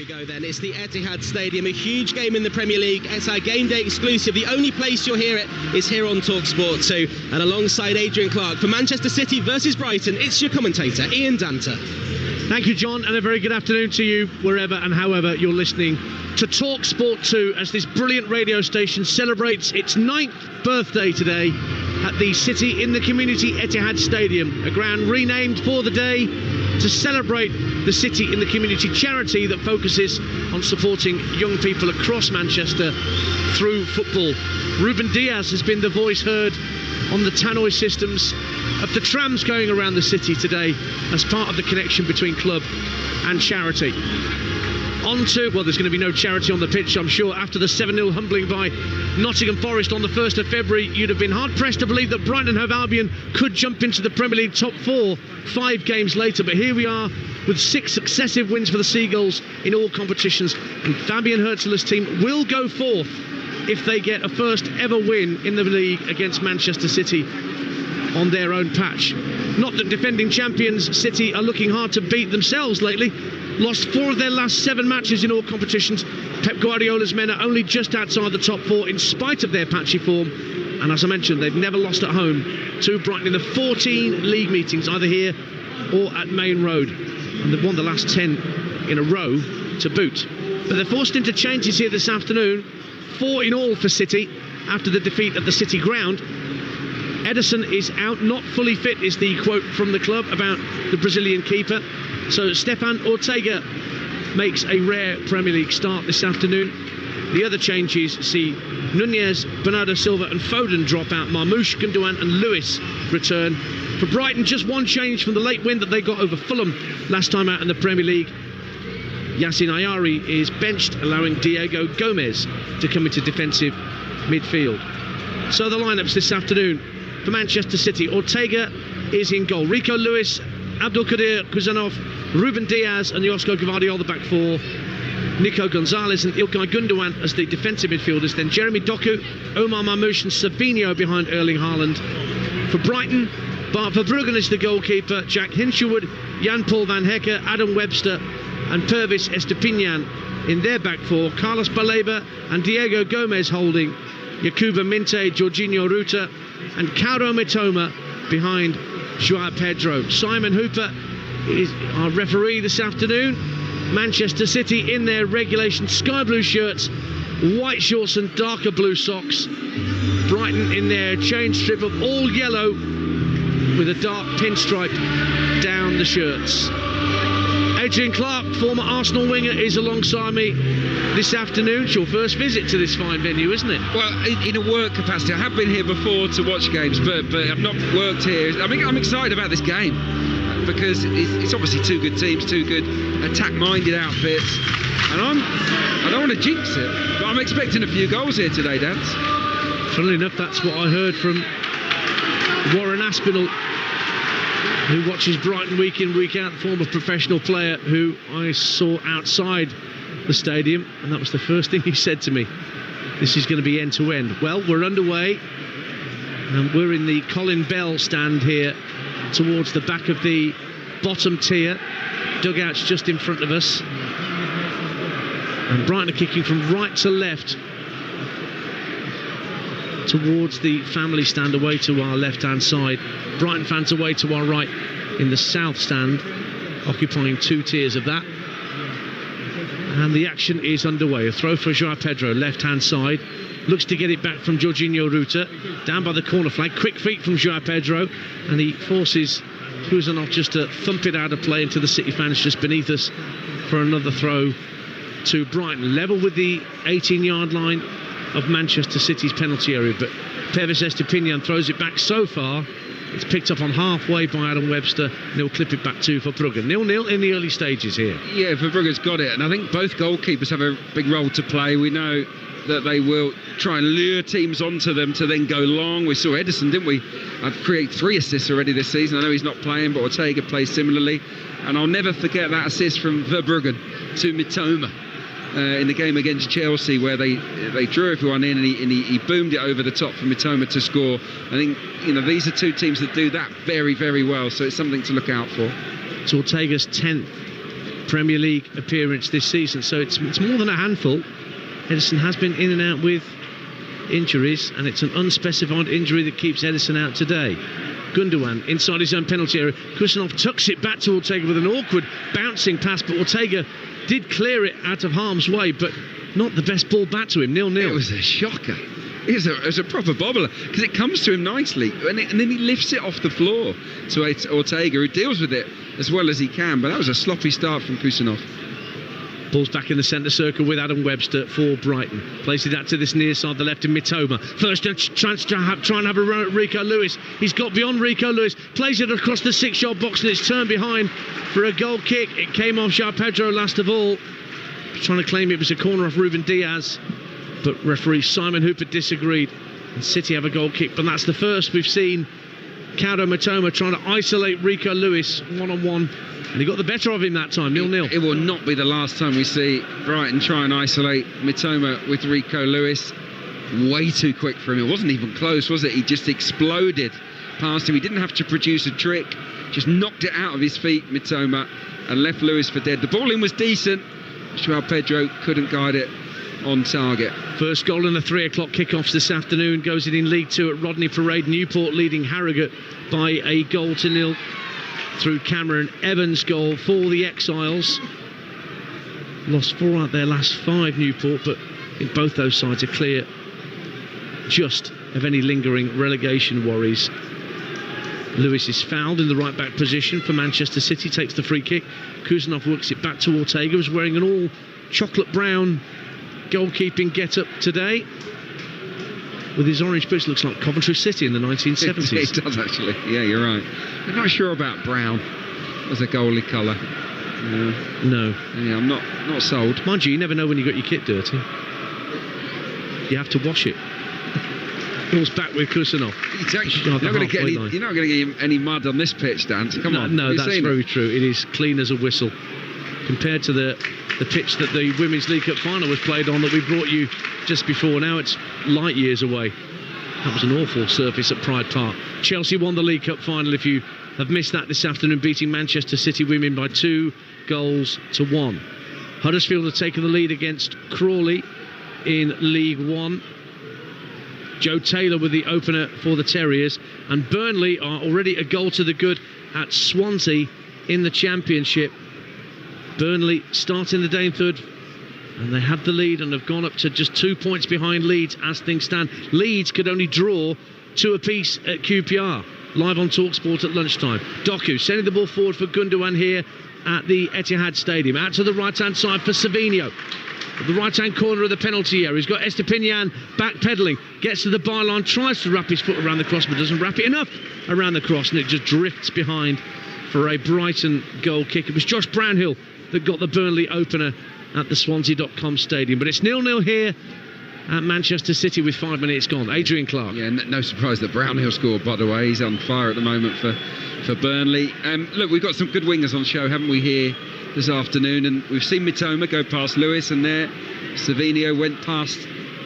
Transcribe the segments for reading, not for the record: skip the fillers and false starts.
we go then. It's the Etihad Stadium, a huge game in the Premier League. It's our game day exclusive. The only place you'll hear it is here on Talksport 2. And alongside Adrian Clark for Manchester City versus Brighton, it's your commentator, Ian Danter. Thank you, John, and a very good afternoon to you, wherever and however you're listening to Talksport 2, as this brilliant radio station celebrates its 9th birthday today at the City in the Community Etihad Stadium, a ground renamed for the day to celebrate the City in the Community charity that focuses on supporting young people across Manchester through football. Ruben Diaz has been the voice heard on the tannoy systems of the trams going around the city today as part of the connection between club and charity. Well, there's going to be no charity on the pitch, I'm sure. After the 7-0 humbling by Nottingham Forest on the 1st of February, you'd have been hard-pressed to believe that Brighton and Hove Albion could jump into the Premier League top 4 5 games later. But here we are with 6 successive wins for the Seagulls in all competitions. And Fabian Herzl's team will go fourth if they get a first ever win in the league against Manchester City on their own patch. Not that defending champions City are looking hard to beat themselves lately. Lost 4 of their last 7 matches in all competitions. Pep Guardiola's men are only just outside the top 4 in spite of their patchy form. And as I mentioned, they've never lost at home to Brighton in the 14 league meetings, either here or at Main Road. And they've won the last 10 in a row to boot. But they're forced into changes here this afternoon. 4 in all for City after the defeat at the City ground. Ederson is out, not fully fit, is the quote from the club about the Brazilian keeper. So Stefan Ortega makes a rare Premier League start this afternoon. The other changes see Nunez, Bernardo Silva and Foden drop out. Marmoush, Gundogan and Lewis return. For Brighton, just one change from the late win that they got over Fulham last time out in the Premier League. Yassin Ayari is benched, allowing Diego Gomez to come into defensive midfield. So the lineups this afternoon for Manchester City: Ortega is in goal, Rico Lewis, Abdulkadir Kuzanov, Ruben Diaz and Josko Gvardiol the back 4, Nico Gonzalez and Ilkay Gundogan as the defensive midfielders, then Jeremy Doku, Omar Marmoush and Savinho behind Erling Haaland. For Brighton, Bart Verbruggen is the goalkeeper, Jack Hinshelwood, Jan-Paul van Hekke, Adam Webster and Pervis Estepinian in their back 4, Carlos Baleba and Diego Gomez holding, Yakuba Minte, Jorginho Ruta and Kaoru Mitoma behind Joao Pedro. Simon Hooper is our referee this afternoon. Manchester City in their regulation sky blue shirts, white shorts and darker blue socks. Brighton in their change strip of all yellow with a dark pinstripe down the shirts. Adrian Clark, former Arsenal winger, is alongside me this afternoon. It's your first visit to this fine venue, isn't it? Well, in a work capacity. I have been here before to watch games, but I've not worked here. I mean, I'm excited about this game because it's obviously 2 good teams, 2 good attack-minded outfits, and I don't want to jinx it, but I'm expecting a few goals here today, Dance. Funnily enough, that's what I heard from Warren Aspinall, who watches Brighton week in, week out, former professional player who I saw outside the stadium, and that was the first thing he said to me. This is going to be end to end. Well, we're underway, and we're in the Colin Bell stand here towards the back of the bottom tier. Dugout's just in front of us, and Brighton are kicking from right to left towards the family stand away to our left-hand side. Brighton fans away to our right in the south stand, occupying 2 tiers of that. And the action is underway. A throw for Joao Pedro, left-hand side. Looks to get it back from Jorginho Ruta. Down by the corner flag. Quick feet from Joao Pedro. And he forces Kuzanov just to thump it out of play into the City fans just beneath us for another throw to Brighton. Level with the 18-yard line of Manchester City's penalty area, but Pervis Estepinian throws it back so far. It's picked up on halfway by Adam Webster, and he'll clip it back to Verbruggen. 0-0 in the early stages here. Yeah, Verbruggen's got it, and I think both goalkeepers have a big role to play. We know that they will try and lure teams onto them to then go long. We saw Ederson, didn't we? Create 3 assists already this season. I know he's not playing, but Ortega plays similarly, and I'll never forget that assist from Verbruggen to Mitoma in the game against Chelsea, where they drew everyone in, and he boomed it over the top for Mitoma to score. I think these are 2 teams that do that very, very well, so it's something to look out for. It's Ortega's 10th Premier League appearance this season. So it's more than a handful. Ederson has been in and out with injuries, and it's an unspecified injury that keeps Ederson out today. Gundogan inside his own penalty area. Kusanov tucks it back to Ortega with an awkward bouncing pass, but Ortega did clear it out of harm's way, but not the best ball back to him. 0-0. It was a shocker. It was a proper bobbler, because it comes to him nicely, and then he lifts it off the floor to Ortega, who deals with it as well as he can. But that was a sloppy start from Kusanov. Ball's back in the centre circle with Adam Webster for Brighton. Places that to this near side, the left in Mitoma. First chance to try and have a run at Rico Lewis. He's got beyond Rico Lewis. Plays it across the 6-yard box, and it's turned behind for a goal kick. It came off João Pedro last of all. Trying to claim it was a corner off Ruben Diaz, but referee Simon Hooper disagreed, and City have a goal kick. But that's the first we've seen Kaudo Mitoma trying to isolate Rico Lewis one-on-one, and he got the better of him that time. 0-0. It will not be the last time we see Brighton try and isolate Mitoma with Rico Lewis. Way too quick for him. It wasn't even close, was it? He just exploded past him. He didn't have to produce a trick, just knocked it out of his feet, Mitoma, and left Lewis for dead. The ball in was decent. João Pedro couldn't guide it on target. First goal in the 3 o'clock kickoffs this afternoon goes in League 2 at Rodney Parade. Newport leading Harrogate by a 0-0 through Cameron Evans' goal for the Exiles. Lost 4 out their last 5, Newport, but I think both those sides are clear just of any lingering relegation worries. Lewis is fouled in the right back position for Manchester City, takes the free kick. Kusanov works it back to Ortega, who's wearing an all chocolate brown goalkeeping get-up today with his orange boots. Looks like Coventry City in the 1970s. It does actually. Yeah, you're right. I'm not sure about brown as a goalie colour. No. Yeah, I'm not sold. Mind you never know when you got your kit dirty. You have to wash it. Ball's back with Kusanov. You're not going to get any mud on this pitch, Dan. Come on. No, that's very true. It is clean as a whistle compared to the pitch that the Women's League Cup final was played on that we brought you just before. Now it's light years away. That was an awful surface at Pride Park. Chelsea won the League Cup final, if you have missed that this afternoon, beating Manchester City women by 2-1. Huddersfield have taken the lead against Crawley in League One. Joe Taylor with the opener for the Terriers, and Burnley are already a goal to the good at Swansea in the Championship. Burnley starting the day in third, and they had the lead and have gone up to just 2 points behind Leeds as things stand. Leeds could only draw 2 apiece at QPR. Live on Talksport at lunchtime. Doku sending the ball forward for Gundogan here at the Etihad Stadium. Out to the right-hand side for Savinho. At the right-hand corner of the penalty area, he's got Estepinian backpedaling, gets to the byline, tries to wrap his foot around the cross, but doesn't wrap it enough around the cross, and it just drifts behind for a Brighton goal kick. It was Josh Brownhill that got the Burnley opener at the Swansea.com stadium, but it's 0-0 here at Manchester City with 5 minutes gone. Adrian Clark. Yeah, no surprise that Brownhill scored, by the way. He's on fire at the moment for Burnley. Look, we've got some good wingers on show, haven't we, here this afternoon, and we've seen Mitoma go past Lewis, and there Savinho went past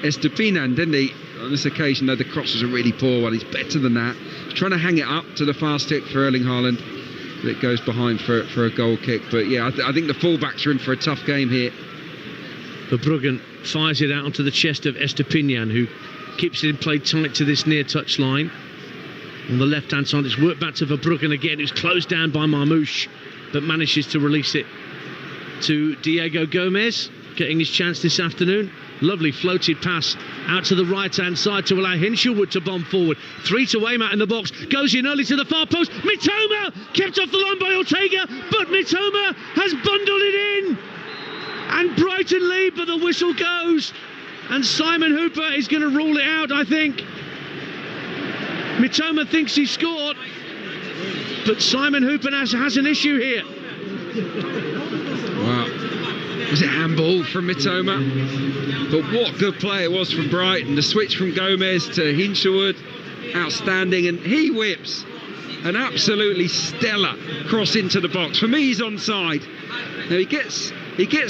Estupiñán, didn't he, on this occasion, though the cross was a really poor one. He's better than that. He's trying to hang it up to the fast hit for Erling Haaland, but it goes behind for a goal kick. But yeah, I think the fullbacks are in for a tough game here. Verbruggen fires it out onto the chest of Estupiñán, who keeps it in play tight to this near touch line. On the left hand side, it's worked back to Verbruggen again, who's closed down by Marmouche, but manages to release it to Diego Gomez, getting his chance this afternoon. Lovely floated pass out to the right hand side to allow Hinshelwood to bomb forward. 3 to Waymat in the box, goes in early to the far post. Mitoma kept off the line by Ortega, but Mitoma has bundled it in, and Brighton lead, but the whistle goes, and Simon Hooper is going to rule it out, I think. Mitoma thinks he scored, but Simon Hooper has an issue here. Wow. Was it handball from Mitoma? But what good play it was from Brighton. The switch from Gomez to Hinshelwood, outstanding, and he whips an absolutely stellar cross into the box. For me, he's onside. Now he gets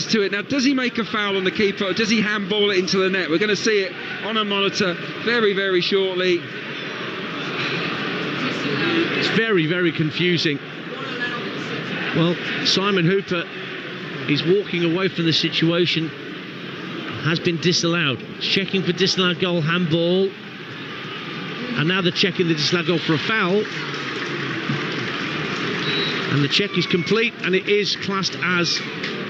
to it. Now, does he make a foul on the keeper, or does he handball it into the net? We're going to see it on a monitor very, very shortly. It's very, very confusing. Well, Simon Hooper He's walking away from the situation. Has been disallowed. Checking for disallowed goal, handball. And now they're checking the disallowed goal for a foul. And the check is complete, and it is classed as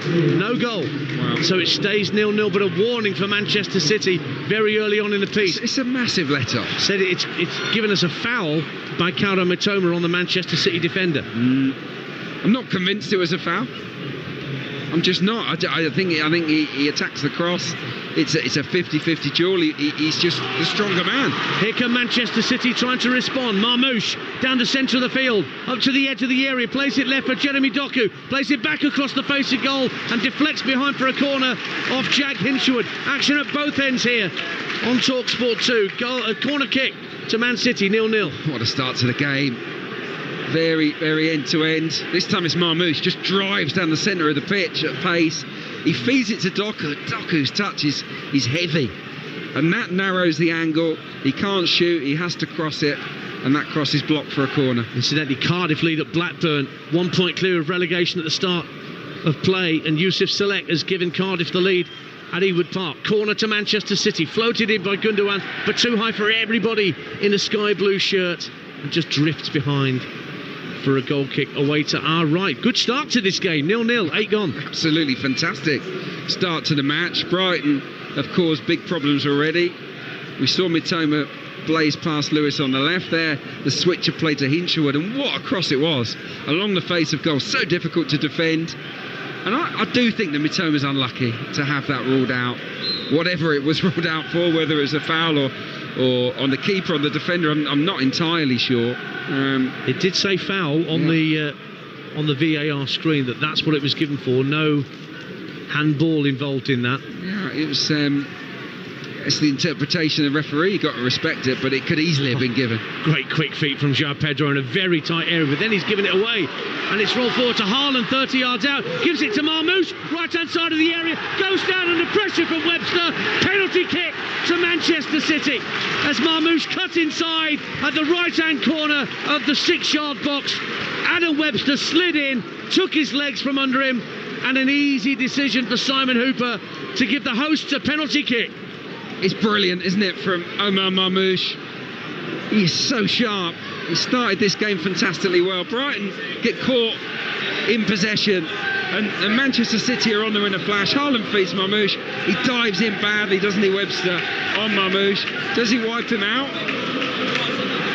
no goal. Wow. So it stays 0-0, but a warning for Manchester City very early on in the piece. It's a massive let-off. Said it's given us a foul by Kaoru Mitoma on the Manchester City defender. I'm not convinced it was a foul. I'm just not. I think he attacks the cross. It's a 50-50 duel. He's just the stronger man. Here come Manchester City trying to respond. Marmouche down the centre of the field, up to the edge of the area, plays it left for Jeremy Doku, plays it back across the face of goal and deflects behind for a corner off Jack Hinshelwood. Action at both ends here on Talksport 2. A corner kick to Man City, 0-0. What a start to the game. Very, very end-to-end. This time it's Marmouche, just drives down the centre of the pitch at pace. He feeds it to Doku. Doku's touch is heavy, and that narrows the angle. He can't shoot, he has to cross it, and that cross is blocked for a corner. Incidentally, Cardiff lead at Blackburn, 1 point clear of relegation at the start of play, and Yusuf Selek has given Cardiff the lead at Ewood Park. Corner to Manchester City, floated in by Gundogan, but too high for everybody in a sky blue shirt, and just drifts behind for a goal kick away to our right. Good start to this game, 0-0, 8 gone. Absolutely fantastic start to the match. Brighton have caused big problems already. We saw Mitoma blaze past Lewis on the left there. The switcher played to Hinshelwood, and what a cross it was along the face of goal. So difficult to defend. And I do think that Mitoma's unlucky to have that ruled out. Whatever it was ruled out for, whether it was a foul or on the keeper, on the defender, I'm not entirely sure. It did say foul on the VAR screen, that's what it was given for. No handball involved in that. Yeah, it was. It's the interpretation of the referee. You've got to respect it, but it could easily have been given. Great quick feet from João Pedro in a very tight area, but then he's given it away, and it's rolled forward to Haaland, 30 yards out, gives it to Marmouche, right hand side of the area, goes down under pressure from Webster, penalty kick to Manchester City as Marmouche cut inside at the right hand corner of the 6-yard box. Adam Webster slid in, took his legs from under him, and an easy decision for Simon Hooper to give the hosts a penalty kick. It's brilliant, isn't it, from Omar Marmouche? He is so sharp. He started this game fantastically well. Brighton get caught in possession, and Manchester City are on there in a flash. Haaland feeds Marmouche. He dives in badly, doesn't he, Webster, on Marmouche? Does he wipe him out?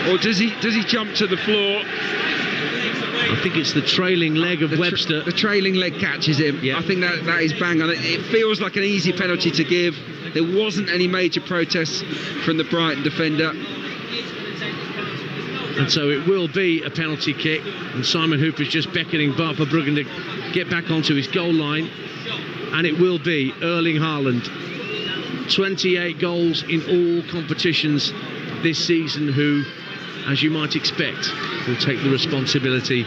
Or does he jump to the floor? I think it's the trailing leg of Webster. The trailing leg catches him. Yeah. I think that is bang on. It feels like an easy penalty to give. There wasn't any major protests from the Brighton defender. And so it will be a penalty kick, and Simon Hooper's just beckoning Bart Verbruggen to get back onto his goal line, and it will be Erling Haaland, 28 goals in all competitions this season, who, as you might expect, will take the responsibility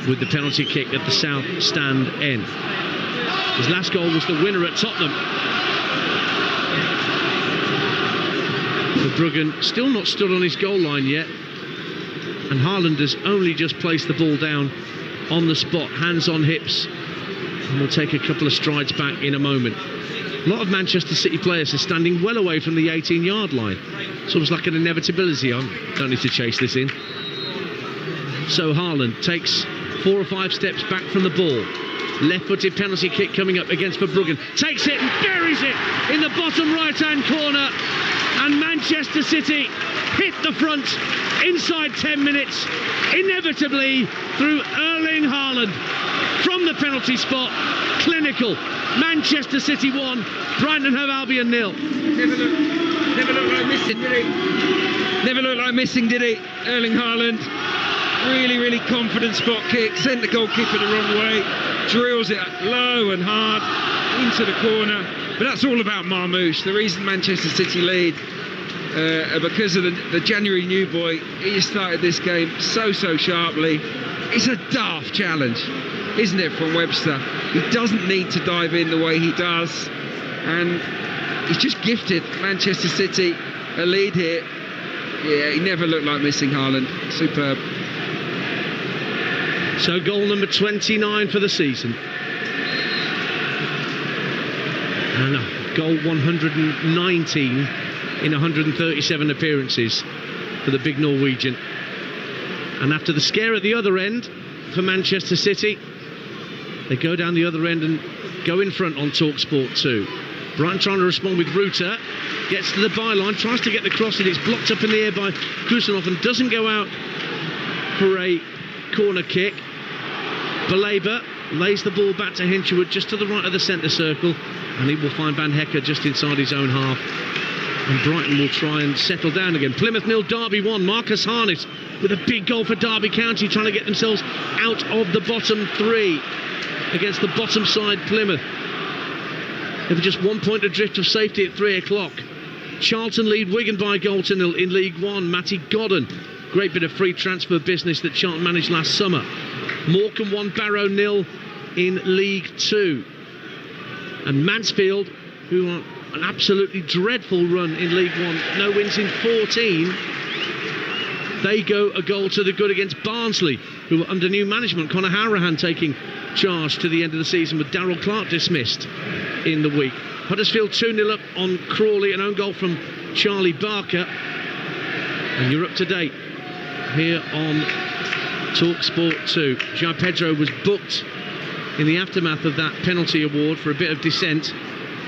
with the penalty kick at the south stand end. His last goal was the winner at Tottenham. Verbruggen still not stood on his goal line yet, and Haaland has only just placed the ball down on the spot, hands on hips, and will take a couple of strides back in a moment. A lot of Manchester City players are standing well away from the 18-yard line. It's almost like an inevitability. I don't need to chase this in. So Haaland takes 4 or 5 steps back from the ball. Left-footed penalty kick coming up against Verbruggen. Takes it and buries it in the bottom right-hand corner. And Manchester City hit the front inside 10 minutes, inevitably through Erling Haaland from the penalty spot. Clinical. Manchester City 1, Brighton and Hove Albion 0. Never looked like missing, did he? Never looked like missing, did he? Erling Haaland. Really, really confident spot kick. Sent the goalkeeper the wrong way. Drills it low and hard into the corner. But that's all about Marmouche. The reason Manchester City lead because of the January new boy. He started this game so sharply. It's a daft challenge, isn't it, from Webster? He doesn't need to dive in the way he does, and he's just gifted Manchester City a lead here. Yeah, he never looked like missing, Haaland. Superb. So goal number 29 for the season. And a goal 119 in 137 appearances for the big Norwegian. And after the scare at the other end for Manchester City, they go down the other end and go in front on Talksport 2. Brighton trying to respond with Ruta, gets to the byline, tries to get the cross, and it's blocked up in the air by Kusanov and doesn't go out for a corner kick. Baleba lays the ball back to Hinshelwood just to the right of the centre circle, and he will find Van Hecke just inside his own half, and Brighton will try and settle down again. Plymouth 0, Derby 1. Marcus Harness with a big goal for Derby County, trying to get themselves out of the bottom three against the bottom side Plymouth. They were just 1 point adrift of safety at 3 o'clock. Charlton lead Wigan by a goal to 0 in League One. Matty Godden, great bit of free transfer business that Charlton managed last summer. Morecambe 1, Barrow 0 in League Two. And Mansfield, who are an absolutely dreadful run in League One, no wins in 14. They go a goal to the good against Barnsley, who are under new management. Conor Harahan taking charge to the end of the season, with Darryl Clark dismissed in the week. Huddersfield 2-0 up on Crawley, an own goal from Charlie Barker. And you're up to date here on Talksport 2. João Pedro was booked in the aftermath of that penalty award for a bit of dissent.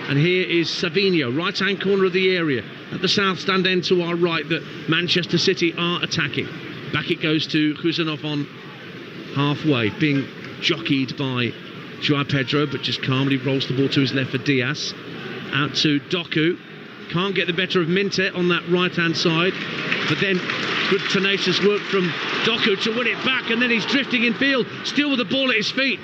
And here is Savinho, right-hand corner of the area, at the south stand end to our right, that Manchester City are attacking. Back it goes to Kusanov on halfway, being jockeyed by João Pedro, but just calmly rolls the ball to his left for Diaz. Out to Doku. Can't get the better of Minte on that right-hand side, but then good tenacious work from Doku to win it back, and then he's drifting in field, still with the ball at his feet.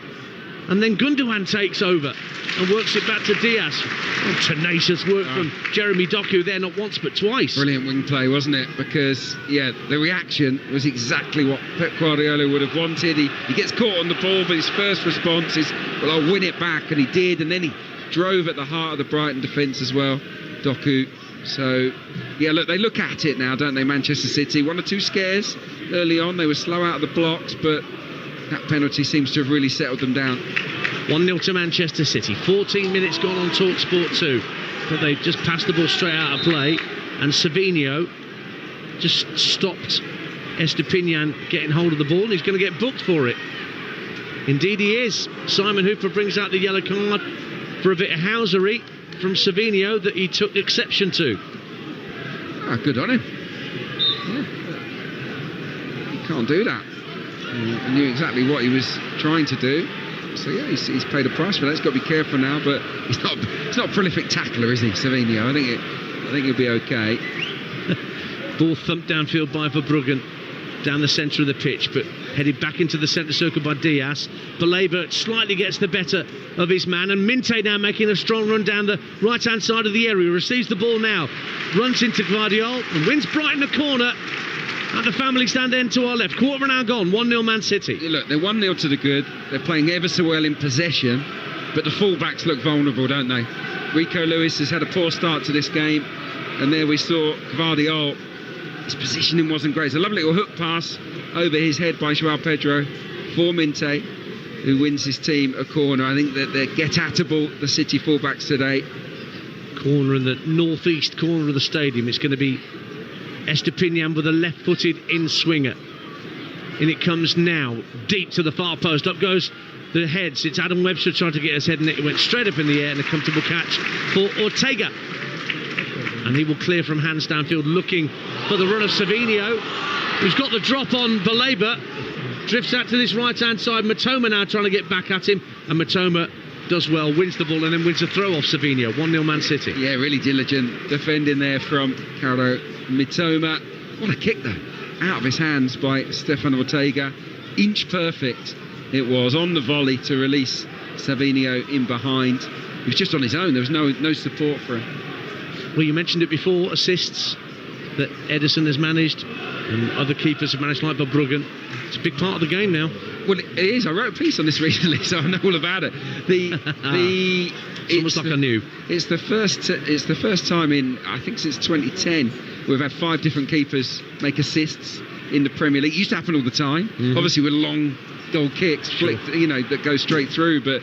And then Gundogan takes over and works it back to Diaz. Oh, tenacious work from Jeremy Doku there, not once but twice. Brilliant wing play, wasn't it? Because, yeah, the reaction was exactly what Pep Guardiola would have wanted. He gets caught on the ball, but his first response is, well, I'll win it back, and he did. And then he drove at the heart of the Brighton defence as well, Doku. So, yeah, look, they look at it now, don't they, Manchester City? 1 or 2 scares early on. They were slow out of the blocks, but that penalty seems to have really settled them down. 1-0 to Manchester City. 14 minutes gone on Talksport 2. But they just passed the ball straight out of play. And Savinho just stopped Estupiñán getting hold of the ball, and he's going to get booked for it. Indeed he is. Simon Hooper brings out the yellow card for a bit of housery from Savinho that he took exception to. Good on him. Yeah. You can't do that. He knew exactly what he was trying to do. So yeah, he's paid a price for that. He's got to be careful now, but he's not a prolific tackler, is he, Savinho? I think he'll be okay. Ball thumped downfield by Verbruggen down the centre of the pitch, but headed back into the centre circle by Diaz. Baleba slightly gets the better of his man, and Minte now making a strong run down the right-hand side of the area. Receives the ball now, runs into Gvardiol and wins Brighton a corner at the family stand end to our left. Quarter of an hour gone, 1-0 Man City. Yeah, look, they're 1-0 to the good. They're playing ever so well in possession, but the full-backs look vulnerable, don't they? Rico Lewis has had a poor start to this game, and there we saw Gvardiol. His positioning wasn't great. It's a lovely little hook pass over his head by João Pedro for Minte, who wins his team a corner. I think that they're get-at-able, the City full-backs today. Corner in the northeast corner of the stadium. It's going to be Estupiñán with a left-footed in-swinger. In it comes now, deep to the far post. Up goes the heads. It's Adam Webster trying to get his head, and it went straight up in the air, and a comfortable catch for Ortega. And he will clear from hands downfield, looking for the run of Savinho, who's got the drop on Baleba. Drifts out to this right-hand side. Matoma now trying to get back at him, and Matoma does well, wins the ball, and then wins a throw off Savinho. 1-0 Man City. Yeah, really diligent defending there from Caro Mitoma. What a kick though, out of his hands by Stefan Ortega. Inch perfect it was on the volley to release Savinho in behind. He was just on his own. There was no support for him. Well, you mentioned it before, assists that Ederson has managed and other keepers have managed, like Verbruggen. It's a big part of the game now. Well, it is. I wrote a piece on this recently, so I know all about it. It's almost like I knew. It's the first time in, I think, since 2010 we've had 5 different keepers make assists in the Premier League. It used to happen all the time, obviously with long goal kicks, flicked, that go straight through. But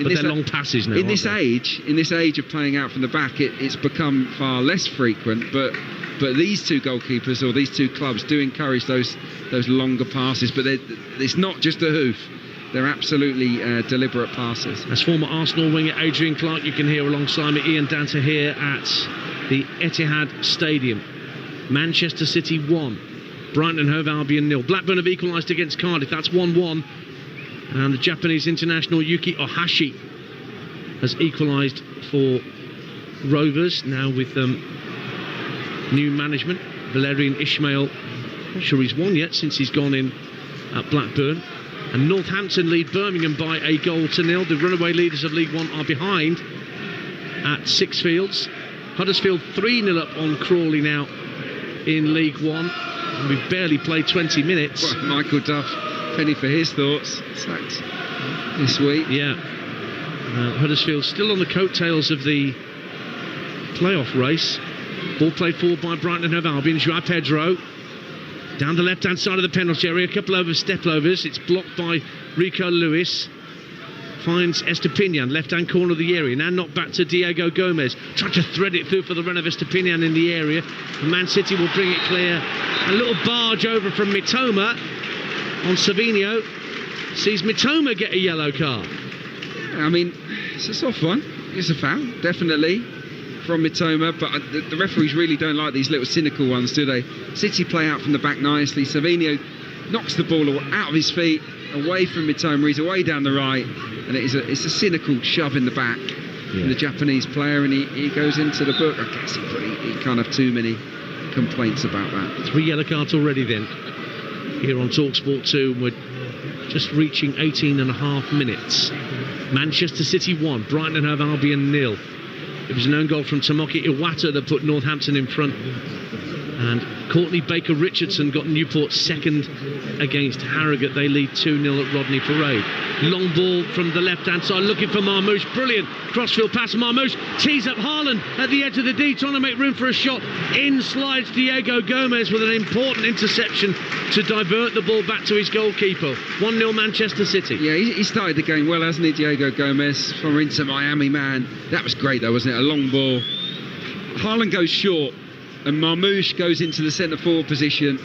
But they're long passes now. In this age of playing out from the back, it's become far less frequent. But these two goalkeepers or these two clubs do encourage those longer passes. But it's not just a hoof. They're absolutely deliberate passes. As former Arsenal winger Adrian Clark, you can hear alongside me Ian Danter here at the Etihad Stadium. Manchester City 1, Brighton and Hove Albion 0. Blackburn have equalised against Cardiff, that's 1-1. And the Japanese international Yuki Ohashi has equalised for Rovers, now with new management. Valerian Ismail, not sure he's won yet since he's gone in at Blackburn. And Northampton lead Birmingham by 1-0. The runaway leaders of League One are behind at Sixfields. Huddersfield 3-0 up on Crawley now in League One. And we've barely played 20 minutes. Well, Michael Duff, penny for his thoughts, sacked this week. Yeah. Huddersfield still on the coattails of the playoff race. Ball played forward by Brighton and Hove Albion. Joao Pedro down the left-hand side of the penalty area. A couple of step-overs. It's blocked by Rico Lewis. Finds Estepinian, left-hand corner of the area. Now knocked back to Diego Gomez. Tried to thread it through for the run of Estepinian in the area. And Man City will bring it clear. A little barge over from Mitoma on Savinho. Sees Mitoma get a yellow card. I mean, it's a soft one. It's a foul, definitely, from Mitoma. But the referees really don't like these little cynical ones, do they? City play out from the back nicely. Savinho knocks the ball out of his feet, away from Mitoma. He's away down the right. And it's a cynical shove in the back from the Japanese player, and he goes into the book. I guess he can't have too many complaints about that. 3 yellow cards already then here on Talksport 2. We're just reaching 18.5 minutes. Manchester City 1, Brighton and Hove Albion 0. It was an own goal from Tomoki Iwata that put Northampton in front. And Courtney Baker-Richardson got Newport second against Harrogate. They lead 2-0 at Rodney Parade. Long ball from the left-hand side, looking for Marmoush. Brilliant crossfield pass. Marmoush tees up Haaland at the edge of the D, trying to make room for a shot. In slides Diego Gomez with an important interception to divert the ball back to his goalkeeper. 1-0 Manchester City. Yeah, he started the game well, hasn't he, Diego Gomez? From Inter Miami, man. That was great, though, wasn't it? A long ball. Haaland goes short, and Marmoush goes into the centre-forward position,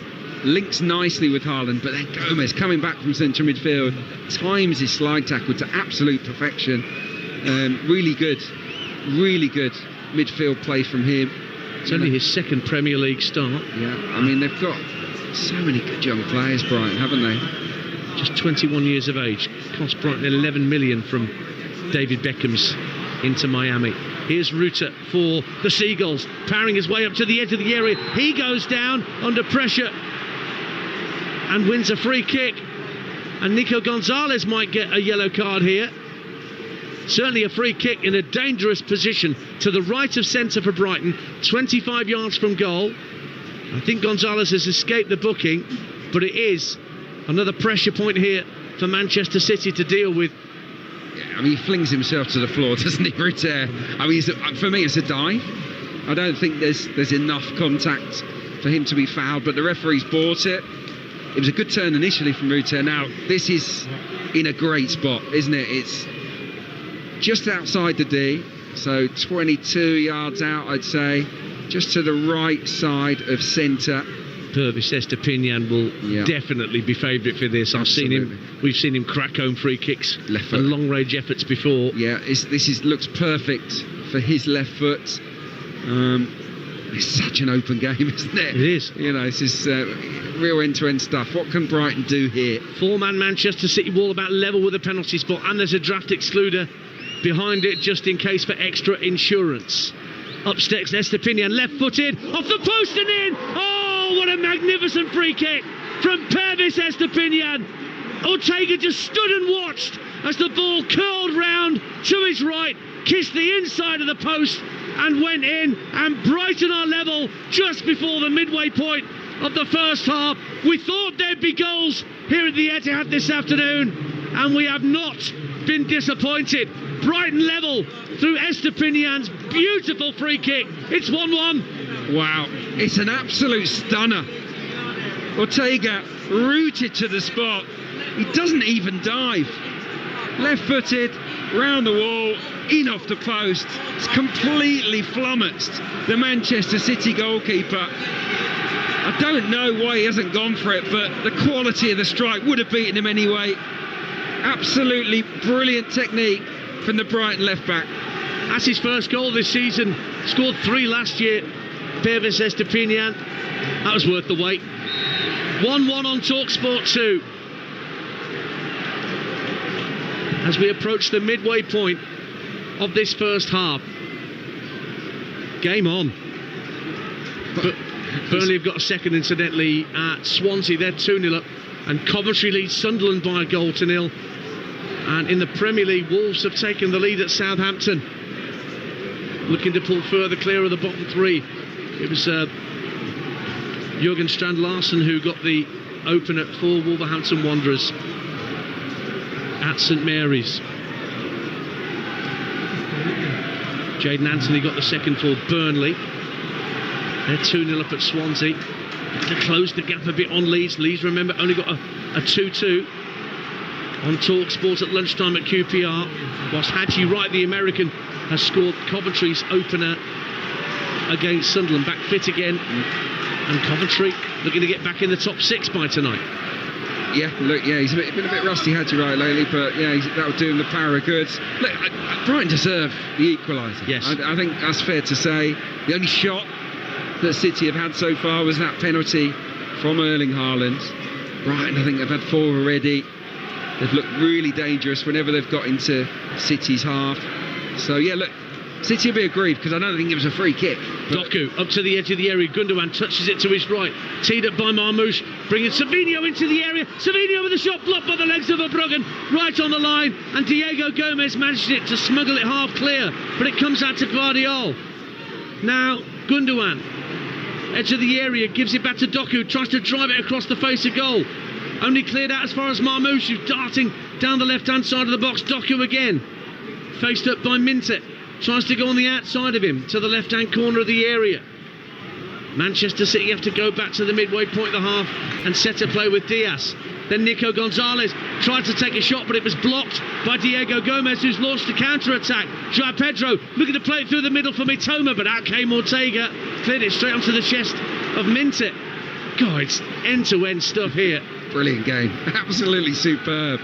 links nicely with Haaland, but then Gomez, coming back from central midfield, times his slide tackle to absolute perfection. Really good midfield play from him. It's only his second Premier League start. Yeah, I mean, they've got so many good young players, Brighton, haven't they? Just 21 years of age. Cost Brighton 11 million from David Beckham's Inter Miami. Here's Ruta for the Seagulls, powering his way up to the edge of the area. He goes down under pressure and wins a free kick. And Nico Gonzalez might get a yellow card here. Certainly a free kick in a dangerous position to the right of centre for Brighton, 25 yards from goal. I think Gonzalez has escaped the booking, but it is another pressure point here for Manchester City to deal with. Yeah, I mean, he flings himself to the floor, doesn't he, Ruter? I mean, for me, it's a dive. I don't think there's enough contact for him to be fouled, but the referee's bought it. It was a good turn initially from Ruter. Now, this is in a great spot, isn't it? It's just outside the D, so 22 yards out, I'd say, just to the right side of centre. Purvis Estepinian will definitely be favourite for this. We've seen him crack home free kicks and long range efforts before. Yeah, this looks perfect for his left foot. It's such an open game, isn't it? It is. You know, this is real end-to-end stuff. What can Brighton do here? 4-man Manchester City wall about level with the penalty spot, and there's a draft excluder behind it just in case for extra insurance. Up steps Estepinian, left-footed, off the post and in! Oh, what a magnificent free kick from Purvis Estepinian. Ortega just stood and watched as the ball curled round to his right, kissed the inside of the post and went in, and Brighton are level just before the midway point of the first half. We thought there'd be goals here at the Etihad this afternoon, and we have not been disappointed. Brighton level through Estepinian's beautiful free kick. It's 1-1. Wow, it's an absolute stunner. Ortega rooted to the spot. He doesn't even dive. Left-footed, round the wall, in off the post. It's completely flummoxed the Manchester City goalkeeper. I don't know why he hasn't gone for it, but the quality of the strike would have beaten him anyway. Absolutely brilliant technique from the Brighton left back. That's his first goal this season. Scored 3 last year. Pervis Estepinian. That was worth the wait. 1-1 on Talksport 2. As we approach the midway point of this first half. Game on. But Burnley have got a second, incidentally, at Swansea. They're 2-0 up. And Coventry leads Sunderland by a goal to 0. And in the Premier League, Wolves have taken the lead at Southampton, looking to pull further clear of the bottom 3. It was Jurgen Strand Larsen who got the opener for Wolverhampton Wanderers at St Mary's. Jadon Anthony got the second for Burnley. They're 2-0 up at Swansea. To close the gap a bit on Leeds. Leeds, remember, only got a 2-2 on Talksport at lunchtime at QPR. Whilst Haji Wright, the American, has scored Coventry's opener against Sunderland. Back fit again. And Coventry looking to get back in the top 6 by tonight. Yeah, look, yeah, he's been a bit rusty, Haji Wright, lately, but yeah, that'll do him the power of good. Look, Brighton deserve the equaliser. Yes. I think that's fair to say. The only shot that City have had so far was that penalty from Erling Haaland. Brighton, I think they've had 4 already. They've looked really dangerous whenever they've got into City's half. So yeah, look, City will be aggrieved because I don't think it was a free kick. Doku up to the edge of the area. Gundogan touches it to his right. Teed up by Marmoush, bringing Savinho into the area. Savinho with a shot blocked by the legs of Verbruggen, right on the line. And Diego Gomez managed it to smuggle it half clear, but it comes out to Guardiola. Now Gundogan, edge of the area, gives it back to Doku, tries to drive it across the face of goal. Only cleared out as far as Marmoush, who's darting down the left-hand side of the box. Doku again, faced up by Minter. Tries to go on the outside of him to the left-hand corner of the area. Manchester City have to go back to the midway point of the half and set a play with Diaz. Then Nico Gonzalez tried to take a shot, but it was blocked by Diego Gomez, who's launched a counter-attack. Joao Pedro looking to play it through the middle for Mitoma, but out came Ortega. Cleared it straight onto the chest of Minter. God, it's end-to-end stuff here. Brilliant game. Absolutely superb.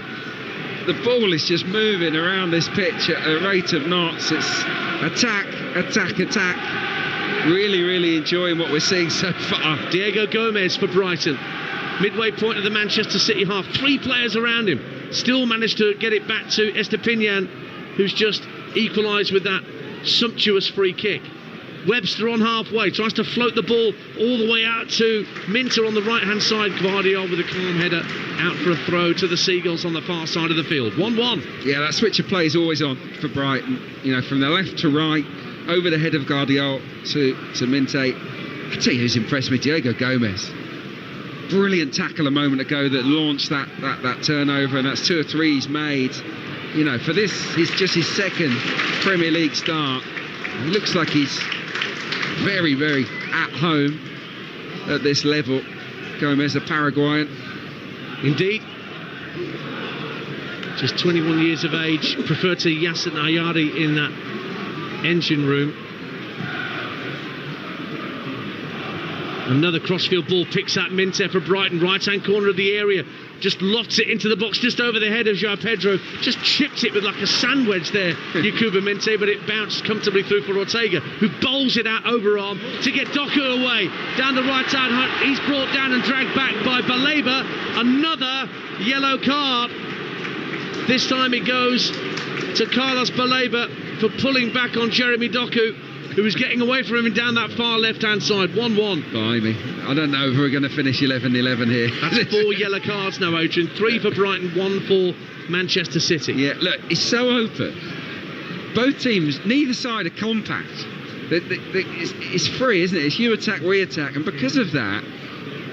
The ball is just moving around this pitch at a rate of knots. It's attack, attack, attack. Really, really enjoying what we're seeing so far. Diego Gomez for Brighton. Midway point of the Manchester City half. 3 players around him. Still managed to get it back to Estepinian, who's just equalised with that sumptuous free kick. Webster on halfway, tries to float the ball all the way out to Minter on the right-hand side. Guardiola with a calm header out for a throw to the Seagulls on the far side of the field. 1-1. Yeah, that switch of play is always on for Brighton. You know, from the left to right, over the head of Guardiola to Minter. I tell you who's impressed me, Diego Gomez. Brilliant tackle a moment ago that launched that turnover, and that's 2 or 3 he's made. You know, for this, it's just his second Premier League start. He looks like he's very, very at home at this level. Gomez, a Paraguayan. Indeed. Just 21 years of age. Preferred to Yasser Nayari in that engine room. Another crossfield ball picks out Minter for Brighton. Right-hand corner of the area. Just lofts it into the box just over the head of Joao Pedro. Just chipped it with like a sand wedge there, Yakuba Minter, but it bounced comfortably through for Ortega, who bowls it out overarm to get Doku away. Down the right side, he's brought down and dragged back by Baleba. Another yellow card. This time it goes to Carlos Baleba for pulling back on Jeremy Doku, who was getting away from him down that far left-hand side. 1-1. Blimey. I don't know if we're going to finish 11-11 here. That's 4 yellow cards now, Adrian. 3 for Brighton, 1 for Manchester City. Yeah, look, it's so open. Both teams, neither side are compact. It's free, isn't it? It's you attack, we attack. And because of that,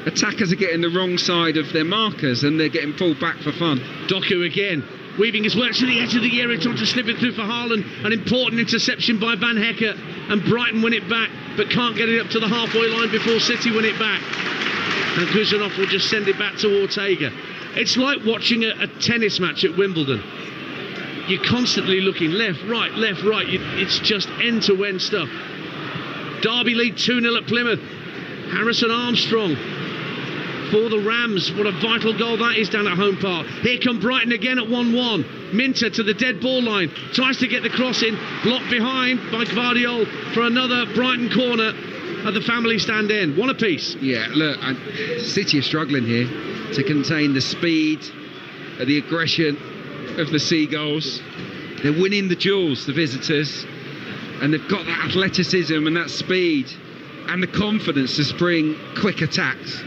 attackers are getting the wrong side of their markers and they're getting pulled back for fun. Doku again, weaving his way to the edge of the area, trying to slip it through for Haaland. An important interception by Van Hecker, and Brighton win it back, but can't get it up to the halfway line before City win it back. And Kuzanov will just send it back to Ortega. It's like watching a tennis match at Wimbledon. you're constantly looking left, right. It's just end-to-end stuff. Derby lead 2-0 at Plymouth. Harrison Armstrong for the Rams. What a vital goal that is down at Home Park. Here come Brighton again at 1-1. Minter to the dead ball line. Tries to get the cross in. Blocked behind by Gvardiol for another Brighton corner at the family stand end. One apiece. Yeah, look, City are struggling here to contain the speed, the aggression of the Seagulls. They're winning the duels, the visitors, and they've got that athleticism and that speed and the confidence to spring quick attacks,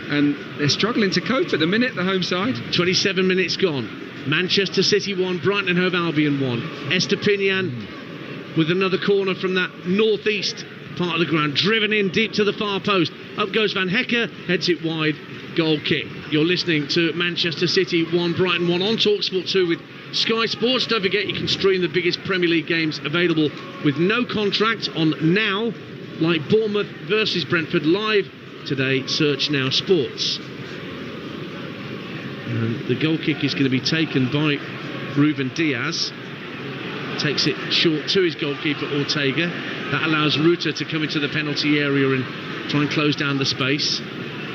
and they're struggling to cope at the minute, the home side. 27 minutes gone. Manchester City 1, Brighton and Hove Albion 1. Estepinian with another corner from that northeast part of the ground, driven in deep to the far post. Up goes Van Hecker, heads it wide, goal kick. You're listening to Manchester City 1, Brighton 1 on Talksport 2 with Sky Sports. Don't forget you can stream the biggest Premier League games available with no contract on Now, like Bournemouth versus Brentford live today. Search Now Sports. And the goal kick is going to be taken by Ruben Diaz. Takes it short to his goalkeeper Ortega. That allows Ruta to come into the penalty area and try and close down the space.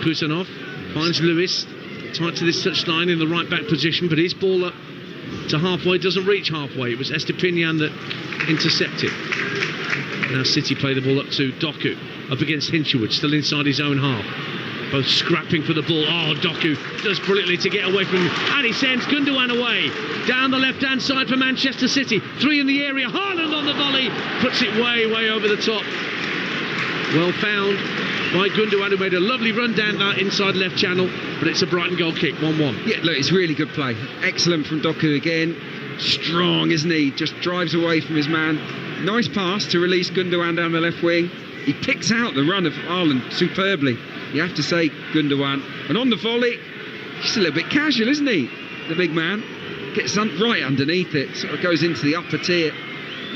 Kuzanov finds Lewis tight to this touchline in the right back position, but his ball up to halfway doesn't reach halfway. It was Estepinian that intercepted. Now City play the ball up to Doku, up against Hinshelwood, still inside his own half. Both scrapping for the ball. Oh, Doku does brilliantly to get away from him, and he sends Gundogan away down the left-hand side for Manchester City. 3 in the area. Haaland on the volley puts it way over the top. Well found by Gundogan, who made a lovely run down that inside left channel, but it's a Brighton goal kick, 1-1. Yeah, look, it's really good play. Excellent from Doku again. Strong, isn't he? Just drives away from his man. Nice pass to release Gundogan down the left wing. He picks out the run of Haaland superbly, you have to say, Gundogan. And on the volley, just a little bit casual, isn't he? The big man gets right underneath it, sort of goes into the upper tier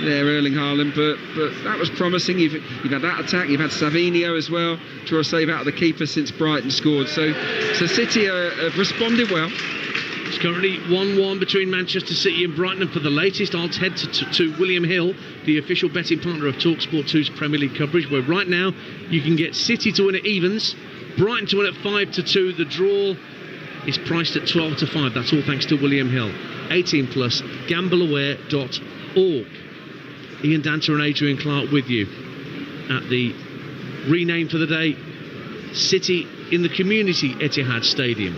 there, Erling Haaland. But that was promising. You've had that attack. You've had Savinio as well, draw a save out of the keeper since Brighton scored. So City have responded well. It's currently 1-1 between Manchester City and Brighton, and for the latest odds head to William Hill, the official betting partner of Talksport 2's Premier League coverage, where right now you can get City to win at evens, Brighton to win at 5-2. The draw is priced at 12-5. That's all thanks to William Hill. 18 plus, gambleaware.org. Ian Danter and Adrian Clark with you at the rename for the day, City in the Community Etihad Stadium,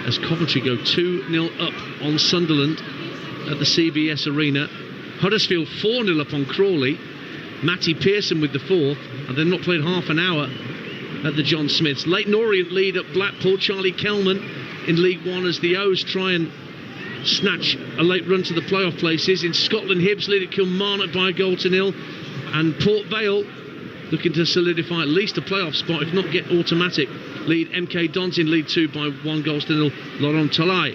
as Coventry go 2-0 up on Sunderland at the CBS Arena. Huddersfield 4-0 up on Crawley. Matty Pearson with the fourth, and they've not played half an hour at the John Smiths. Leyton Orient lead at Blackpool. Charlie Kelman in League One as the O's try and snatch a late run to the playoff places. In Scotland, Hibs lead at Kilmarnock by a 1-0, and Port Vale looking to solidify at least a playoff spot, if not get automatic lead. MK Dons in League 2 by 1-0. Laurent Talay.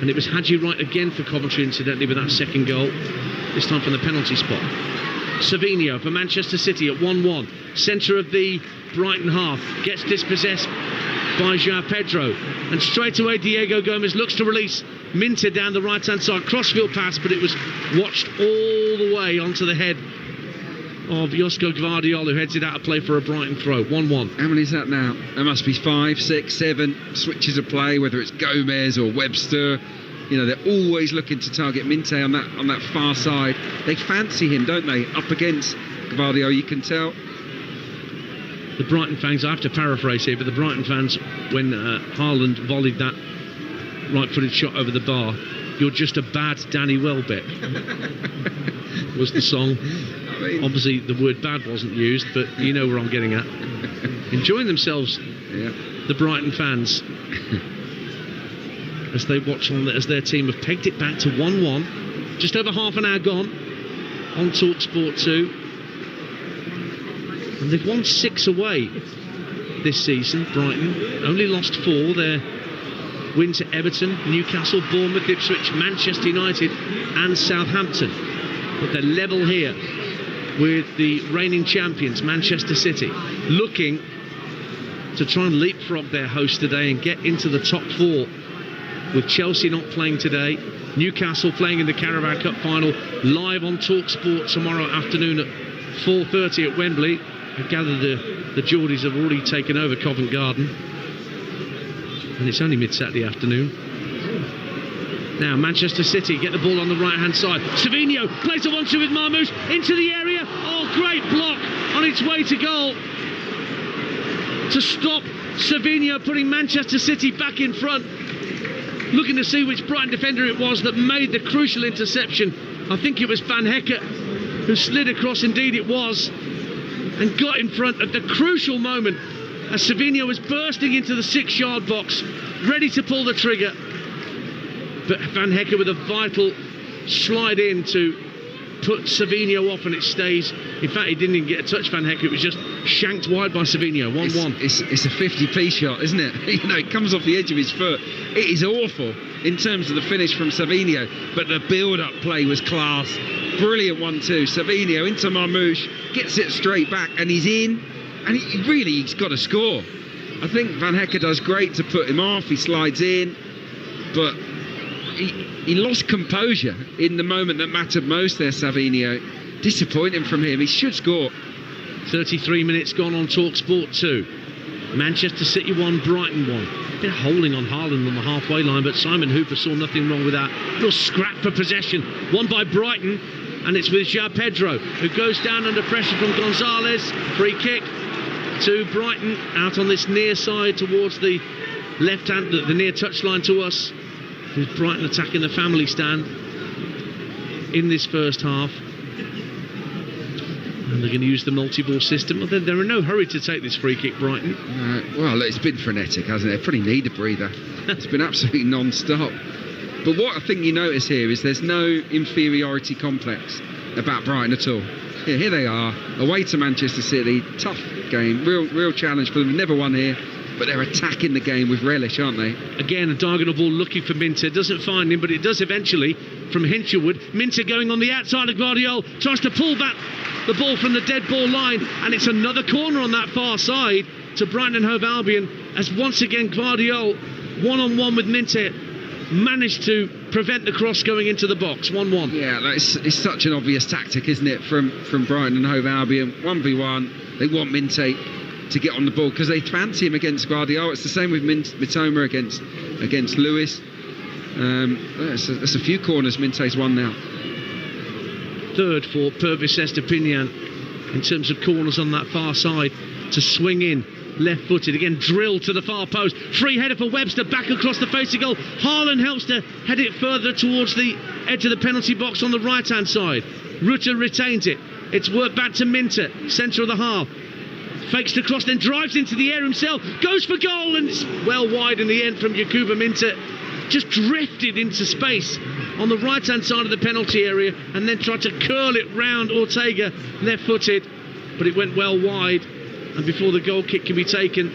And it was Haji Wright again for Coventry, incidentally, with that second goal, this time from the penalty spot. Savinio for Manchester City at 1-1. Centre of the Brighton half. Gets dispossessed by João Pedro. And straight away Diego Gomez looks to release Minter down the right-hand side. Crossfield pass, but it was watched all the way onto the head of Josko Gvardiol, who heads it out of play for a Brighton throw. 1-1. How many is that now? There must be 5, 6, 7 switches of play, whether it's Gomez or Webster. You know, they're always looking to target Minte on that far side. They fancy him, don't they? Up against Gvardiol, you can tell. The Brighton fans, I have to paraphrase here, but the Brighton fans, when Haaland volleyed that right-footed shot over the bar, "You're just a bad Danny Welbeck," was the song. Obviously the word bad wasn't used, but you know where I'm getting at. Enjoying themselves, yeah. The Brighton fans, as they watch on as their team have pegged it back to 1-1. Just over half an hour gone on Talksport 2, and they've won 6 away this season. Brighton only lost 4. Their win to Everton, Newcastle, Bournemouth, Ipswich, Manchester United and Southampton, but they're level here with the reigning champions Manchester City, looking to try and leapfrog their host today and get into the top 4 with Chelsea not playing today, Newcastle playing in the Carabao Cup final, live on Talksport tomorrow afternoon at 4:30 at Wembley. I gather the Geordies have already taken over Covent Garden, and it's only mid-Saturday afternoon. Now Manchester City get the ball on the right-hand side. Savinho plays a 1-2 with Marmoush into the area. Oh, great block on its way to goal to stop Savinho, putting Manchester City back in front. Looking to see which Brighton defender it was that made the crucial interception. I think it was Van Hekke who slid across, indeed it was, and got in front at the crucial moment as Savinho was bursting into the 6-yard box, ready to pull the trigger. But Van Hekke with a vital slide in to put Savinho off, and it stays. In fact, he didn't even get a touch, Van Hekke. It was just shanked wide by Savinho. 1-1. It's a 50p shot, isn't it? You know, it comes off the edge of his foot. It is awful in terms of the finish from Savinho, but the build-up play was class. Brilliant 1-2. Savinho into Marmoush, gets it straight back, and he's in. And he's got to score. I think Van Hekke does great to put him off. He slides in, but he lost composure in the moment that mattered most there, Savinho. Disappointing from him. He should score. 33 minutes gone on Talksport 2. Manchester City 1, Brighton 1. A bit of holding on Haaland on the halfway line, but Simon Hooper saw nothing wrong with that. Real scrap for possession. Won by Brighton, and it's with João Pedro, who goes down under pressure from Gonzalez. Free kick to Brighton, out on this near side towards the left hand, the near touchline to us. With Brighton attacking the family stand in this first half. And they're going to use the multi-ball system. Well, they're in no hurry to take this free kick, Brighton. Well, it's been frenetic, hasn't it? They probably need a breather. It's been absolutely non-stop. But what I think you notice here is there's no inferiority complex about Brighton at all. Here they are, away to Manchester City. Tough game, real challenge for them. Never won here. But they're attacking the game with relish, aren't they? Again, a diagonal ball looking for Minter. Doesn't find him, but it does eventually from Hinchelwood. Minter going on the outside of Guardiola. Tries to pull back the ball from the dead ball line. And it's another corner on that far side to Brighton and Hove Albion. As once again, Guardiola, one-on-one with Minter, managed to prevent the cross going into the box. 1-1. Yeah, it's such an obvious tactic, isn't it, from Brighton and Hove Albion. 1v1. They want Minter to get on the ball because they fancy him against Guardiola. It's the same with Mitoma against Lewis. That's a few corners Minter's won now. Third for Purvis Estepinian in terms of corners on that far side to swing in left-footed. Again, drilled to the far post. Free header for Webster, back across the face of goal. Haaland helps to head it further towards the edge of the penalty box on the right-hand side. Rutter retains it. It's worked back to Minter, centre of the half. Fakes the cross, then drives into the air himself, goes for goal, and it's well wide in the end from Yakuba Minter. Just drifted into space on the right-hand side of the penalty area and then tried to curl it round Ortega, left-footed, but it went well wide. And before the goal kick can be taken,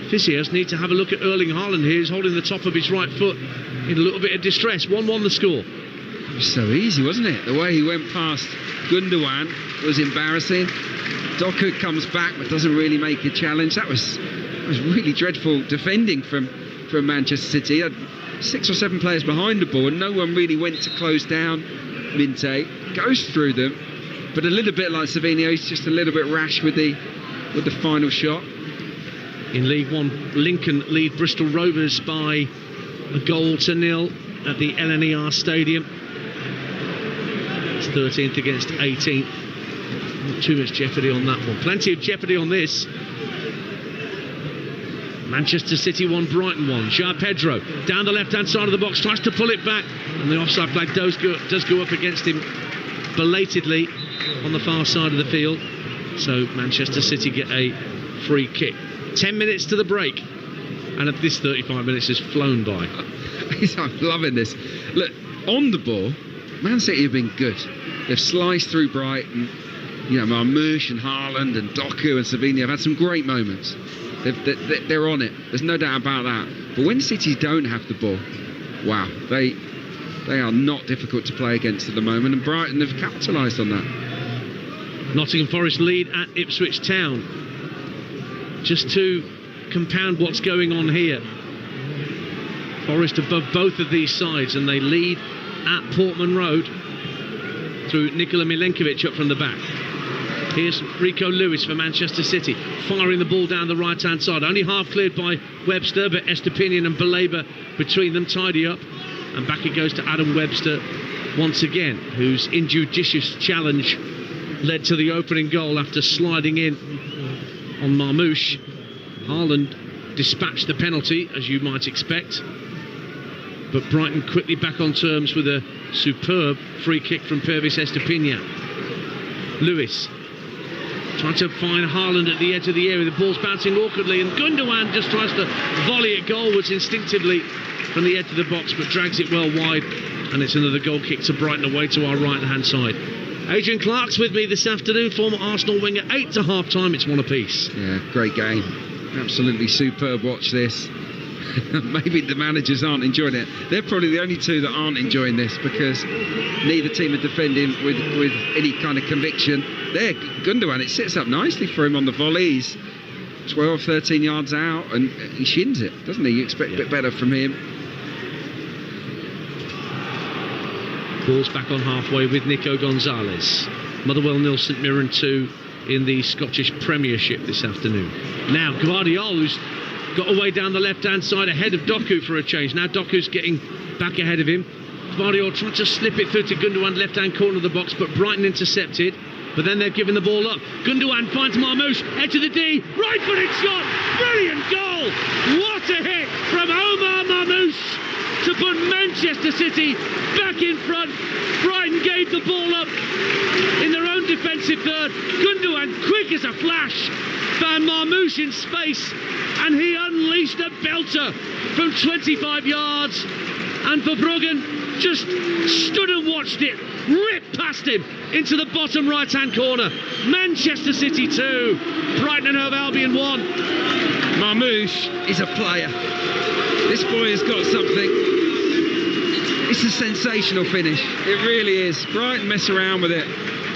Physios need to have a look at Erling Haaland here. He's holding the top of his right foot in a little bit of distress. 1-1 the score. It was so easy, wasn't it? The way he went past Gundogan was embarrassing. Doku comes back but doesn't really make a challenge. That was really dreadful defending from Manchester City. He had 6 or 7 players behind the ball and no one really went to close down Minter. Goes through them, but a little bit like Savinho, he's just a little bit rash with the final shot. In League One, Lincoln lead Bristol Rovers by 1-0 at the LNER Stadium. It's 13th against 18th. Not too much jeopardy on that one. Plenty of jeopardy on this. Manchester City 1, Brighton 1. João Pedro down the left-hand side of the box, tries to pull it back, and the offside flag does go up against him belatedly on the far side of the field. So Manchester City get a free kick. 10 minutes to the break, and at this 35 minutes has flown by. I'm loving this. Look, on the ball, Man City have been good. They've sliced through Brighton. You know, Marmoush and Haaland and Doku and Savinho have had some great moments. They're on it. There's no doubt about that. But when City don't have the ball, wow, they are not difficult to play against at the moment, and Brighton have capitalised on that. Nottingham Forest lead at Ipswich Town. Just to compound what's going on here, Forest above both of these sides, and they lead at Portman Road through Nikola Milenkovic up from the back. Here's Rico Lewis for Manchester City, firing the ball down the right-hand side. Only half cleared by Webster, but Estepinian and Baleba between them tidy up. And back it goes to Adam Webster once again, whose injudicious challenge led to the opening goal after sliding in on Marmouche. Haaland dispatched the penalty, as you might expect. But Brighton quickly back on terms with a superb free kick from Pervis Estepinian. Lewis trying to find Haaland at the edge of the area. The ball's bouncing awkwardly, and Gundogan just tries to volley it goalwards instinctively from the edge of the box, but drags it well wide, and it's another goal kick to Brighton away to our right-hand side. Adrian Clark's with me this afternoon, former Arsenal winger. 8 to half-time, it's one apiece. Yeah, great game. Absolutely superb. Watch this. Maybe the managers aren't enjoying it. They're probably the only two that aren't enjoying this, because neither team are defending with any kind of conviction. There, Gundogan, it sits up nicely for him on the volleys. 12, 13 yards out, and he shins it, doesn't he? You expect a bit better from him. Ball's back on halfway with Nico Gonzalez. Motherwell 0, St Mirren 2 in the Scottish Premiership this afternoon. Now Guardiola, who's got away down the left-hand side ahead of Doku for a change. Now Doku's getting back ahead of him. Guardiola trying to slip it through to Gundogan, left-hand corner of the box, but Brighton intercepted. But then they've given the ball up. Gundogan finds Marmouche, edge of the D, right-footed shot, brilliant goal! What a hit from Omar Marmouche to put Manchester City back in front. Brighton gave the ball up in their own defensive third. Gundogan, quick as a flash, found Marmouche in space, and he unleashed a belter from 25 yards. And Verbruggen just stood and watched it rip past him into the bottom right-hand corner. Manchester City 2, Brighton and Hove Albion 1. Marmouche is a player. This boy has got something. It's a sensational finish. It really is. Brighton mess around with it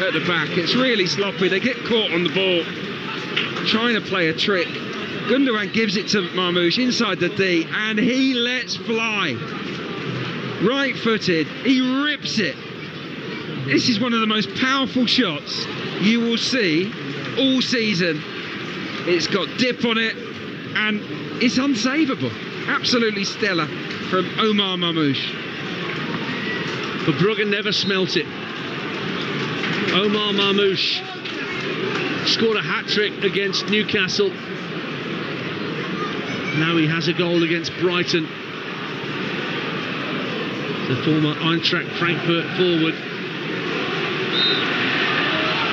at the back. It's really sloppy. They get caught on the ball trying to play a trick. Gundogan gives it to Marmouche inside the D, and he lets fly. Right-footed, he rips it. This is one of the most powerful shots you will see all season. It's got dip on it, and it's unsavable. Absolutely stellar from Omar Marmouche. Verbruggen never smelt it. Omar Marmouche scored a hat-trick against Newcastle. Now he has a goal against Brighton. The former Eintracht Frankfurt forward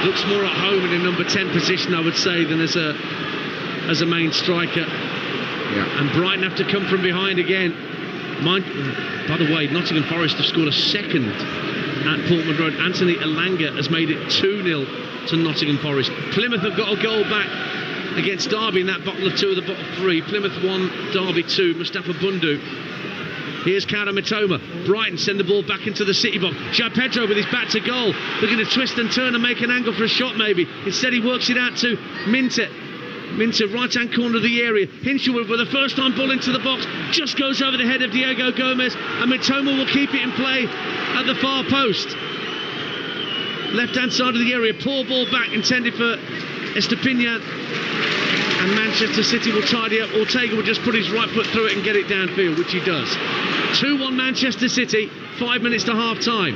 looks more at home in a number 10 position, I would say, than as a main striker. Yeah. And Brighton have to come from behind again. By the way, Nottingham Forest have scored a second at Portman Road. Anthony Elanga has made it 2-0 to Nottingham Forest. Plymouth have got a goal back against Derby in that bottle of 2 of the bottle 3. Plymouth 1, Derby 2. Mustafa Bundu. Here's Kaoru Mitoma. Brighton send the ball back into the City box. João Pedro with his back to goal, looking to twist and turn and make an angle for a shot maybe. Instead he works it out to Minter. Minter, right-hand corner of the area. Hinshelwood with a first-time ball into the box. Just goes over the head of Diego Gomez, and Mitoma will keep it in play at the far post. Left-hand side of the area. Poor ball back intended for Estepinian. And Manchester City will tidy up. Ortega will just put his right foot through it and get it downfield, which he does. 2-1 Manchester City, 5 minutes to half-time.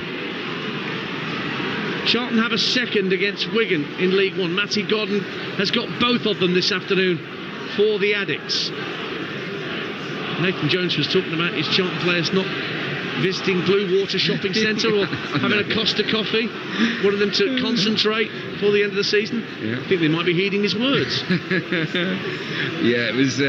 Charlton have a second against Wigan in League One. Matty Godden has got both of them this afternoon for the Addicts. Nathan Jones was talking about his Charlton players not visiting Blue Water Shopping Centre or having a Costa coffee, wanted them to concentrate before the end of the season. Yeah. I think they might be heeding his words. Yeah, it was.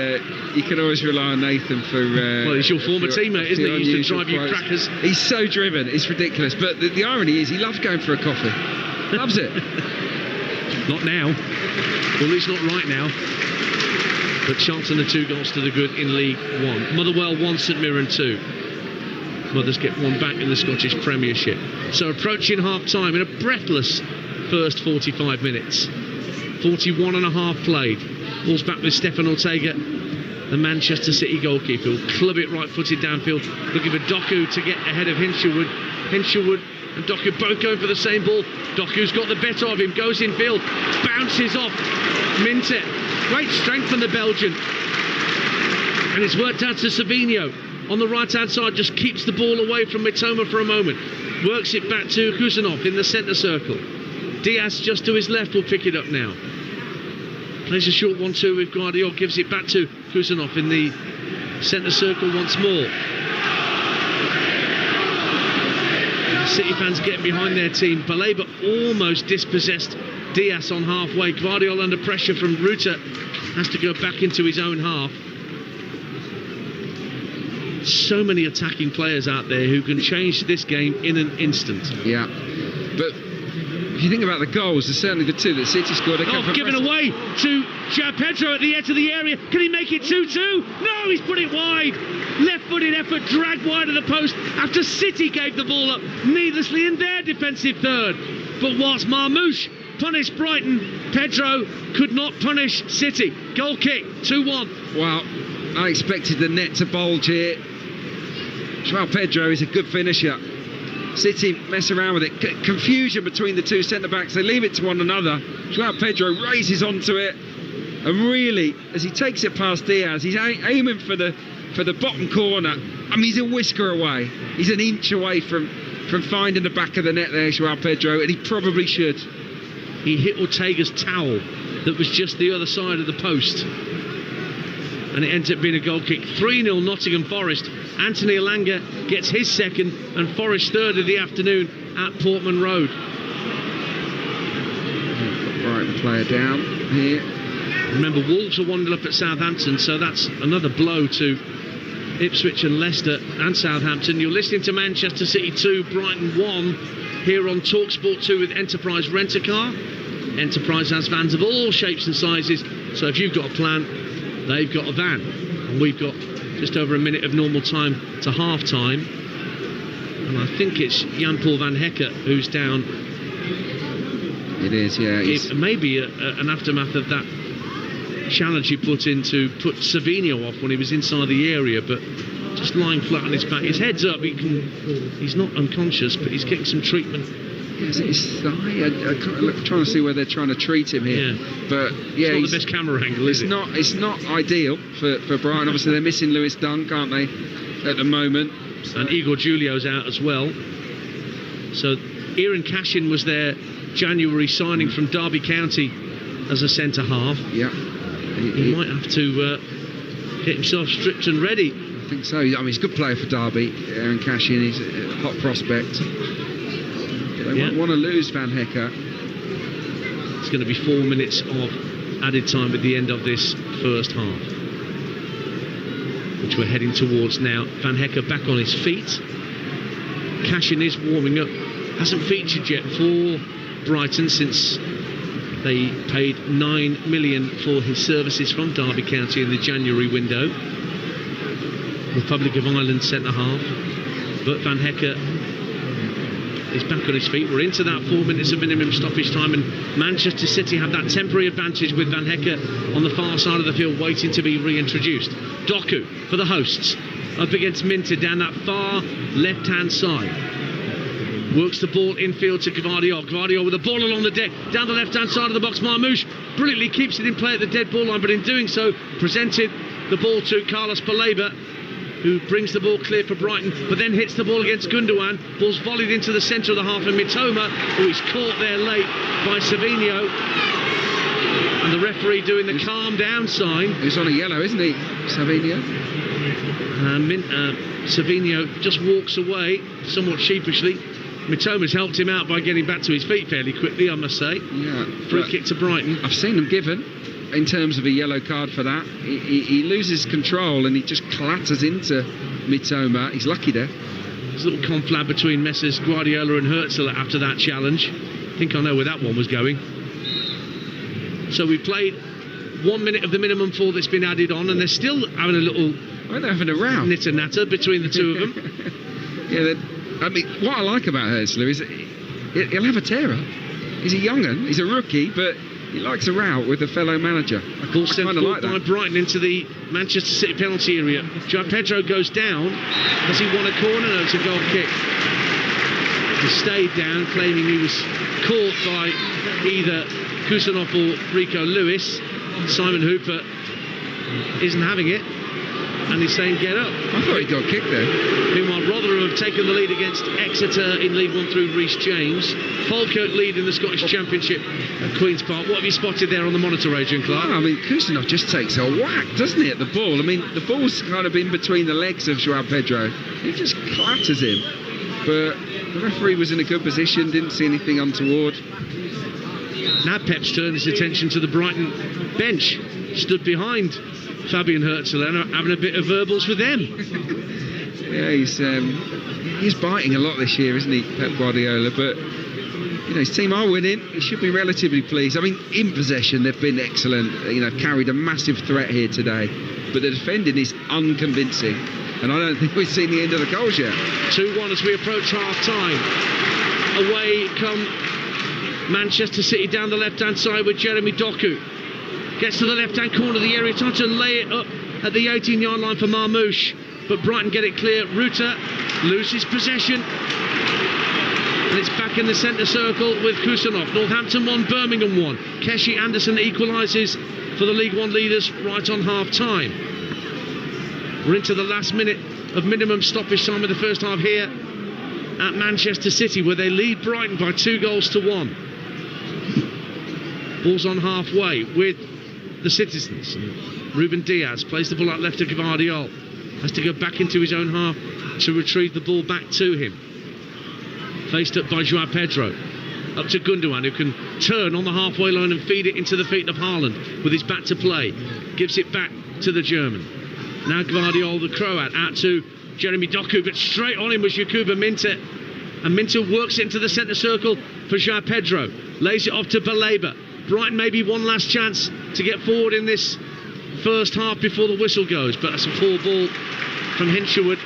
You can always rely on Nathan for. Well, he's your former teammate, isn't he? He used to drive you crackers. He's so driven, it's ridiculous. But the irony is, he loves going for a coffee. Loves it. Not now. Well, at least not right now. But Charlton are 2 goals to the good in League One. Motherwell 1, St Mirren 2. Mothers get 1 back in the Scottish Premiership. So approaching half-time in a breathless first 45 minutes. 41 and a half played. Ball's back with Stefan Ortega. the Manchester City goalkeeper. Will club it right-footed downfield, looking for Doku to get ahead of Hinshelwood. Hinshelwood and Doku both going for the same ball. Doku's got the better of him, goes infield, bounces off Minter. Great strength from the Belgian. And it's worked out to Savinho. On the right-hand side, just keeps the ball away from Mitoma for a moment. Works it back to Kusanov in the centre circle. Diaz just to his left will pick it up now. Plays a short 1-2 with Guardiola, gives it back to Kusanov in the centre circle once more. City fans getting behind their team. Baleba almost dispossessed Diaz on halfway. Guardiola under pressure from Ruta has to go back into his own half. So many attacking players out there who can change this game in an instant. Yeah, but if you think about the goals, there's certainly the two that City scored. Given away to João Pedro at the edge of the area. Can he make it 2-2? No, he's put it wide. Left-footed effort dragged wide of the post after City gave the ball up needlessly in their defensive third. But whilst Marmoush punished Brighton, Pedro could not punish City. Goal kick, 2-1. Well, I expected the net to bulge here. João Pedro is a good finisher. City mess around with it. Confusion between the two centre-backs. They leave it to one another. João Pedro races onto it. And really, as he takes it past Diaz, he's aiming for the bottom corner. I mean, he's a whisker away. He's an inch away from finding the back of the net there, João Pedro, and he probably should. He hit Ortega's towel that was just the other side of the post. And it ends up being a goal kick. 3-0 Nottingham Forest. Anthony Elanga gets his second and Forest third of the afternoon at Portman Road. Brighton player down here. Remember, Wolves are 1-0 up at Southampton, so that's another blow to Ipswich and Leicester and Southampton. You're listening to Manchester City 2, Brighton 1 here on Talksport 2 with Enterprise Rent-A-Car. Enterprise has vans of all shapes and sizes, so if you've got a plan, they've got a van. And we've got just over a minute of normal time to half-time. And I think it's Jan-Paul van Hekke who's down. It is, yeah. It may be an aftermath of that challenge he put in to put Savinho off when he was inside the area, but just lying flat on his back. His head's up, he's not unconscious, but he's getting some treatment. Is it his thigh? I'm trying to see where they're trying to treat him here. Yeah. But yeah, it's not the best camera angle, is it? It's not ideal for Brighton. Obviously, they're missing Lewis Dunk, aren't they, at the moment? And Igor Julio's out as well. So Ian Cashin was their January signing from Derby County as a centre half. Yeah. He might have to get himself stripped and ready. I think so. I mean, he's a good player for Derby, Aaron Cashin. He's a hot prospect. They won't want to lose Van Hekke. It's going to be 4 minutes of added time at the end of this first half, which we're heading towards now. Van Hekke back on his feet. Cashin is warming up. Hasn't featured yet for Brighton since they paid 9 million for his services from Derby County in the January window. Republic of Ireland centre half. But Van Hekke is back on his feet. We're into that 4 minutes of minimum stoppage time, and Manchester City have that temporary advantage with Van Hekke on the far side of the field waiting to be reintroduced. Doku for the hosts up against Minter down that far left hand side. Works the ball infield to Gvardiol. Gvardiol with the ball along the deck down the left hand side of the box. Marmoush brilliantly keeps it in play at the dead ball line, but in doing so presented the ball to Carlos Baleba, who brings the ball clear for Brighton, but then hits the ball against Gundogan. Ball's volleyed into the centre of the half, and Mitoma, who is caught there late by Savinho. And the referee doing the calm down sign. He's on a yellow, isn't he, Savinho? Savinho just walks away, somewhat sheepishly. Mitoma's helped him out by getting back to his feet fairly quickly, I must say. Yeah. Free kick to Brighton. I've seen them given in terms of a yellow card for that. He loses control and he just clatters into Mitoma. He's lucky there. There's a little conflab between Messrs Guardiola and Herzl after that challenge. I think I know where that one was going. So we played 1 minute of the minimum four that's been added on, and they're still having a little... Well, they're having a row. Nitter natter between the two of them. Yeah, I mean, what I like about Herzl is he'll have a terror. He's a young'un, he's a rookie, but he likes a rout with a fellow manager. Ball sent forward like by Brighton into the Manchester City penalty area. Joao Pedro goes down. Does he want a corner? No, it's a goal kick. He stayed down, claiming he was caught by either Kusanov or Rico Lewis. Simon Hooper isn't having it, and he's saying get up. I thought he got kicked there. Meanwhile, Rotherham have taken the lead against Exeter in League One through Rhys James. Falkirk lead in the Scottish Championship at Queen's Park. What have you spotted there on the monitor, Adrian Clark? Oh, I mean, Kusanov just takes a whack, doesn't he, at the ball? I mean, the ball's kind of in between the legs of Joao Pedro. He just clatters him. But the referee was in a good position, didn't see anything untoward. Now Pep's turned his attention to the Brighton bench, stood behind Fabian Herzl, having a bit of verbals with them. Yeah, he's biting a lot this year, isn't he, Pep Guardiola? But you know, his team are winning. He should be relatively pleased. I mean, in possession, they've been excellent. You know, carried a massive threat here today. But the defending is unconvincing. And I don't think we've seen the end of the goals yet. 2-1 as we approach half-time. Away come Manchester City down the left-hand side with Jeremy Doku. Gets to the left-hand corner of the area, trying to lay it up at the 18-yard line for Marmouche. But Brighton get it clear. Rutter loses possession. And it's back in the centre circle with Kusanov. Northampton 1, Birmingham 1. Keshi Anderson equalises for the League One leaders right on half-time. We're into the last minute of minimum stoppage time of the first half here at Manchester City, where they lead Brighton by 2-1. Ball's on halfway with the citizens. Ruben Diaz plays the ball out left to Gvardiol. Has to go back into his own half to retrieve the ball back to him. Faced up by Joao Pedro. Up to Gundogan, who can turn on the halfway line and feed it into the feet of Haaland with his back to play. Gives it back to the German. Now Gvardiol, the Croat, out to Jeremy Doku, but straight on him was Yakuba Minteh. And Minteh works it into the centre circle for Joao Pedro. Lays it off to Baleba. Brighton maybe one last chance to get forward in this first half before the whistle goes. But that's a poor ball from Hinshelwood.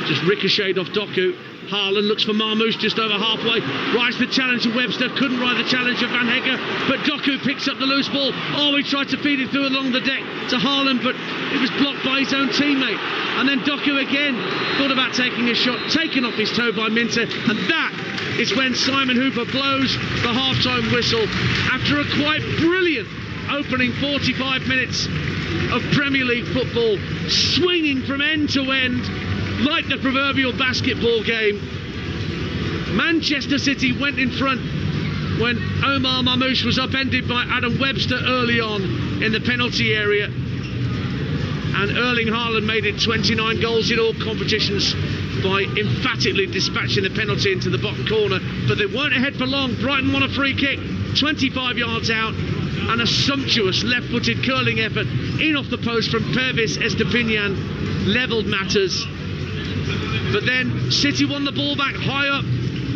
Just ricocheted off Doku. Haaland looks for Marmouche just over halfway. Rides the challenge to Webster. Couldn't ride the challenge of Van Heghe. But Doku picks up the loose ball. Oh, he tried to feed it through along the deck to Haaland, but it was blocked by his own teammate. And then Doku again thought about taking a shot, taken off his toe by Minteh. And that is when Simon Hooper blows the half-time whistle after a quite brilliant opening 45 minutes of Premier League football, swinging from end to end like the proverbial basketball game. Manchester City went in front when Omar Marmouche was upended by Adam Webster early on in the penalty area, and Erling Haaland made it 29 goals in all competitions by emphatically dispatching the penalty into the bottom corner. But they weren't ahead for long. Brighton won a free kick 25 yards out, and a sumptuous left-footed curling effort in off the post from Pervis Estepinian levelled matters. But then City won the ball back high up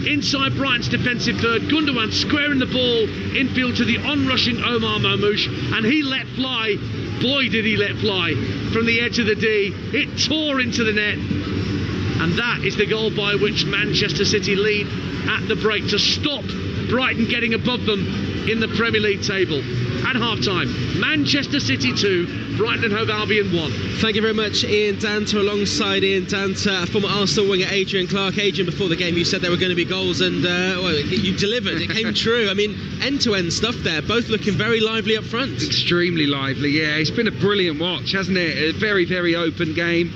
inside Brighton's defensive third. Gundogan squaring the ball infield to the onrushing Omar Marmouche, and he let fly. Boy, did he let fly from the edge of the D. It tore into the net, and that is the goal by which Manchester City lead at the break to stop Brighton getting above them in the Premier League table. At half-time, Manchester City 2, Brighton and Hove Albion 1. Thank you very much, Ian Danter, alongside Ian Danter, former Arsenal winger Adrian Clark. Adrian, before the game you said there were going to be goals, and well, you delivered. It came true. I mean, end-to-end stuff there, both looking very lively up front. Extremely lively, yeah. It's been a brilliant watch, hasn't it? A very, very open game.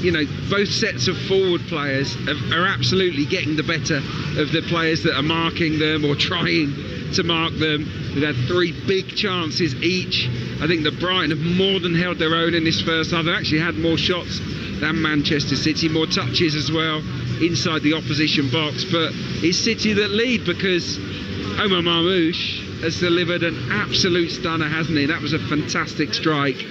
You know, both sets of forward players are absolutely getting the better of the players that are marking them or trying to mark them. They've had 3 big chances each. I think that Brighton have more than held their own in this first half. They've actually had more shots than Manchester City, more touches as well inside the opposition box. But it's City that lead because Omar Marmouche has delivered an absolute stunner, hasn't he? That was a fantastic strike.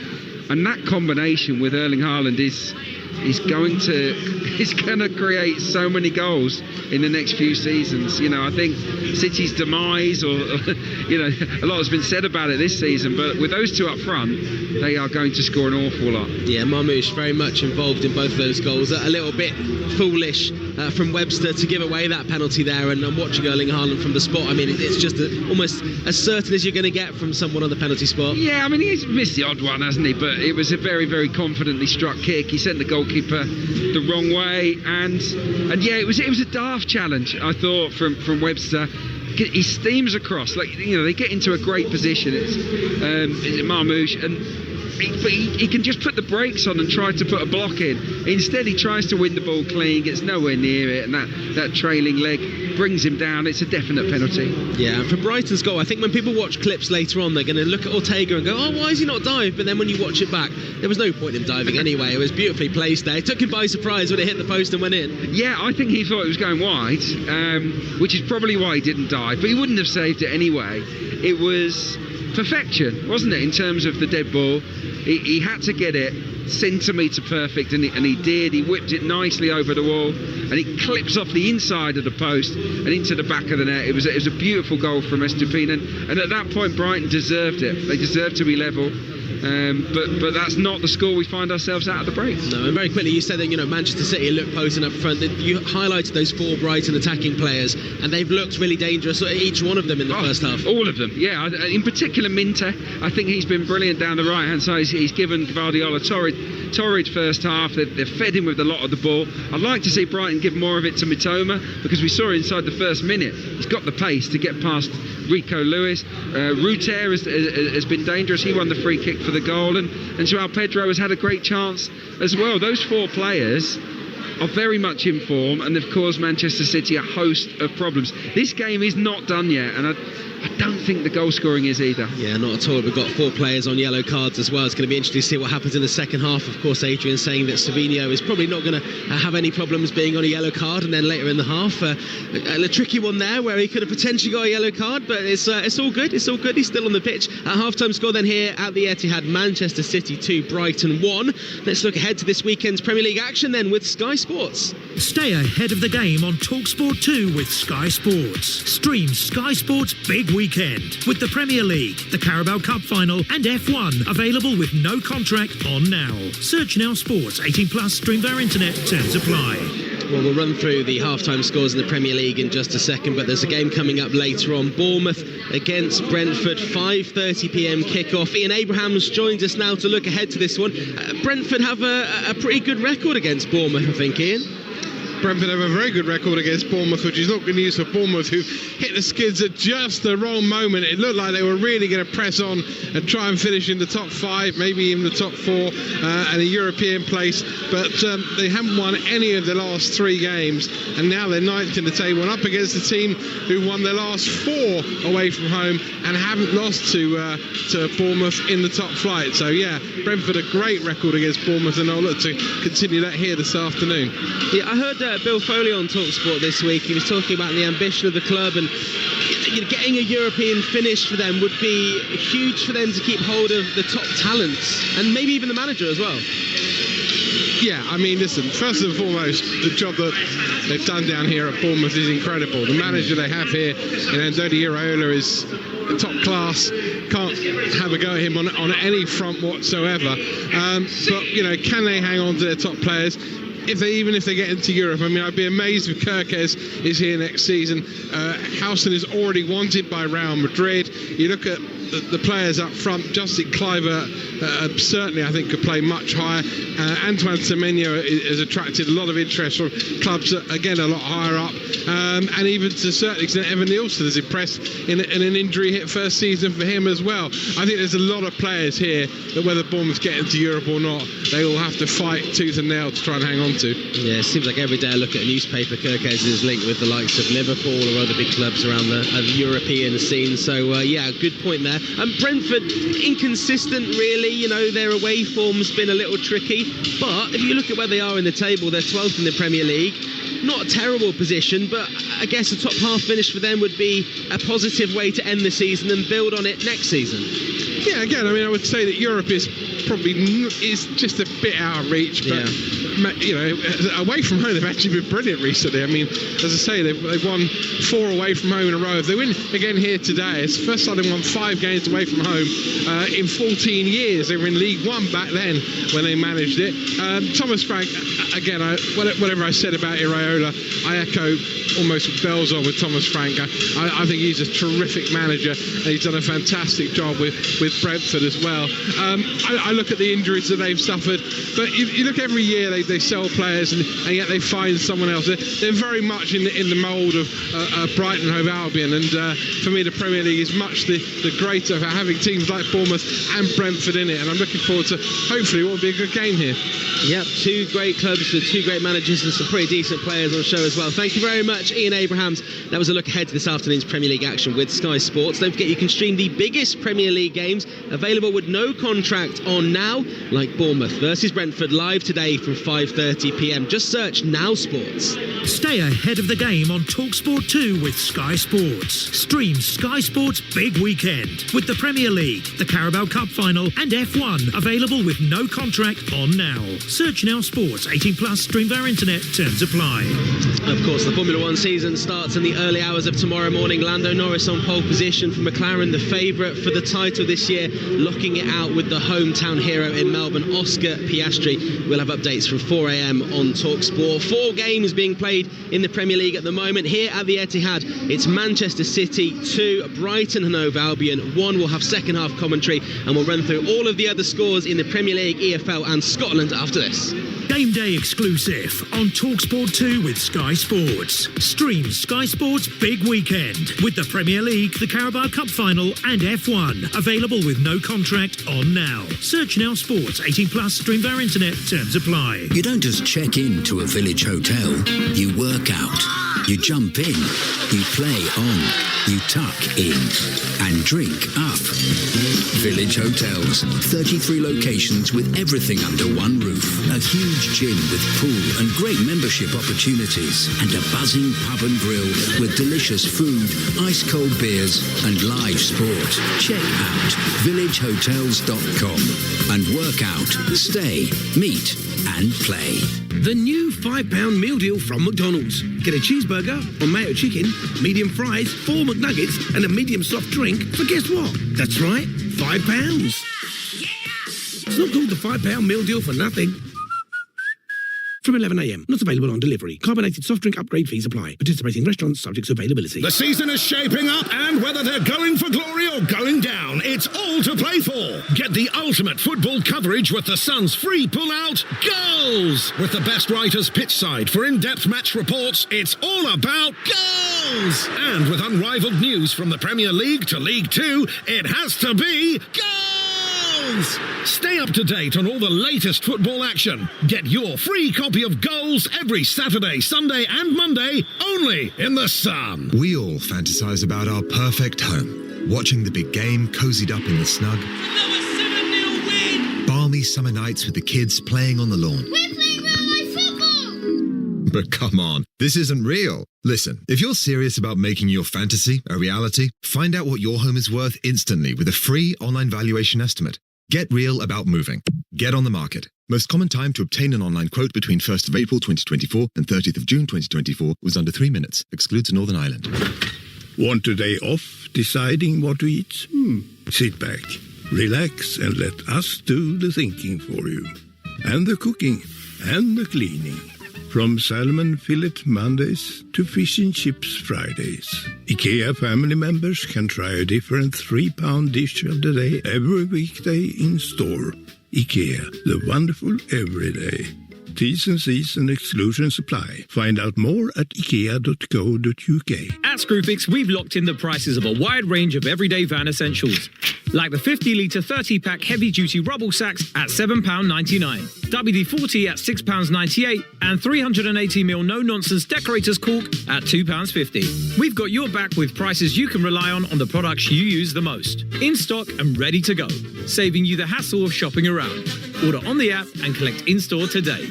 And that combination with Erling Haaland is he's going to create so many goals in the next few seasons. I think City's demise, or a lot has been said about it this season, but with those two up front, they are going to score an awful lot. Yeah, Marmoush very much involved in both of those goals. A little bit foolish from Webster to give away that penalty there, and watching Erling Haaland from the spot, I mean, it's just almost as certain as you're going to get from someone on the penalty spot. Yeah, I mean, he's missed the odd one, hasn't he? But it was a very, very confidently struck kick. He sent the goalkeeper the wrong way, and yeah, it was a daft challenge, I thought, from Webster. He steams across, they get into a great position. It's Marmoush, and he can just put the brakes on and try to put a block in. Instead, he tries to win the ball clean, gets nowhere near it, and that trailing leg brings him down. It's a definite penalty. Yeah, for Brighton's goal, I think when people watch clips later on, they're going to look at Ortega and go, oh, why has he not dived? But then when you watch it back, there was no point in him diving anyway. It was beautifully placed there. It took him by surprise when it hit the post and went in. Yeah, I think he thought it was going wide, which is probably why he didn't dive, but he wouldn't have saved it anyway. It was perfection, wasn't it, in terms of the dead ball? He had to get it centimetre perfect, and he did. He whipped it nicely over the wall, and it clips off the inside of the post and into the back of the net. It was a beautiful goal from Estupin, and at that point Brighton deserved it. They deserved to be level. But that's not the score we find ourselves at the break. No, and very quickly, you said that Manchester City looked posing up front. You highlighted those 4 Brighton attacking players, and they've looked really dangerous, each one of them in the first half. All of them, yeah. In particular, Minte, I think he's been brilliant down the right-hand side. He's given Guardiola torrid first half. They've fed him with a lot of the ball. I'd like to see Brighton give more of it to Mitoma, because we saw inside the first minute he's got the pace to get past Rico Lewis. Ruter has been dangerous. He won the free kick for the goal, and Joao Pedro has had a great chance as well. Those 4 players are very much in form, and they've caused Manchester City a host of problems. This game is not done yet, and I don't think the goal scoring is either. Yeah, not at all. We've got 4 players on yellow cards as well. It's going to be interesting to see what happens in the second half. Of course, Adrian saying that Savinho is probably not going to have any problems being on a yellow card, and then later in the half, a tricky one there where he could have potentially got a yellow card, but it's all good. It's all good. He's still on the pitch. At half-time score then here at the Etihad, Manchester City 2, Brighton 1. Let's look ahead to this weekend's Premier League action then with Sky Sports. Stay ahead of the game on Talksport 2 with Sky Sports. Stream Sky Sports Big Weekend with the Premier League, the Carabao Cup Final and F1 available with no contract on Now. Search Now Sports, 18 plus, stream via internet, terms apply. Well, we'll run through the half-time scores in the Premier League in just a second, but there's a game coming up later on. Bournemouth against Brentford, 5:30pm kickoff. Ian Abrahams joins us now to look ahead to this one. Brentford have a pretty good record against Bournemouth, I think, Ian. Brentford have a very good record against Bournemouth, which is not good news for Bournemouth, who hit the skids at just the wrong moment. It looked like they were really going to press on and try and finish in the top 5, maybe even the top 4, and a European place, but they haven't won any of the last 3 games, and now they're 9th in the table and up against a team who won their last 4 away from home and haven't lost to Bournemouth in the top flight. So yeah, Brentford a great record against Bournemouth, and I'll look to continue that here this afternoon. Yeah, I heard Bill Foley on Talksport this week. He was talking about the ambition of the club, and getting a European finish for them would be huge for them to keep hold of the top talents and maybe even the manager as well. Yeah, I mean, listen, first and foremost, the job that they've done down here at Bournemouth is incredible. The manager they have here, Ndodi Iraola, is top class. Can't have a go at him on any front whatsoever. But, can they hang on to their top players? Even if they get into Europe, I mean, I'd be amazed if Kerkez is here next season. Howson is already wanted by Real Madrid. You look at the players up front. Justin Kluivert certainly, I think, could play much higher. Antoine Semenyo has attracted a lot of interest from clubs that, again, a lot higher up. And even to a certain extent, Evan Nielsen has impressed in an injury-hit first season for him as well. I think there's a lot of players here that, whether Bournemouth get into Europe or not, they will have to fight tooth and nail to try and hang on to. Yeah, it seems like every day I look at a newspaper, Kerkez is linked with the likes of Liverpool or other big clubs around the European scene. So, yeah, good point there. Brentford, inconsistent, really. Their away form's been a little tricky. But if you look at where they are in the table, they're 12th in the Premier League. Not a terrible position, but I guess a top half finish for them would be a positive way to end the season and build on it next season. Yeah, again, I mean, I would say that Europe is just a bit out of reach, but away from home, they've actually been brilliant recently. I mean, as I say, they've won 4 away from home in a row. If they win again here today, it's the first time they've won 5 games away from home in 14 years. They were in League One back then when they managed it. Thomas Frank, again, whatever I said about Iraola, I echo almost bells on with Thomas Frank. I think he's a terrific manager, and he's done a fantastic job with Brentford as well. I look at the injuries that they've suffered, but you look every year they sell players and yet they find someone else. They're very much in the mould of Brighton, Hove, Albion, and for me the Premier League is much the greater for having teams like Bournemouth and Brentford in it, and I'm looking forward to hopefully what will be a good game here. Yep, 2 great clubs with 2 great managers and some pretty decent players on the show as well. Thank you very much, Ian Abrahams. That was a look ahead to this afternoon's Premier League action with Sky Sports. Don't forget you can stream the biggest Premier League games available with no contract on now, like Bournemouth versus Brentford, live today from 5:30 p.m. Just search Now Sports. Stay ahead of the game on Talksport 2 with Sky Sports. Stream Sky Sports Big Weekend with the Premier League, the Carabao Cup Final and F1 available with no contract on now. Search Now Sports. 18 plus. Stream via internet. Terms apply. Of course, the Formula 1 season starts in the early hours of tomorrow morning. Lando Norris on pole position for McLaren, the favourite for the title this year, locking it out with the hometown hero in Melbourne, Oscar Piastri. We'll have updates from 4 a.m. on Talksport. 4 games being played in the Premier League at the moment. Here at the Etihad, it's Manchester City 2, Brighton and Hove Albion 1. We'll have second half commentary and we'll run through all of the other scores in the Premier League, EFL and Scotland after this. Game day exclusive on Talksport 2 with Sky Sports. Stream Sky Sports Big Weekend with the Premier League, the Carabao Cup Final and F1 available with no contract on now. Search Now Sports. 18 plus. Stream via internet. Terms apply. You don't just check in to a village hotel. You work out. You jump in. You play on. You tuck in. And drink up. Village Hotels. 33 locations with everything under one roof. A huge gym with pool and great membership opportunities. And a buzzing pub and grill with delicious food, ice-cold beers and live sport. Check out villagehotels.com and work out, stay, meet and play. The new £5 meal deal from McDonald's. Get a cheeseburger or mayo chicken, medium fries, 4 McNuggets and a medium soft drink for guess what? That's right, £5. It's not called the £5 meal deal for nothing. From 11 a.m. Not available on delivery. Carbonated soft drink upgrade fees apply. Participating restaurants subject to availability. The season is shaping up, and whether they're going for glory or going down, it's all to play for. Get the ultimate football coverage with the Sun's free pull-out Goals! With the best writers pitchside for in-depth match reports, it's all about goals! And with unrivaled news from the Premier League to League Two, it has to be goals! Stay up to date on all the latest football action. Get your free copy of Goals every Saturday, Sunday and Monday, only in the Sun. We all fantasize about our perfect home. Watching the big game cozied up in the snug. Another 7-0 win! Balmy summer nights with the kids playing on the lawn. We're playing real-life football! But come on, this isn't real. Listen, if you're serious about making your fantasy a reality, find out what your home is worth instantly with a free online valuation estimate. Get real about moving. Get on the market. Most common time to obtain an online quote between 1st of April 2024 and 30th of June 2024 was under 3 minutes. Excludes Northern Ireland. Want a day off deciding what to eat? Sit back, relax and let us do the thinking for you. And the cooking and the cleaning. From salmon fillet Mondays to fish and chips Fridays. IKEA family members can try a different £3 dish of the day every weekday in store. IKEA, the wonderful everyday. T's and C's and exclusions apply. Find out more at ikea.co.uk. At Screwfix, we've locked in the prices of a wide range of everyday van essentials. Like the 50-litre 30-pack heavy-duty rubble sacks at £7.99, WD-40 at £6.98 and 380ml no-nonsense decorator's cork at £2.50. We've got your back with prices you can rely on the products you use the most. In stock and ready to go, saving you the hassle of shopping around. Order on the app and collect in-store today.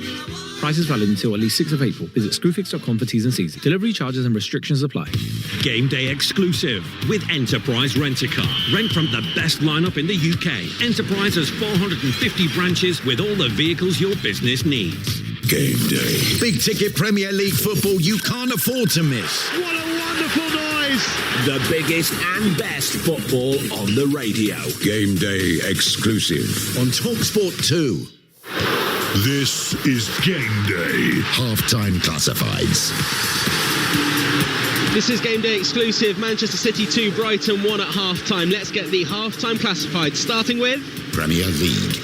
Prices valid until at least 6th of April. Visit screwfix.com for T's and C's. Delivery charges and restrictions apply. Game day exclusive with Enterprise Rent-A-Car. Rent from the best lineup in the UK. Enterprise has 450 branches with all the vehicles your business needs. Game day. Big ticket Premier League football you can't afford to miss. What a wonderful noise! The biggest and best football on the radio. Game day exclusive On Talksport 2. This is Game Day. Half-time classifieds. This is Game Day exclusive. Manchester City 2, Brighton 1 at half-time. Let's get the half-time classified, starting with Premier League.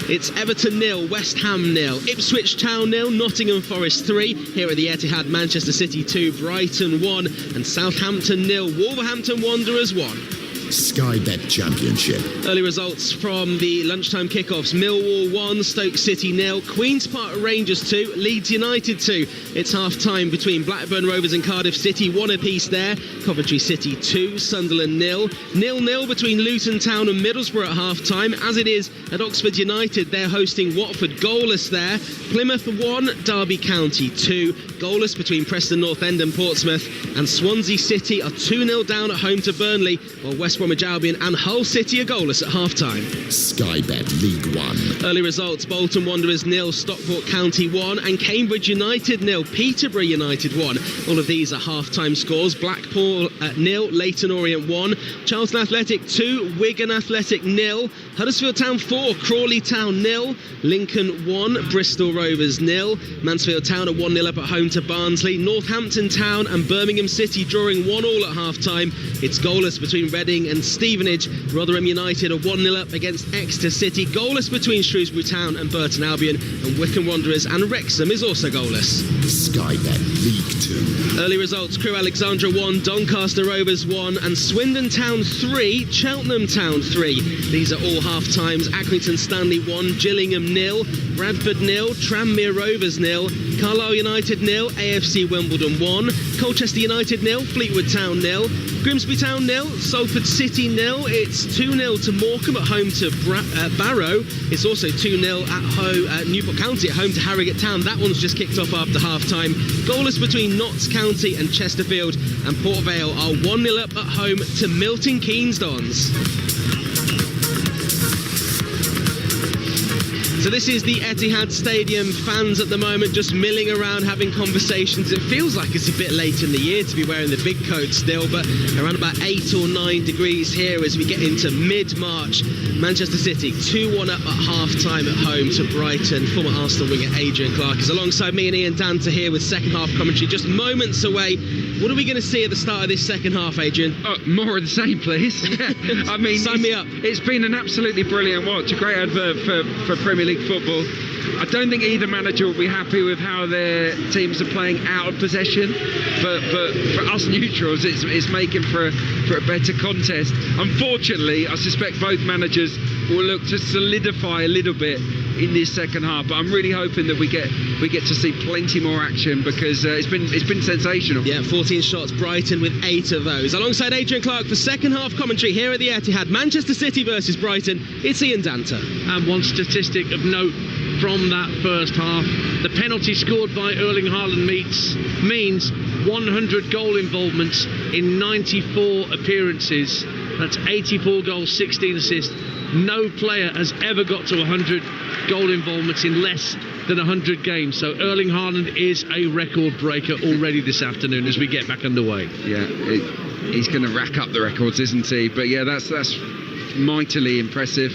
It's Everton 0, West Ham 0, Ipswich Town 0, Nottingham Forest 3. Here at the Etihad, Manchester City 2, Brighton 1 and Southampton 0, Wolverhampton Wanderers 1. Sky Bet Championship. Early results from the lunchtime kickoffs. Millwall 1, Stoke City 0, Queen's Park Rangers 2, Leeds United 2. It's half-time between Blackburn Rovers and Cardiff City, 1 apiece there. Coventry City 2, Sunderland 0. 0-0 between Luton Town and Middlesbrough at half-time, as it is at Oxford United. They're hosting Watford, goalless there. Plymouth 1, Derby County 2. Goalless between Preston North End and Portsmouth. And Swansea City are 2-0 down at home to Burnley, while West Bromwich Albion and Hull City are goalless at half-time. Sky Bet League 1. Early results: Bolton Wanderers 0, Stockport County 1 and Cambridge United 0, Peterborough United 1. All of these are half-time scores. Blackpool at 0, Leyton Orient 1, Charlton Athletic 2, Wigan Athletic 0, Huddersfield Town 4, Crawley Town 0, Lincoln 1, Bristol Rovers 0, Mansfield Town are 1-0 up at home to Barnsley, Northampton Town and Birmingham City drawing 1-1 at half-time. It's goalless between Reading and Stevenage. Rotherham United are 1-0 up against Exeter City. Goalless between Shrewsbury Town and Burton Albion, and Wycombe Wanderers and Wrexham is also goalless. Sky Bet League 2. Early results: Crewe Alexandra 1, Doncaster Rovers 1 and Swindon Town 3, Cheltenham Town 3. These are all half-times. Accrington Stanley 1, Gillingham 0, Bradford 0, Tranmere Rovers 0, Carlisle United 0, AFC Wimbledon 1, Colchester United 0, Fleetwood Town 0, Grimsby Town 0, Salford City 0. It's 2-0 to Morecambe at home to Barrow. It's also 2-0 at home at Newport County at home to Harrogate Town. That one's just kicked off after half-time. Goalless between Notts County and Chesterfield, and Port Vale are 1-0 up at home to Milton Keynes Dons. So this is the Etihad Stadium. Fans at the moment just milling around having conversations. It feels like it's a bit late in the year to be wearing the big coat still, but around about 8 or 9 degrees here as we get into mid-March. Manchester City 2-1 up at half-time at home to Brighton. Former Arsenal winger Adrian Clark is alongside me and Ian Danta here with second half commentary just moments away. What are we going to see at the start of this second half, Adrian? Oh, more of the same, please. I mean, sign me up. It's been an absolutely brilliant watch. A great advert for Premier League football. I don't think either manager will be happy with how their teams are playing out of possession, but for us neutrals, it's making for a better contest. Unfortunately, I suspect both managers will look to solidify a little bit in this second half, but I'm really hoping that we get to see plenty more action, because it's been sensational. Yeah, 14 shots, Brighton with 8 of those. Alongside Adrian Clark for second half commentary here at the Etihad, Manchester City versus Brighton. It's Ian Danta. And one statistic of note from that first half: the penalty scored by Erling Haaland means 100 goal involvements in 94 appearances. That's 84 goals, 16 assists. No player has ever got to 100 goal involvements in less than 100 games. So Erling Haaland is a record breaker already this afternoon as we get back underway. Yeah, he's going to rack up the records, isn't he? But yeah, that's mightily impressive.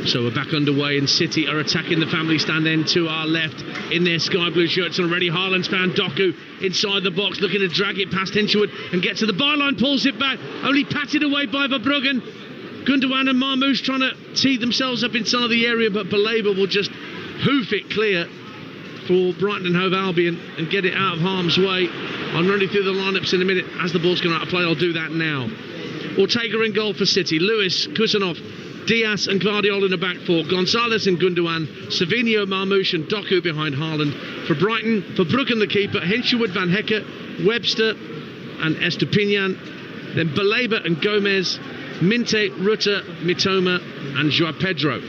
So we're back underway, and City are attacking the family stand end to our left in their sky blue shirts, and already Haaland's found Doku inside the box, looking to drag it past Hinshelwood and get to the byline, pulls it back, only patted away by Verbruggen. Gundogan and Marmoush trying to tee themselves up inside the area, but Baleba will just hoof it clear for Brighton and Hove Albion and get it out of harm's way. I'm running through the lineups in a minute as the ball's going out of play. I'll do that now. Ortega in goal for City, Lewis, Kusanov, Diaz and Guardiola in the back four, Gonzalez and Gundogan, Savinho, Marmoush and Doku behind Haaland. For Brighton, Verbruggen the keeper, Hinshelwood, Van Hecke, Webster and Estepinian. Then Baleba and Gomez, Minte, Rutter, Mitoma and Joao Pedro.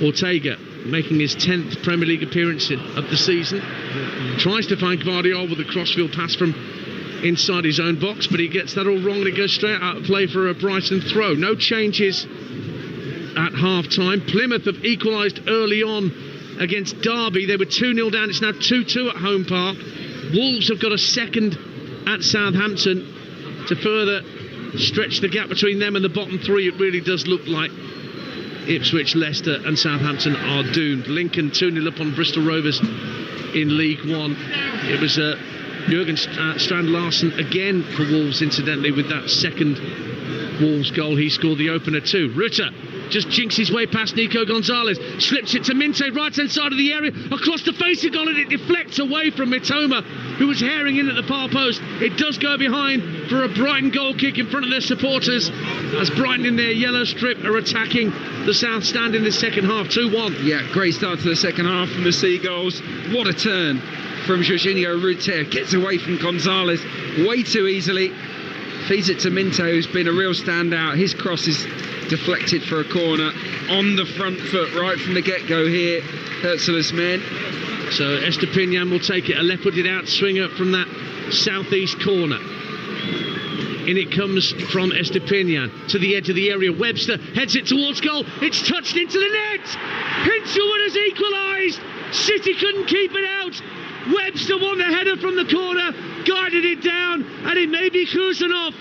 Ortega making his 10th Premier League appearance of the season. Tries to find Guardiola with a crossfield pass from inside his own box, but he gets that all wrong and it goes straight out of play for a Brighton throw. No changes at half-time. Plymouth have equalised early on against Derby. They were 2-0 down. It's now 2-2 at Home Park. Wolves have got a second at Southampton to further stretch the gap between them and the bottom three. It really does look like Ipswich, Leicester and Southampton are doomed. Lincoln 2-0 up on Bristol Rovers in League One. It was Jurgen Strand Larsen again for Wolves, incidentally, with that second Wolves goal. He scored the opener too. Rutter just jinks his way past Nico Gonzalez, slips it to Minte, right hand side of the area, across the face of goal, and it deflects away from Mitoma, who was herring in at the far post. It does go behind for a Brighton goal kick in front of their supporters, as Brighton in their yellow strip are attacking the South Stand in the second half. 2-1. Yeah, great start to the second half from the Seagulls. What a turn from Jorginho Rutter. Gets away from Gonzalez way too easily, feeds it to Minto, who's been a real standout. His cross is deflected for a corner on the front foot right from the get-go here. Hertzler's men. So Estepinian will take it, a left-footed out swinger from that southeast corner. In it comes from Estepinian to the edge of the area. Webster heads it towards goal. It's touched into the net. Hinshelwood has equalised. City couldn't keep it out. Webster won the header from the corner, guided it down, and it may be Kusanov,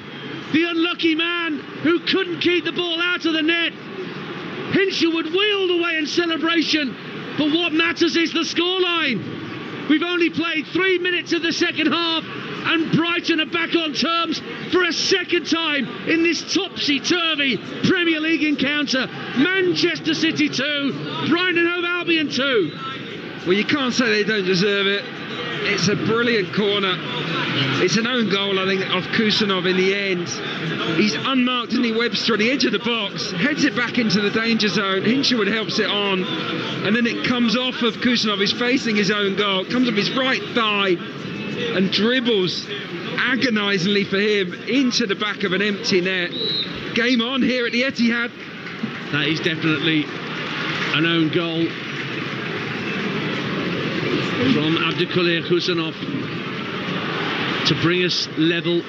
the unlucky man who couldn't keep the ball out of the net. Hinshelwood wheeled away in celebration, but what matters is the scoreline. We've only played 3 minutes of the second half, and Brighton are back on terms for a second time in this topsy-turvy Premier League encounter. Manchester City 2, Brighton and Hove Albion 2. Well, you can't say they don't deserve it. It's a brilliant corner. It's an own goal, I think, of Kusanov in the end. He's unmarked, isn't he, Webster on the edge of the box, heads it back into the danger zone. Hinshelwood helps it on, and then it comes off of Kusanov. He's facing his own goal, comes off his right thigh and dribbles agonisingly for him into the back of an empty net. Game on here at the Etihad. That is definitely an own goal from Abdulkadir Kusanov to bring us level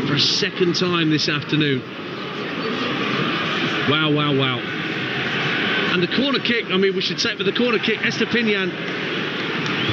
for a second time this afternoon. Wow, wow, wow. And the corner kick, I mean, we should say, but the corner kick, Estepinian,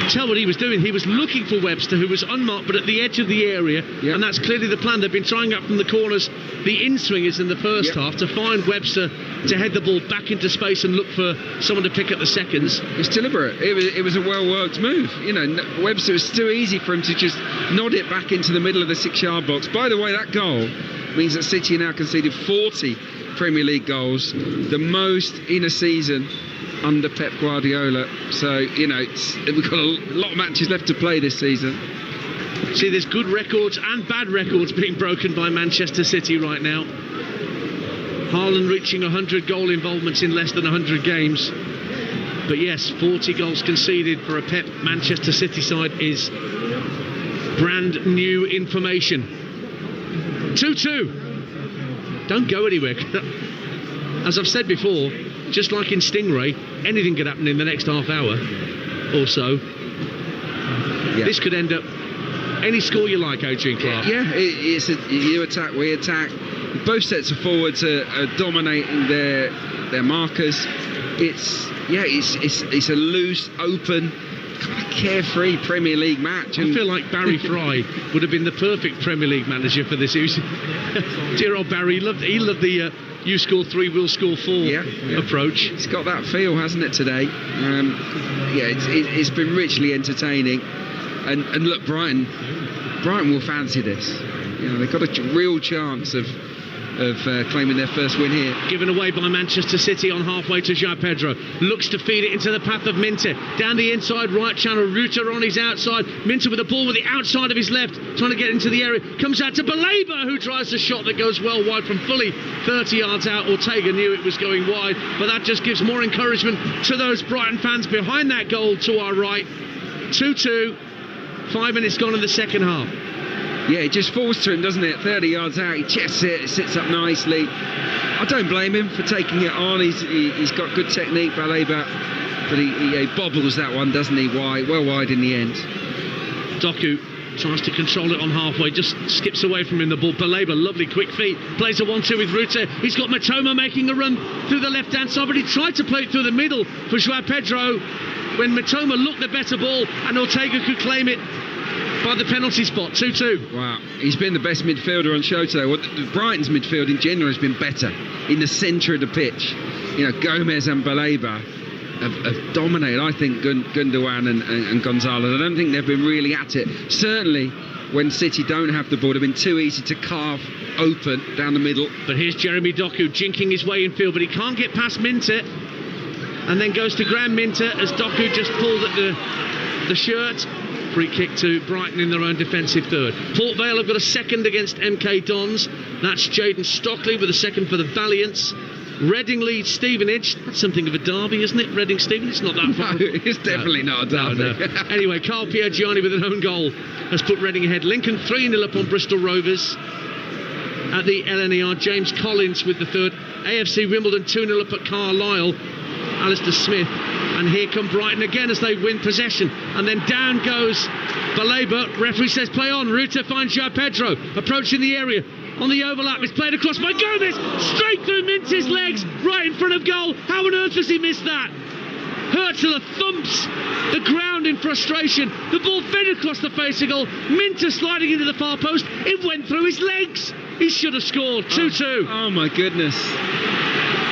tell what he was doing. He was looking for Webster, who was unmarked but at the edge of the area, and that's clearly the plan. They've been trying up from the corners, the in-swingers in the first half, to find Webster to head the ball back into space and look for someone to pick up the seconds. It's deliberate. It was a well-worked move. You know, Webster, was too easy for him to just nod it back into the middle of the 6-yard box. By the way, that goal means that City now conceded 40 Premier League goals, the most in a season under Pep Guardiola. So, you know, we've got a lot of matches left to play this season. See, there's good records and bad records being broken by Manchester City right now. Haaland reaching 100 goal involvements in less than 100 games. But yes, 40 goals conceded for a Pep Manchester City side is brand new information. 2-2. Don't go anywhere. As I've said before, just like in Stingray, anything could happen in the next half hour or so. Yeah. This could end up any score you like, Adrian Clark. Yeah, you attack, we attack. Both sets of forwards are dominating their markers. It's a loose, open, carefree Premier League match. I feel like Barry Fry would have been the perfect Premier League manager for this. Dear old Barry, he loved the you score 3, we'll score 4 approach. It's got that feel, hasn't it, today? It's been richly entertaining. And look, Brighton will fancy this. You know, they've got a real chance of claiming their first win here. Given away by Manchester City on halfway to João Pedro. Looks to feed it into the path of Minte. Down the inside right channel, Rutter on his outside. Minte with the ball with the outside of his left, trying to get into the area. Comes out to Baleba, who tries a shot that goes well wide from fully 30 yards out. Ortega knew it was going wide, but that just gives more encouragement to those Brighton fans behind that goal to our right. 2-2, 5 minutes gone in the second half. Yeah, it just falls to him, doesn't it? 30 yards out, he chests it sits up nicely. I don't blame him for taking it on. He's got good technique, Baleba, but he bobbles that one, doesn't he? Wide, well wide in the end. Doku tries to control it on halfway, just skips away from him, the ball. Baleba, lovely quick feet, plays a 1-2 with Rutte. He's got Matoma making a run through the left-hand side, but he tried to play it through the middle for Joao Pedro when Matoma looked the better ball, and Ortega could claim it by the penalty spot. 2-2. Wow, he's been the best midfielder on show today. Well, Brighton's midfield in general has been better in the centre of the pitch. You know, Gomez and Baleba have dominated, I think, Gundogan and Gonzalez. I don't think they've been really at it. Certainly, when City don't have the ball, they've been too easy to carve open down the middle. But here's Jeremy Doku jinking his way in field, but he can't get past Minter, and then goes to Graham Minter as Doku just pulled at the shirt. Free kick to Brighton in their own defensive third. Port Vale have got a second against MK Dons. That's Jayden Stockley with a second for the Valiants. Reading leads Stevenage. That's something of a derby, isn't it? Reading Stevenage, not that far. No, it's definitely not a derby. No. Anyway, Carl Piergianni with an own goal has put Reading ahead. Lincoln 3-0 up on Bristol Rovers at the LNER. James Collins with the third. AFC Wimbledon 2-0 up at Carlisle. Alistair Smith. And here come Brighton again as they win possession. And then down goes Baleba. Referee says play on. Rutte finds Joao Pedro approaching the area. On the overlap, it's played across by Gomez, straight through Minter's legs, right in front of goal. How on earth has he missed that? Hurtler thumps the ground in frustration. The ball fed across the face of goal. Minter sliding into the far post. It went through his legs. He should have scored. 2-2. Oh my goodness.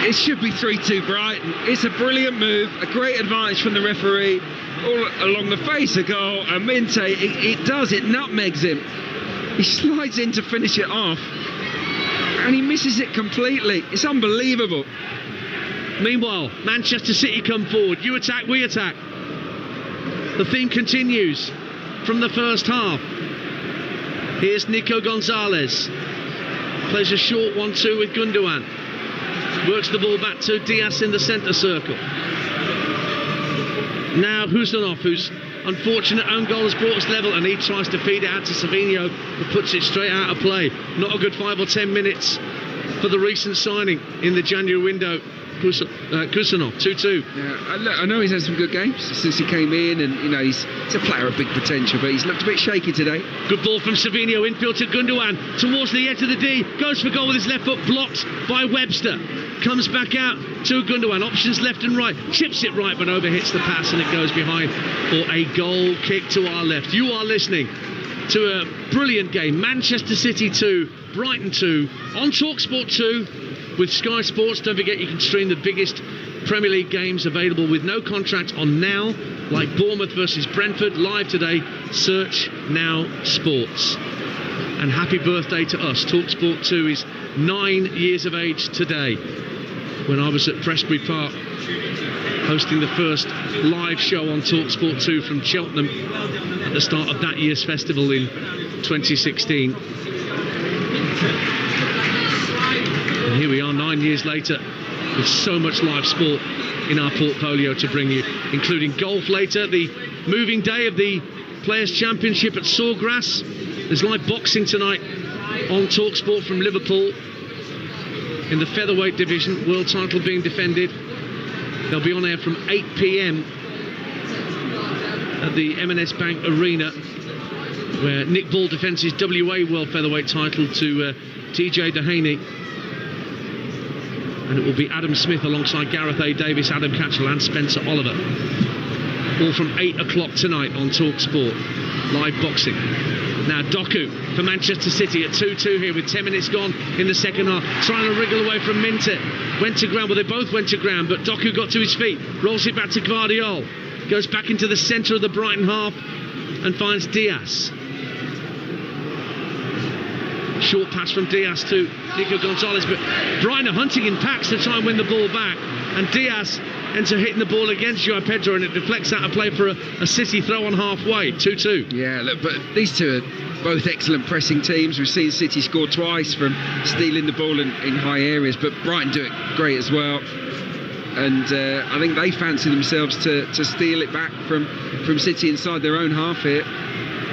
It should be 3-2 Brighton. It's a brilliant move, a great advantage from the referee all along the face of goal. And Minter, it nutmegs him. He slides in to finish it off, and he misses it completely. It's unbelievable. Meanwhile, Manchester City come forward. You attack, we attack. The theme continues from the first half. Here's Nico Gonzalez. Plays a short 1-2 with Gundogan. Works the ball back to Diaz in the centre circle. Now Husanov, whose unfortunate own goal has brought us level, and he tries to feed it out to Savinho, who puts it straight out of play. Not a good 5 or 10 minutes for the recent signing in the January window. Kusanov, 2-2. Yeah, I know he's had some good games since he came in, and you know he's a player of big potential, but he's looked a bit shaky today. Good ball from Savinho, infield to Gundogan, towards the edge of the D, goes for goal with his left foot, blocked by Webster. Comes back out to Gundogan, options left and right, chips it right, but overhits the pass, and it goes behind for a goal kick to our left. You are listening to a brilliant game. Manchester City 2, Brighton 2, on Talksport 2 with Sky Sports. Don't forget you can stream the biggest Premier League games available with no contract on Now, like Bournemouth versus Brentford, live today. Search Now Sports. And happy birthday to us. Talksport 2 is 9 years of age today, when I was at Prestbury Park hosting the first live show on Talksport 2 from Cheltenham at the start of that year's festival in 2016. And here we are 9 years later with so much live sport in our portfolio to bring you, including golf later, the moving day of the Players' Championship at Sawgrass. There's live boxing tonight on Talksport from Liverpool in the featherweight division, world title being defended. They'll be on air from 8 p.m. at the M&S Bank Arena, where Nick Ball defends his WA world featherweight title to TJ Dehaney. And it will be Adam Smith alongside Gareth A. Davis, Adam Catchell and Spencer Oliver. All from 8 o'clock tonight on Talksport. Live boxing. Now Doku for Manchester City at 2-2 here with 10 minutes gone in the second half. Trying to wriggle away from Minter. Went to ground, well they both went to ground, but Doku got to his feet. Rolls it back to Guardiol. Goes back into the centre of the Brighton half and finds Diaz. Short pass from Diaz to Nico Gonzalez, but Brighton are hunting in packs to try and win the ball back, and Diaz ends up hitting the ball against Joao Pedro, and it deflects out of play for a City throw on halfway. 2-2. Yeah, look, but these two are both excellent pressing teams. We've seen City score twice from stealing the ball in high areas, but Brighton do it great as well. And I think they fancy themselves to steal it back from City inside their own half here.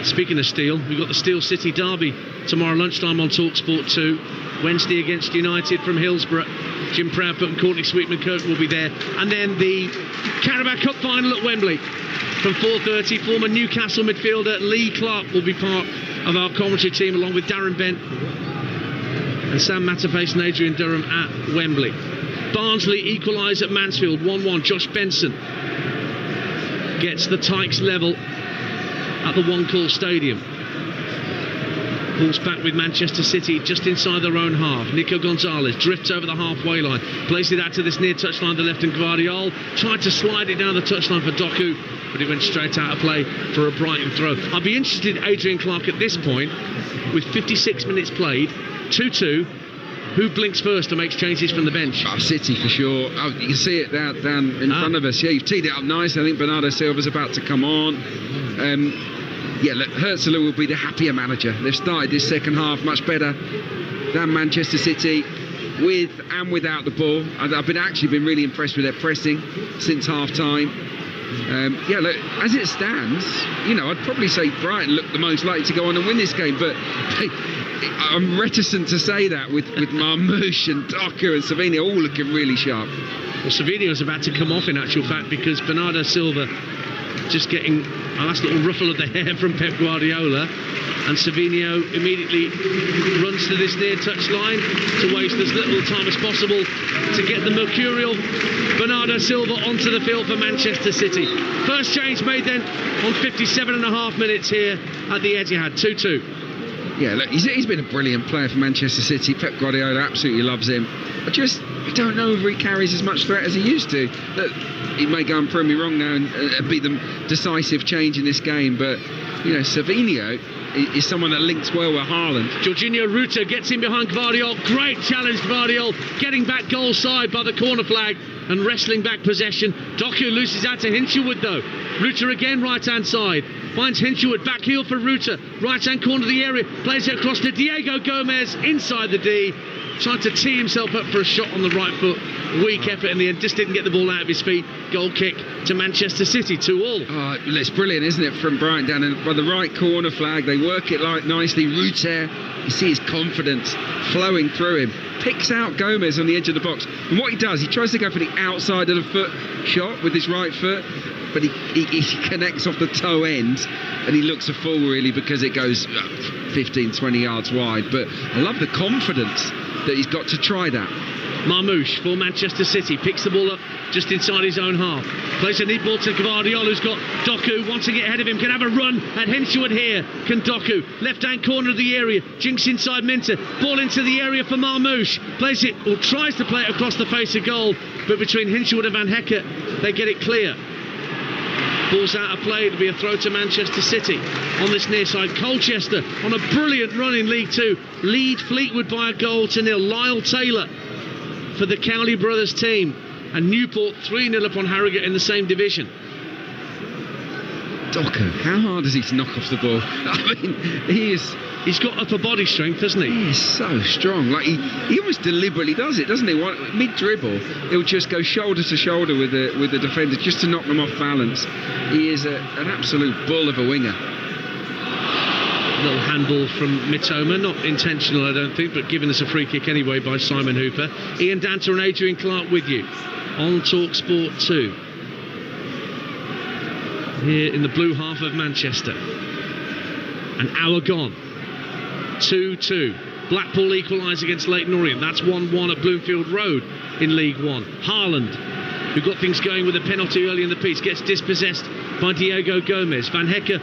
Speaking of Steel, we've got the Steel City derby tomorrow lunchtime on Talksport 2. Wednesday against United from Hillsborough. Jim Proudfoot and Courtney Sweetman-Kirk will be there. And then the Carabao Cup final at Wembley from 4:30. Former Newcastle midfielder Lee Clark will be part of our commentary team, along with Darren Bent and Sam Matterface and Adrian Durham at Wembley. Barnsley equalise at Mansfield 1-1. Josh Benson gets the Tykes level at the One Call Stadium. Pulls back with Manchester City just inside their own half. Nico Gonzalez drifts over the halfway line, plays it out to this near touchline, the left, and Guardiola tried to slide it down the touchline for Doku, but it went straight out of play for a Brighton throw. I'd be interested, Adrian Clark, at this point, with 56 minutes played, 2-2, who blinks first and makes changes from the bench? City for sure. Oh, you can see it down in front of us. Yeah, you've teed it up nice. I think Bernardo Silva's about to come on. Yeah, look, Herzl will be the happier manager. They've started this second half much better than Manchester City, with and without the ball. I've been really impressed with their pressing since half-time. Yeah, look, as it stands, I'd probably say Brighton look the most likely to go on and win this game, but I'm reticent to say that with Marmoush and Doku and Savinho all looking really sharp. Well, Savinho's about to come off in actual fact, because Bernardo Silva just getting a last little ruffle of the hair from Pep Guardiola, and Savinho immediately runs to this near touchline to waste as little time as possible to get the mercurial Bernardo Silva onto the field for Manchester City. First change made then on 57.5 minutes here at the Etihad, 2-2. Yeah, look, he's been a brilliant player for Manchester City. Pep Guardiola absolutely loves him. I don't know if he carries as much threat as he used to. Look, he may go and prove me wrong now and be the decisive change in this game, but Savinho is someone that links well with Haaland. Jorginho Rutter gets in behind Gvardiol. Great challenge, Gvardiol, getting back goal side by the corner flag and wrestling back possession. Doku loses out to Hinshelwood though. Rutter again, right hand side, finds Hinshelwood, back heel for Rutter, right hand corner of the area, plays it across to Diego Gomez inside the D, tried to tee himself up for a shot on the right foot. Weak effort in the end, just didn't get the ball out of his feet. Goal kick to Manchester City, 2-2. Oh, it's brilliant, isn't it, from Brighton down by the right corner flag. They work it nicely. Rutter, you see his confidence flowing through him, picks out Gomez on the edge of the box, and what he does, he tries to go for the outside of the foot shot with his right foot, but he connects off the toe end, and he looks a fool really, because it goes 15-20 yards wide. But I love the confidence that he's got to try that. Marmoush for Manchester City picks the ball up just inside his own half, plays a neat ball to Gvardiol, who's got Doku wanting it ahead of him, can have a run at Hinshelwood here, can Doku, left hand corner of the area, jinks inside Minter, ball into the area for Marmoush, plays it, or tries to play it across the face of goal, but between Hinshelwood and Van Hecke they get it clear. Ball's out of play, it'll be a throw to Manchester City on this near side. Colchester on a brilliant run in League Two, lead Fleetwood by 1-0. Lyle Taylor for the Cowley brothers team, and Newport 3-0 upon Harrogate in the same division. Doku, how hard is he to knock off the ball? I mean, he's got upper body strength, hasn't he? He is so strong. Like he almost deliberately does it, doesn't he? Mid dribble, he'll just go shoulder to shoulder with the defender just to knock them off balance. He is an absolute bull of a winger. Little handball from Mitoma, not intentional I don't think, but giving us a free kick anyway by Simon Hooper. Ian Danter and Adrian Clark with you on Talksport 2 here in the blue half of Manchester. An hour gone, 2-2. Blackpool equalise against Leyton Orient. That's 1-1 at Bloomfield Road in League One. Haaland, who got things going with a penalty early in the piece, gets dispossessed by Diego Gomez. Van Hecke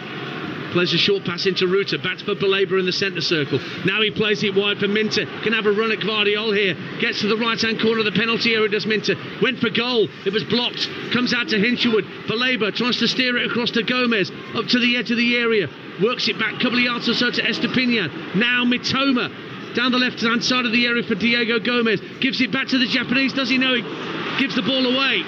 plays a short pass into Rutter, bats for Baleba in the centre circle. Now he plays it wide for Minter, can have a run at Gvardiol here, gets to the right hand corner of the penalty area, does Minter, went for goal, it was blocked, comes out to Hinshelwood, Baleba tries to steer it across to Gomez, up to the edge of the area, works it back a couple of yards or so to Estepinian. Now Mitoma down the left hand side of the area for Diego Gomez, gives it back to the Japanese, does he know he gives the ball away?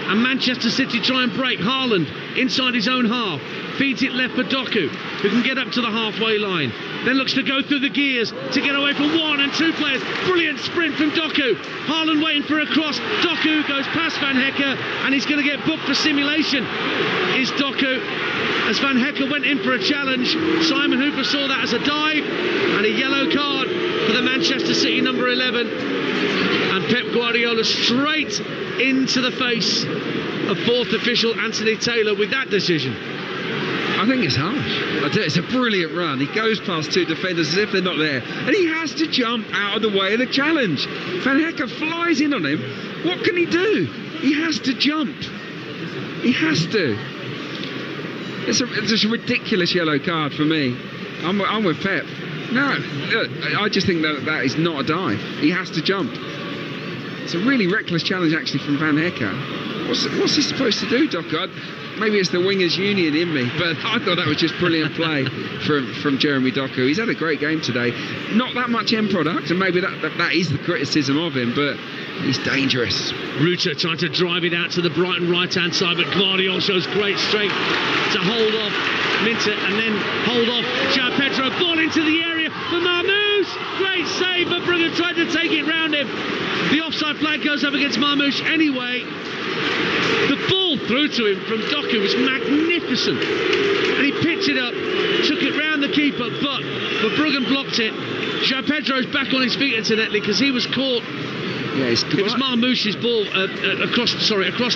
And Manchester City try and break. Haaland inside his own half, feeds it left for Doku, who can get up to the halfway line, then looks to go through the gears to get away from one and two players. Brilliant sprint from Doku. Haaland waiting for a cross. Doku goes past Van Hecke, and he's going to get booked for simulation. Is Doku. as Van Hecker went in for a challenge. Simon Hooper saw that as a dive, and a yellow card for the Manchester City number 11. And Pep Guardiola straight into the face of fourth official Anthony Taylor with that decision. I think it's harsh. It's a brilliant run. He goes past two defenders as if they're not there, and he has to jump out of the way of the challenge. Van Hecker flies in on him. What can he do? He has to jump. He has to. It's a ridiculous yellow card for me. I'm with Pep. No, I just think that is not a dive. He has to jump. It's a really reckless challenge actually from Van Hecker. What's he supposed to do, Doc? Maybe it's the wingers union in me, but I thought that was just brilliant play from Jeremy Doku. He's had a great game today. Not that much end product, and maybe that is the criticism of him, but he's dangerous. Ruta trying to drive it out to the Brighton right-hand side, but Guardiola shows great strength to hold off Minter and then hold off João Pedro. Ball into the area for Marmoush. Great save, but Brugge tried to take it round him. The offside flag goes up against Marmoush anyway. The ball through to him from Doku was magnificent, and he picked it up, took it round the keeper, but Brugge blocked it. João Pedro's back on his feet incidentally because he was caught. Yeah, it was Marmoush's ball across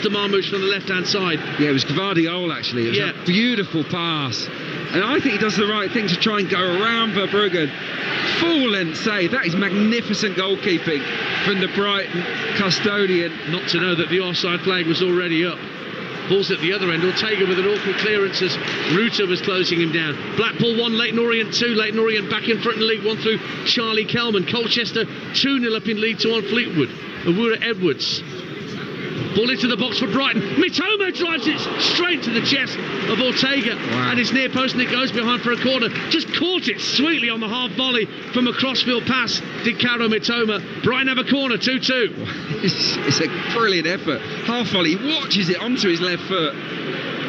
to Marmoush from the left-hand side. Yeah, it was Gvardiol actually. It was a beautiful pass, and I think he does the right thing to try and go around Verbruggen. Full length save. That is magnificent goalkeeping from the Brighton custodian. Not to know that the offside flag was already up. Ball's at the other end. Ortega with an awkward clearance as Ruta was closing him down. Blackpool 1, Leyton Orient 2. Leyton Orient back in front in League 1 through Charlie Kelman. Colchester 2-0 up in League 2 on Fleetwood. Awura Edwards. Ball into the box for Brighton. Mitoma drives it straight to the chest of Ortega. Wow. And his near post, and it goes behind for a corner. Just caught it sweetly on the half volley from a crossfield pass. Did Caro Mitoma. Brighton have a corner, 2-2. It's a brilliant effort. Half volley. He watches it onto his left foot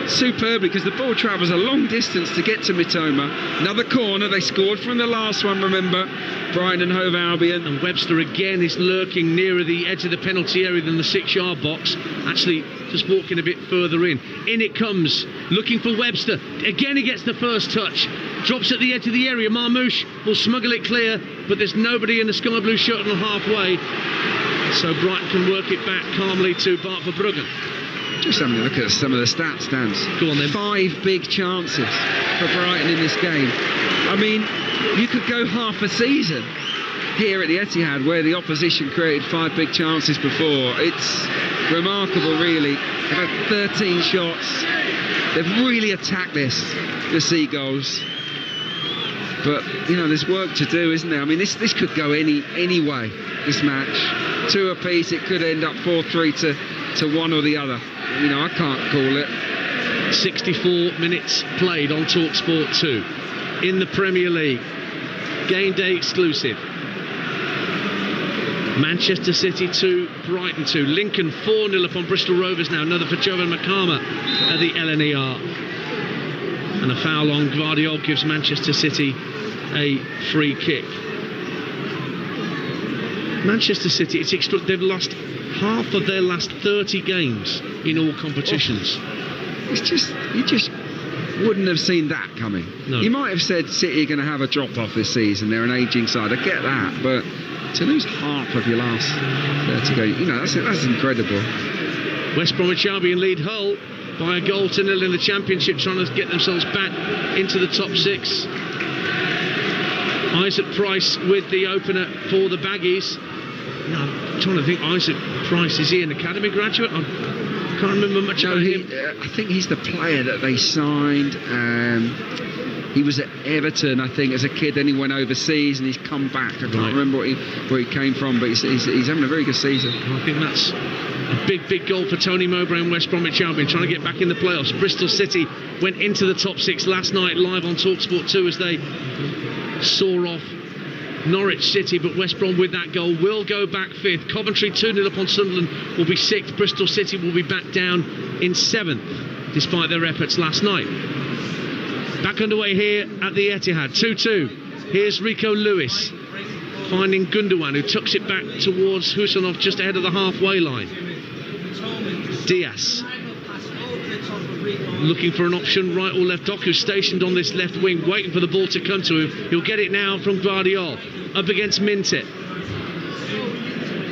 superbly because the ball travels a long distance to get to Mitoma. Another corner. They scored from the last one, remember. Brighton and Hove Albion. And Webster again is lurking nearer the edge of the penalty area than the 6-yard box. Actually just walking a bit further in. In it comes, looking for Webster. Again he gets the first touch. Drops at the edge of the area. Marmoush will smuggle it clear, but there's nobody in the sky blue shirt on halfway. So Brighton can work it back calmly to Bart Verbruggen. Just having a look at some of the stats, Dan. Go on then. 5 big chances for Brighton in this game. I mean, you could go half a season here at the Etihad where the opposition created 5 big chances before. It's remarkable, really. They've had 13 shots. They've really attacked the Seagulls. But, you know, there's work to do, isn't there? I mean, this could go any way, this match. 2 apiece, it could end up 4-3 to one or the other. You know, I can't call it. 64 minutes played on Talksport 2 in the Premier League. Game day exclusive. Manchester City 2, Brighton 2. Lincoln 4-0 upon Bristol Rovers now. Another for Jovan Makama at the LNER. And a foul on Gvardiol gives Manchester City a free kick. Manchester City, they've lost half of their last 30 games in all competitions. It's just, you just wouldn't have seen that coming. No. You might have said City are going to have a drop-off this season. They're an ageing side. I get that, but to lose half of your last 30 games, you know, that's incredible. West Bromwich Albion lead Hull by a goal to 0 in the Championship, trying to get themselves back into the top 6. Isaac Price with the opener for the Baggies. Now, I'm trying to think, Isaac Price, is he an academy graduate? I can't remember much about him. I think he's the player that they signed. He was at Everton, I think, as a kid. Then he went overseas and he's come back. I can't remember where he came from, but he's having a very good season. I think that's a big goal for Tony Mowbray and West Bromwich Albion, trying to get back in the playoffs. Bristol City went into the top 6 last night live on Talksport 2 as they soar off Norwich City, but West Brom with that goal will go back 5th. Coventry 2-0 upon Sunderland will be 6th. Bristol City will be back down in 7th despite their efforts last night. Back underway here at the Etihad, 2-2. Here's Rico Lewis finding Gundogan, who tucks it back towards Husanov just ahead of the halfway line. Diaz looking for an option, right or left. Doku stationed on this left wing, waiting for the ball to come to him. He'll get it now from Guardiol, up against Mintet.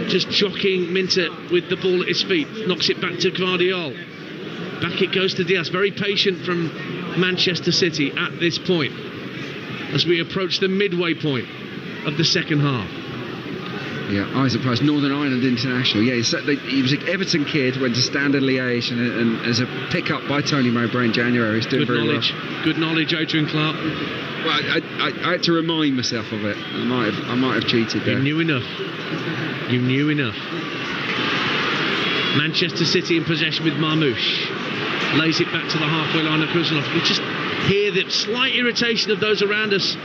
Just jockeying Mintet with the ball at his feet, knocks it back to Guardiol. Back it goes to Diaz, very patient from Manchester City at this point, as we approach the midway point of the second half. Yeah, Isaac Price, Northern Ireland international. Yeah, he was an Everton kid, went to Standard Liège, and as a pick-up by Tony Mowbray in January. He's doing good very knowledge. well. Good knowledge, Adrian Clark. Well, I had to remind myself of it. I might have cheated there. You knew enough. You knew enough. Manchester City in possession with Marmoush. Lays it back to the halfway line of Kuznov. You just hear the slight irritation of those around us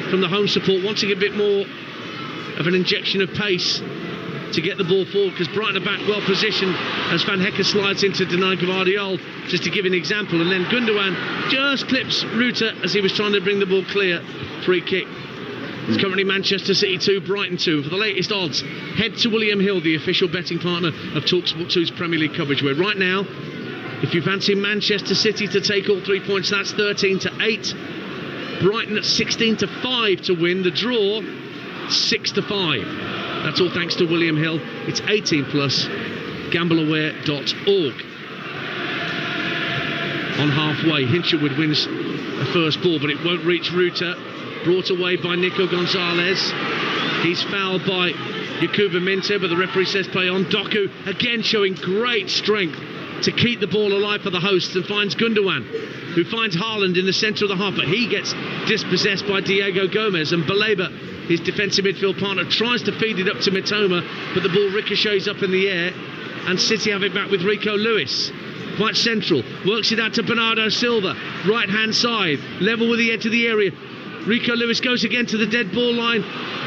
from the home support, wanting a bit more of an injection of pace to get the ball forward, because Brighton are back well positioned as Van Hekke slides into Denai Gvardiol, just to give an example, and then Gundogan just clips Ruta as he was trying to bring the ball clear. Free kick. It's currently Manchester City 2, Brighton 2. For the latest odds, head to William Hill, the official betting partner of Talksport 2's Premier League coverage, where right now, if you fancy Manchester City to take all 3 points, that's 13-8. Brighton at 16-5 to win. The draw, 6-5. That's all thanks to William Hill. It's 18 plus. Gambleaware.org. On halfway, Hinshelwood wins the first ball, but it won't reach Ruta. Brought away by Nico Gonzalez. He's fouled by Yakuba Minte, but the referee says play on. Doku again showing great strength to keep the ball alive for the hosts, and finds Gundogan, who finds Haaland in the centre of the half, but he gets dispossessed by Diego Gomez, and Baleba, his defensive midfield partner, tries to feed it up to Mitoma, but the ball ricochets up in the air, and City have it back with Rico Lewis. Quite central, works it out to Bernardo Silva, right hand side, level with the edge of the area. Rico Lewis goes again to the dead ball line.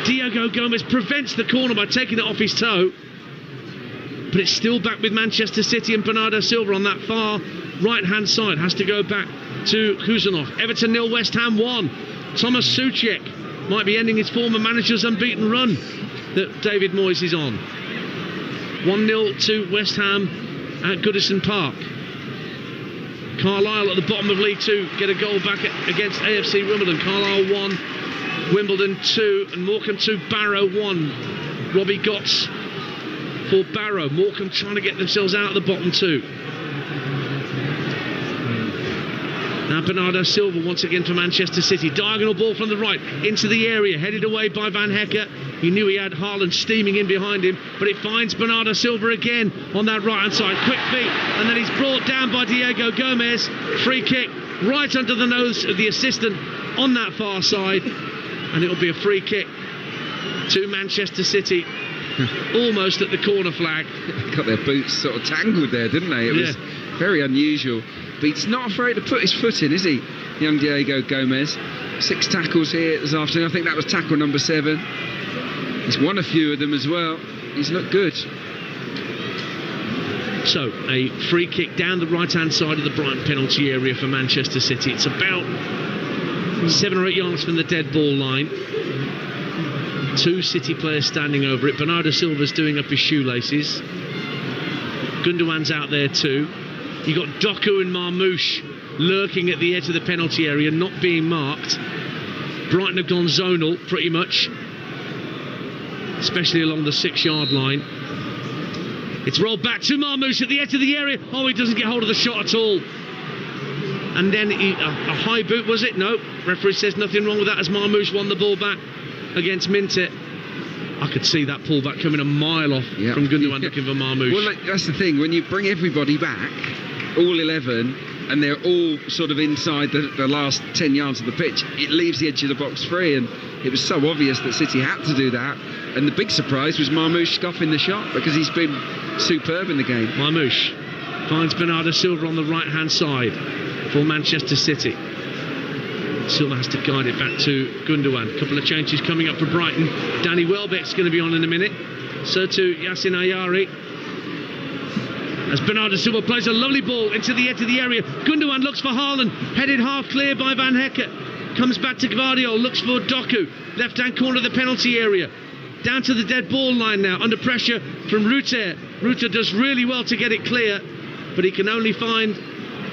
Diego Gomez prevents the corner by taking it off his toe, but it's still back with Manchester City, and Bernardo Silva on that far right hand side has to go back to Kuzanov. Everton 0, West Ham 1. Thomas Souček might be ending his former manager's unbeaten run that David Moyes is on. 1-0 to West Ham at Goodison Park. Carlisle at the bottom of League 2 get a goal back against AFC Wimbledon. Carlisle 1, Wimbledon 2, and Morecambe 2, Barrow 1. Robbie Gotts for Barrow. Morecambe trying to get themselves out of the bottom 2. Now Bernardo Silva once again for Manchester City. Diagonal ball from the right into the area, headed away by Van Hekke. He knew he had Haaland steaming in behind him, but it finds Bernardo Silva again on that right hand side. Quick feet, and then he's brought down by Diego Gomez. Free kick right under the nose of the assistant on that far side, and it'll be a free kick to Manchester City. Almost at the corner flag. Got their boots sort of tangled there, didn't they? It was very unusual. But he's not afraid to put his foot in, is he? Young Diego Gomez. 6 tackles here this afternoon. I think that was tackle number 7. He's won a few of them as well. He's looked good. So, a free kick down the right-hand side of the Brighton penalty area for Manchester City. It's about 7 or 8 yards from the dead ball line. 2 City players standing over it. Bernardo Silva's doing up his shoelaces. Gundogan's out there too. You've got Doku and Marmoush lurking at the edge of the penalty area, not being marked. Brighton have gone zonal pretty much, especially along the 6-yard line. It's rolled back to Marmoush at the edge of the area. Oh, he doesn't get hold of the shot at all. And then a high boot, was it? No. Referee says nothing wrong with that as Marmoush won the ball back against Mintet. I could see that pullback coming a mile off from Gundogan looking for Marmoush. Well, that's the thing. When you bring everybody back, all 11, and they're all sort of inside the last 10 yards of the pitch, it leaves the edge of the box free, and it was so obvious that City had to do that. And the big surprise was Marmoush scoffing the shot, because he's been superb in the game. Marmoush finds Bernardo Silva on the right-hand side for Manchester City. Silva has to guide it back to Gundogan. A couple of changes coming up for Brighton. Danny Welbeck's going to be on in a minute. So too Yassin Ayari. As Bernardo Silva plays a lovely ball into the edge of the area. Gundogan looks for Haaland. Headed half clear by Van Hekke. Comes back to Gvardiol. Looks for Doku. Left-hand corner of the penalty area. Down to the dead ball line now. Under pressure from Ruter. Ruter does really well to get it clear, but he can only find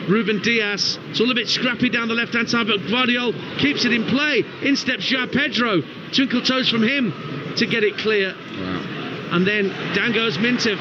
Ruben Diaz. It's all a bit scrappy down the left-hand side, but Guardiola keeps it in play. In steps João Pedro. Twinkle toes from him to get it clear. Wow. And then down goes Mintev,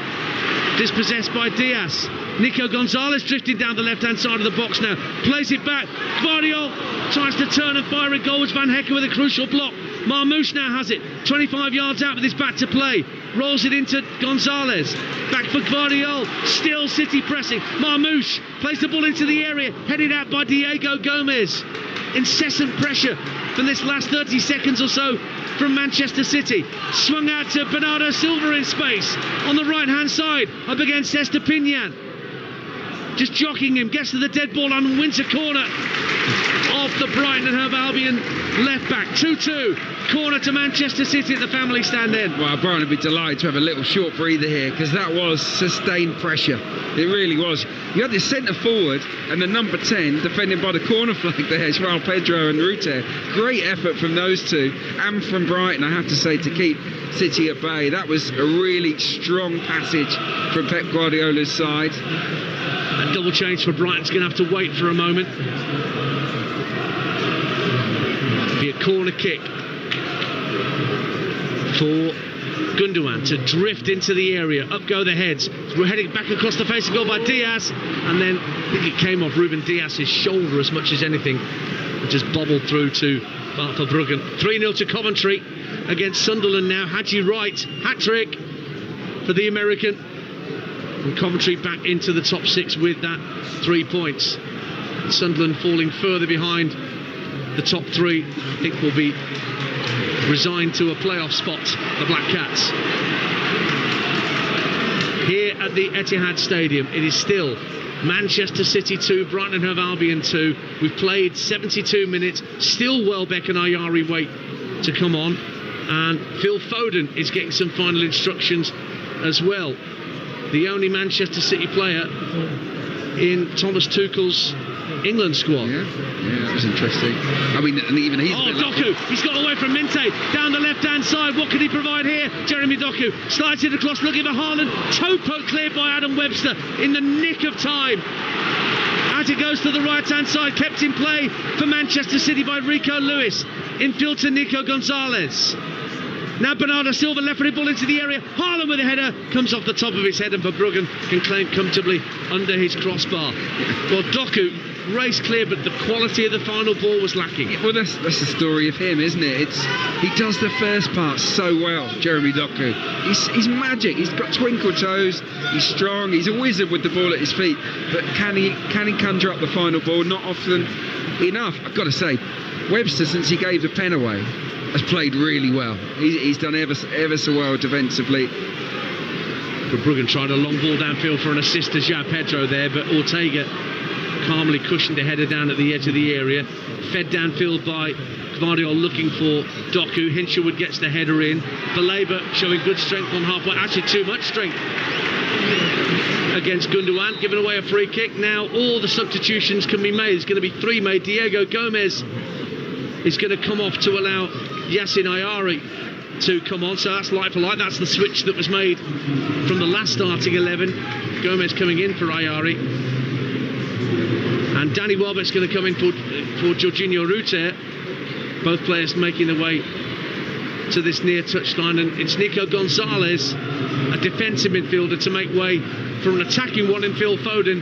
dispossessed by Diaz. Nico Gonzalez drifting down the left-hand side of the box now. Plays it back. Guardiola tries to turn and fire a goal. It's Van Hekken with a crucial block. Marmouche now has it. 25 yards out with his back to play. Rolls it into Gonzalez. Back for Guardiola. Still City pressing. Marmouche plays the ball into the area. Headed out by Diego Gomez. Incessant pressure for this last 30 seconds or so from Manchester City. Swung out to Bernardo Silva in space. On the right-hand side. Up against Estepinian. Just jockeying him. Gets to the dead ball on Winter corner. Off the Brighton and Hove Albion left back. 2-2. Corner to Manchester City at the family stand end. Well, Brighton would be delighted to have a little short breather here, because that was sustained pressure. It really was. You had the centre forward and the number 10 defending by the corner flag there, João Pedro and Ruter. Great effort from those two and from Brighton, I have to say, to keep City at bay. That was a really strong passage from Pep Guardiola's side. A double change for Brighton's going to have to wait for a moment. Be a corner kick for Gundogan to drift into the area. Up go the heads. We're heading back across the face of goal by Diaz, and then I think it came off Ruben Diaz's shoulder as much as anything, and just bobbled through to Verbruggen. 3-0 to Coventry against Sunderland now. Haji Wright, hat-trick for the American. And Coventry back into the top 6 with that 3 points. Sunderland falling further behind the top 3. I think will be resigned to a playoff spot, the Black Cats. Here at the Etihad Stadium, it is still Manchester City 2, Brighton and Hove Albion 2. We've played 72 minutes. Still Welbeck and Ayari wait to come on. And Phil Foden is getting some final instructions as well. The only Manchester City player in Thomas Tuchel's England squad. Yeah, that was interesting. I mean, and even he's... Oh, Doku! He's got away from Minte. Down the left-hand side. What can he provide here? Jeremy Doku slides it across, looking for Haaland. Toe poke cleared by Adam Webster in the nick of time. As it goes to the right-hand side, kept in play for Manchester City by Rico Lewis. Infield to Nico Gonzalez. Now Bernardo Silva left-footed ball into the area. Haaland with a header, comes off the top of his head, and Verbruggen can claim comfortably under his crossbar. Well, Doku raced clear, but the quality of the final ball was lacking. Well, that's the story of him, isn't it? He does the first part so well, Jeremy Doku. He's magic. He's got twinkle toes. He's strong. He's a wizard with the ball at his feet. But can he conjure up the final ball? Not often enough. I've got to say, Webster, since he gave the pen away, has played really well. He's done ever so well defensively. Verbruggen tried a long ball downfield for an assist to João Pedro there, but Ortega calmly cushioned a header down at the edge of the area. Fed downfield by Guardiola looking for Doku. Hinshelwood gets the header in. Baleba showing good strength on halfway. Actually too much strength against Gundogan, giving away a free kick. Now all the substitutions can be made. There's going to be 3 made. Diego Gomez is going to come off to allow Yassin Ayari to come on, so that's like for like. That's the switch that was made from the last starting 11. Gomez coming in for Ayari, and Danny Welbeck's going to come in for Jorginho Ruter. Both players making their way to this near touchline, and it's Nico Gonzalez, a defensive midfielder, to make way for an attacking one in Phil Foden.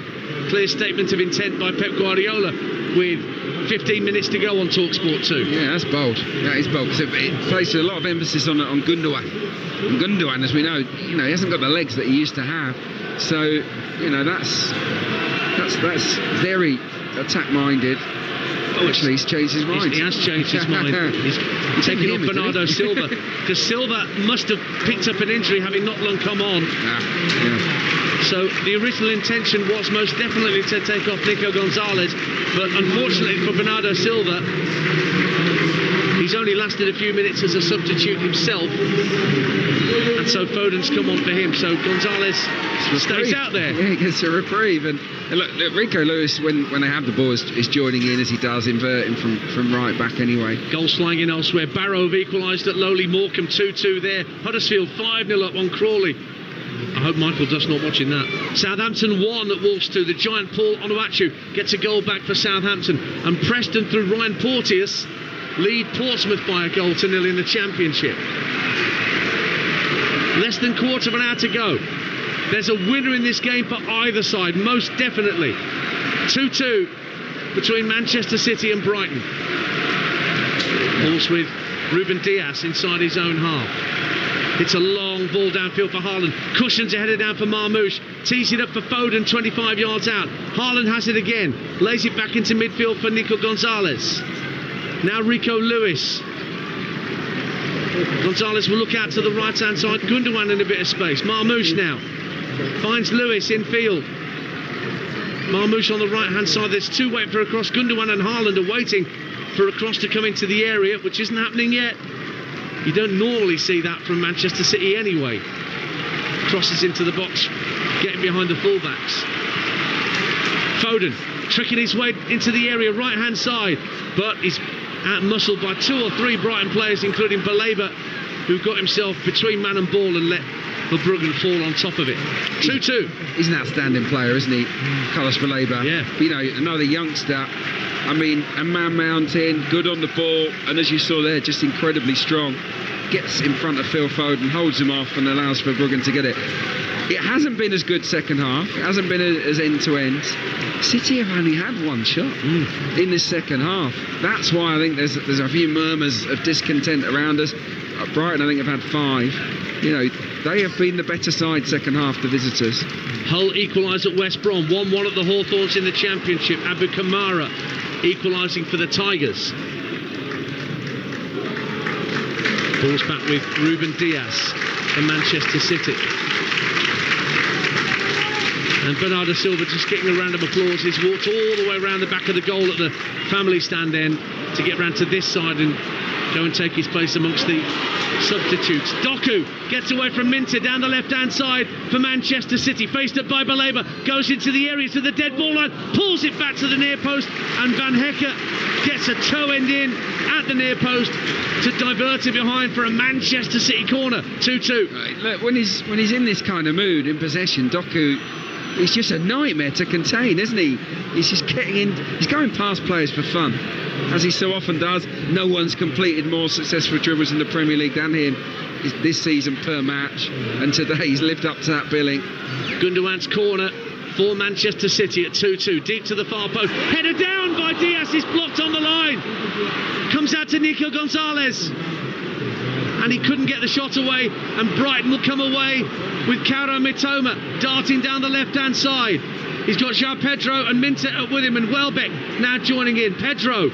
Clear statement of intent by Pep Guardiola with 15 minutes to go on Talksport 2. Yeah, that's bold. That is bold, because it places a lot of emphasis on Gundogan. And Gundogan, as we know, he hasn't got the legs that he used to have. So, that's very attack-minded. Oh, actually, he's changed his mind. He has changed his mind. He's taking off Bernardo Silva, because Silva must have picked up an injury having not long come on. Yeah. So the original intention was most definitely to take off Nico Gonzalez, but unfortunately for Bernardo Silva, he's only lasted a few minutes as a substitute himself, and so Foden's come on for him. So Gonzalez stays out there. Yeah, he gets a reprieve. And look, Rico Lewis, when they have the ball, is joining in as he does, inverting from right back anyway. Goals flying in elsewhere. Barrow have equalised at lowly Morecambe, 2-2 there. Huddersfield 5-0 up on Crawley I hope Michael Duff's not watching that. Southampton 1 at Wolves 2. The giant Paul Onuachu gets a goal back for Southampton. And Preston, through Ryan Porteous, lead Portsmouth by 1-0 in the Championship. Less than quarter of an hour to go. There's a winner in this game for either side, most definitely. 2-2 between Manchester City and Brighton. Balls with Ruben Dias inside his own half. It's a long ball downfield for Haaland. Cushions a header down for Marmoush. Tees it up for Foden 25 yards out. Haaland has it again. Lays it back into midfield for Nico Gonzalez. Now Rico Lewis. Gonzalez will look out to the right hand side. Gundogan in a bit of space. Marmoush now finds Lewis in field. Marmoush on the right hand side. There's two waiting for a cross. Gundogan and Haaland are waiting for a cross to come into the area, which isn't happening yet. You don't normally see that from Manchester City anyway. Crosses into the box, getting behind the fullbacks. Foden tricking his way into the area, right hand side, but he's out-muscled by 2 or 3 Brighton players, including Baleba, who got himself between man and ball and let Verbruggen fall on top of it. 2-2. He's an outstanding player, isn't he? Carlos Baleba. Yeah. You know, another youngster. I mean, a man mountain, good on the ball, and as you saw there, just incredibly strong. Gets in front of Phil Foden, holds him off, and allows Verbruggen to get it. It hasn't been as good second half. It hasn't been as end-to-end. City have only had one shot in this second half. That's why I think there's a few murmurs of discontent around us. Brighton, I think, have had 5. You know, they have been the better side second half, the visitors. Hull equalise at West Brom. 1-1 at the Hawthorns in the Championship. Abu Kamara equalising for the Tigers. Ball's back with Ruben Dias for Manchester City. And Bernardo Silva just getting a round of applause. He's walked all the way around the back of the goal at the family stand end to get round to this side and go and take his place amongst the substitutes. Doku gets away from Minter down the left-hand side for Manchester City. Faced up by Baleba, goes into the area to the dead ball line, pulls it back to the near post, and Van Hecker gets a toe end in at the near post to divert it behind for a Manchester City corner. 2-2. Right, look, when he's in this kind of mood, in possession, Doku, he's just a nightmare to contain, isn't he? He's just getting in, he's going past players for fun, as he so often does. No one's completed more successful dribbles in the Premier League than him this season per match, and today he's lived up to that billing. Gundogan's corner for Manchester City at 2-2, deep to the far post, header down by Diaz, is blocked on the line, comes out to Nico Gonzalez, and he couldn't get the shot away, and Brighton will come away with Kaoru Mitoma darting down the left-hand side. He's got João Pedro and Minter up with him, and Welbeck now joining in. Pedro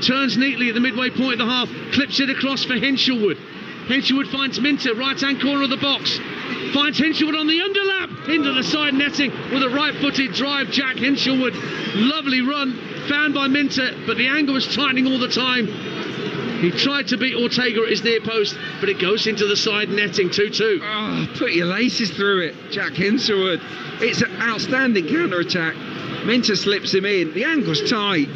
turns neatly at the midway point of the half, clips it across for Hinshelwood. Hinshelwood finds Minter, right-hand corner of the box, finds Hinshelwood on the underlap, into the side netting with a right-footed drive. Jack Hinshelwood, lovely run, found by Minter, but the angle was tightening all the time. He tried to beat Ortega at his near post, but it goes into the side netting. 2-2. Oh, put your laces through it, Jack Hinshelwood. It's an outstanding counter-attack. Minter slips him in. The angle's tight.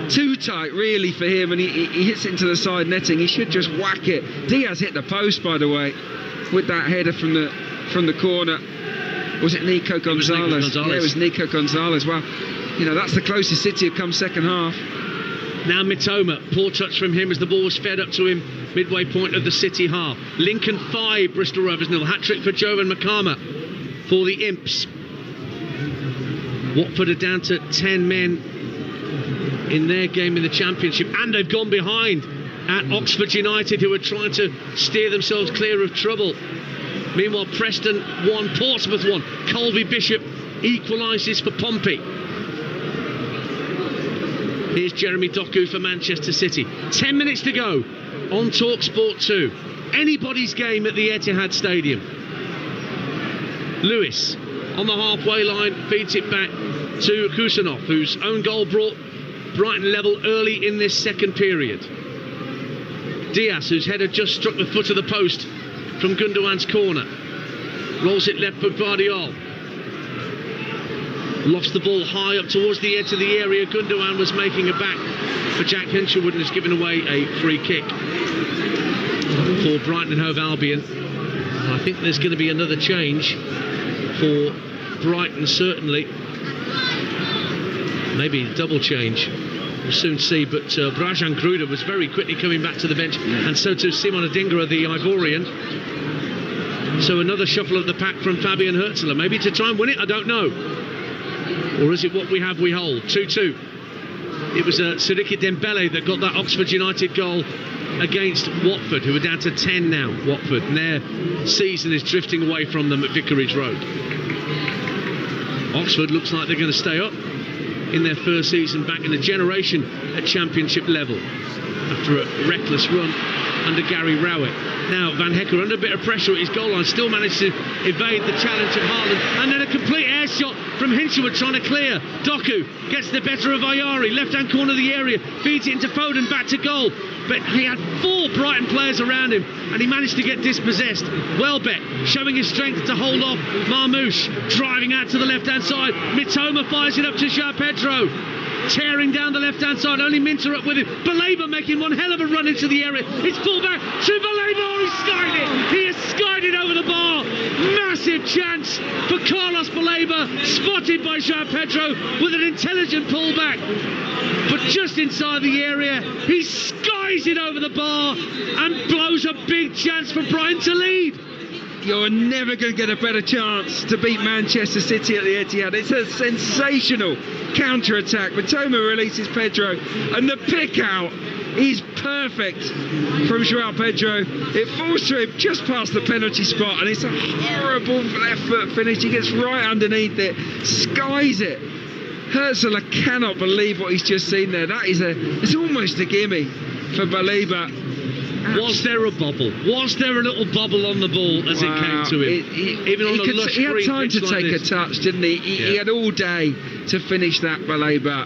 Too tight, really, for him, and he hits it into the side netting. He should just whack it. Diaz hit the post, by the way, with that header from the corner. Was it Nico Gonzalez? Yeah, it was Nico Gonzalez. Well, you know, that's the closest City have come second half. Now Mitoma, poor touch from him as the ball was fed up to him midway point of the City half. Lincoln 5, Bristol Rovers 0. Hat-trick for Jovan Makama for the Imps. Watford are down to 10 men in their game in the Championship, and they've gone behind at Oxford United, who are trying to steer themselves clear of trouble. Meanwhile, Preston 1, Portsmouth 1. Colby Bishop equalises for Pompey. Here's Jeremy Doku for Manchester City. 10 minutes to go on Talksport 2. Anybody's game at the Etihad Stadium. Lewis on the halfway line feeds it back to Kusanov, whose own goal brought Brighton level early in this second period. Diaz, whose header just struck the foot of the post from Gundogan's corner, rolls it left for Guardiola. Lost the ball high up towards the edge of the area. Gundogan was making a back for Jack Hinshelwood and has given away a free kick for Brighton and Hove Albion. I think there's going to be another change for Brighton, certainly. Maybe a double change. We'll soon see, but Brajan Gruda was very quickly coming back to the bench, and so too Simon Adingra, the Ivorian. So another shuffle of the pack from Fabian Hürzeler, maybe to try and win it, I don't know. Or is it what we have we hold? 2-2. It was Sidiki Dembele that got that Oxford United goal against Watford, who are down to 10 now, Watford, and their season is drifting away from them at Vicarage Road. Oxford looks like they're going to stay up in their first season back in a generation at Championship level after a reckless run under Gary Rowett. Now Van Hecker under a bit of pressure at his goal line, still managed to evade the challenge of Haaland, and then a complete air shot from Hinshelwood trying to clear. Doku gets the better of Ayari, left hand corner of the area, feeds it into Foden, back to goal, but he had 4 Brighton players around him and he managed to get dispossessed. Welbeck showing his strength to hold off Marmoush, driving out to the left hand side. Mitoma fires it up to João Pedro, tearing down the left hand side, only Minter up with him. Baleba making one hell of a run into the area. It's full back to Baleba. Oh, he skied it. He has skied it over the bar. Massive chance for Carlos Baleba, spotted by João Pedro with an intelligent pullback, but just inside the area he skies it over the bar and blows a big chance for Brighton to lead. You're never going to get a better chance to beat Manchester City at the Etihad. It's a sensational counter-attack. Mitoma releases Pedro, and the pick-out is perfect from João Pedro. It falls to him just past the penalty spot, and it's a horrible left-foot finish. He gets right underneath it, skies it. Hürzeler cannot believe what he's just seen there. It's almost a gimme for Baleba. Was there a bubble? Was there a little bubble on the ball as it came to him? He had time to take a touch, didn't he? He had all day to finish that Baleba.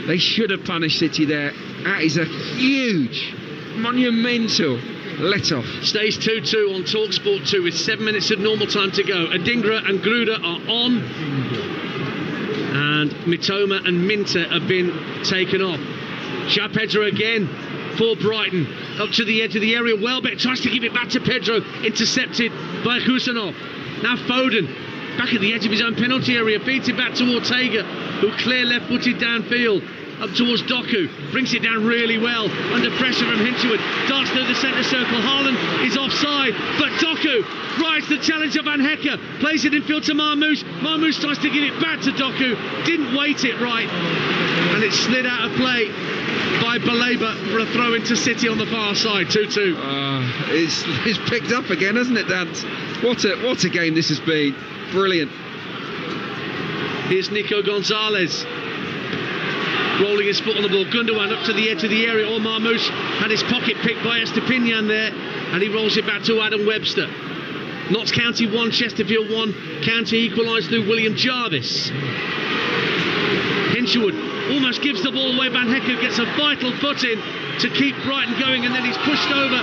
They should have punished City there. That is a huge, monumental let-off. Stays 2-2 on Talksport 2 with 7 minutes of normal time to go. Adingra and Gruda are on, and Mitoma and Minter have been taken off. João Pedro again for Brighton, up to the edge of the area. Welbeck tries to give it back to Pedro, intercepted by Husanov. Now Foden, back at the edge of his own penalty area, feeds it back to Ortega, who clear left-footed downfield, up towards Doku, brings it down really well, under pressure from Hinshelwood, darts through the centre circle. Haaland is offside, but Doku rides the challenge of Van Hecker, plays it in field to Marmoush. Marmoush tries to give it back to Doku, didn't wait it right, and it slid out of play by Baleba for a throw into City on the far side. 2-2. It's picked up again, hasn't it, Dance? What a game this has been. Brilliant. Here's Nico Gonzalez rolling his foot on the ball. Gundogan up to the edge of the area. Or Marmoush had his pocket picked by Estepinian there, and he rolls it back to Adam Webster. Notts County 1, Chesterfield 1. County equalised through William Jarvis. Hinshelwood almost gives the ball away. Van Hecker gets a vital foot in to keep Brighton going, and then he's pushed over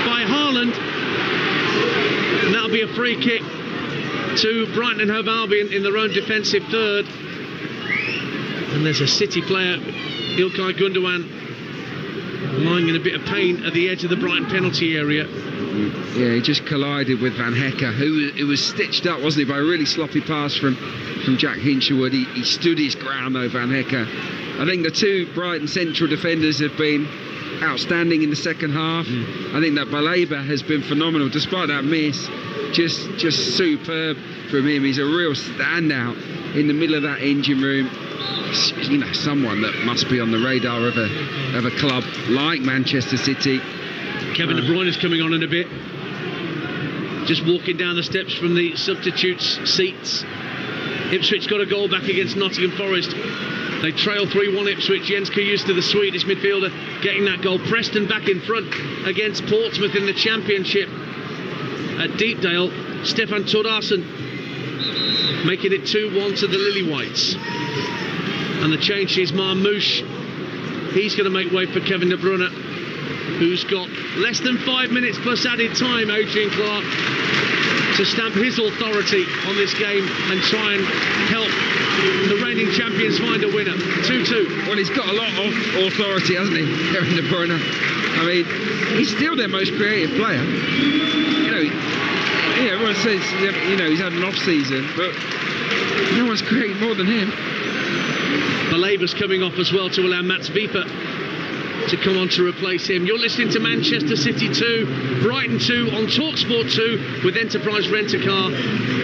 by Haaland, and that'll be a free kick to Brighton and Hove Albion in their own defensive third. And there's a City player, Ilkay Gundogan, lying in a bit of pain at the edge of the Brighton penalty area. Yeah, he just collided with Van Hecker, who was stitched up, wasn't he, by a really sloppy pass from Jack Hinshelwood. He stood his ground, though, Van Hecker. I think the 2 Brighton central defenders have been outstanding in the second half. I think that Baleba has been phenomenal, despite that miss. Just superb from him. He's a real standout in the middle of that engine room. You know, someone that must be on the radar of a club like Manchester City. Kevin De Bruyne is coming on in a bit, just walking down the steps from the substitutes' seats. Ipswich got a goal back against Nottingham Forest. They trail 3-1 Ipswich. Jens Kajusta, the Swedish midfielder, getting that goal. Preston back in front against Portsmouth in the Championship at Deepdale. Stefan Tordarsen making it 2-1 to the Lily Whites. And the change is Marmoush. He's going to make way for Kevin De Bruyne, who's got less than 5 minutes plus added time, Adrian Clark, to stamp his authority on this game and try and help the reigning champions find a winner. 2-2. Well, he's got a lot of authority, hasn't he, Kevin De Bruyne? I mean, he's still their most creative player. You know, Yeah, everyone says, he's had an off-season, but no one's created more than him. Balaba's coming off as well to allow Mats Wieper to come on to replace him. You're listening to Manchester City 2, Brighton 2 on Talksport 2 with Enterprise Rent-A-Car.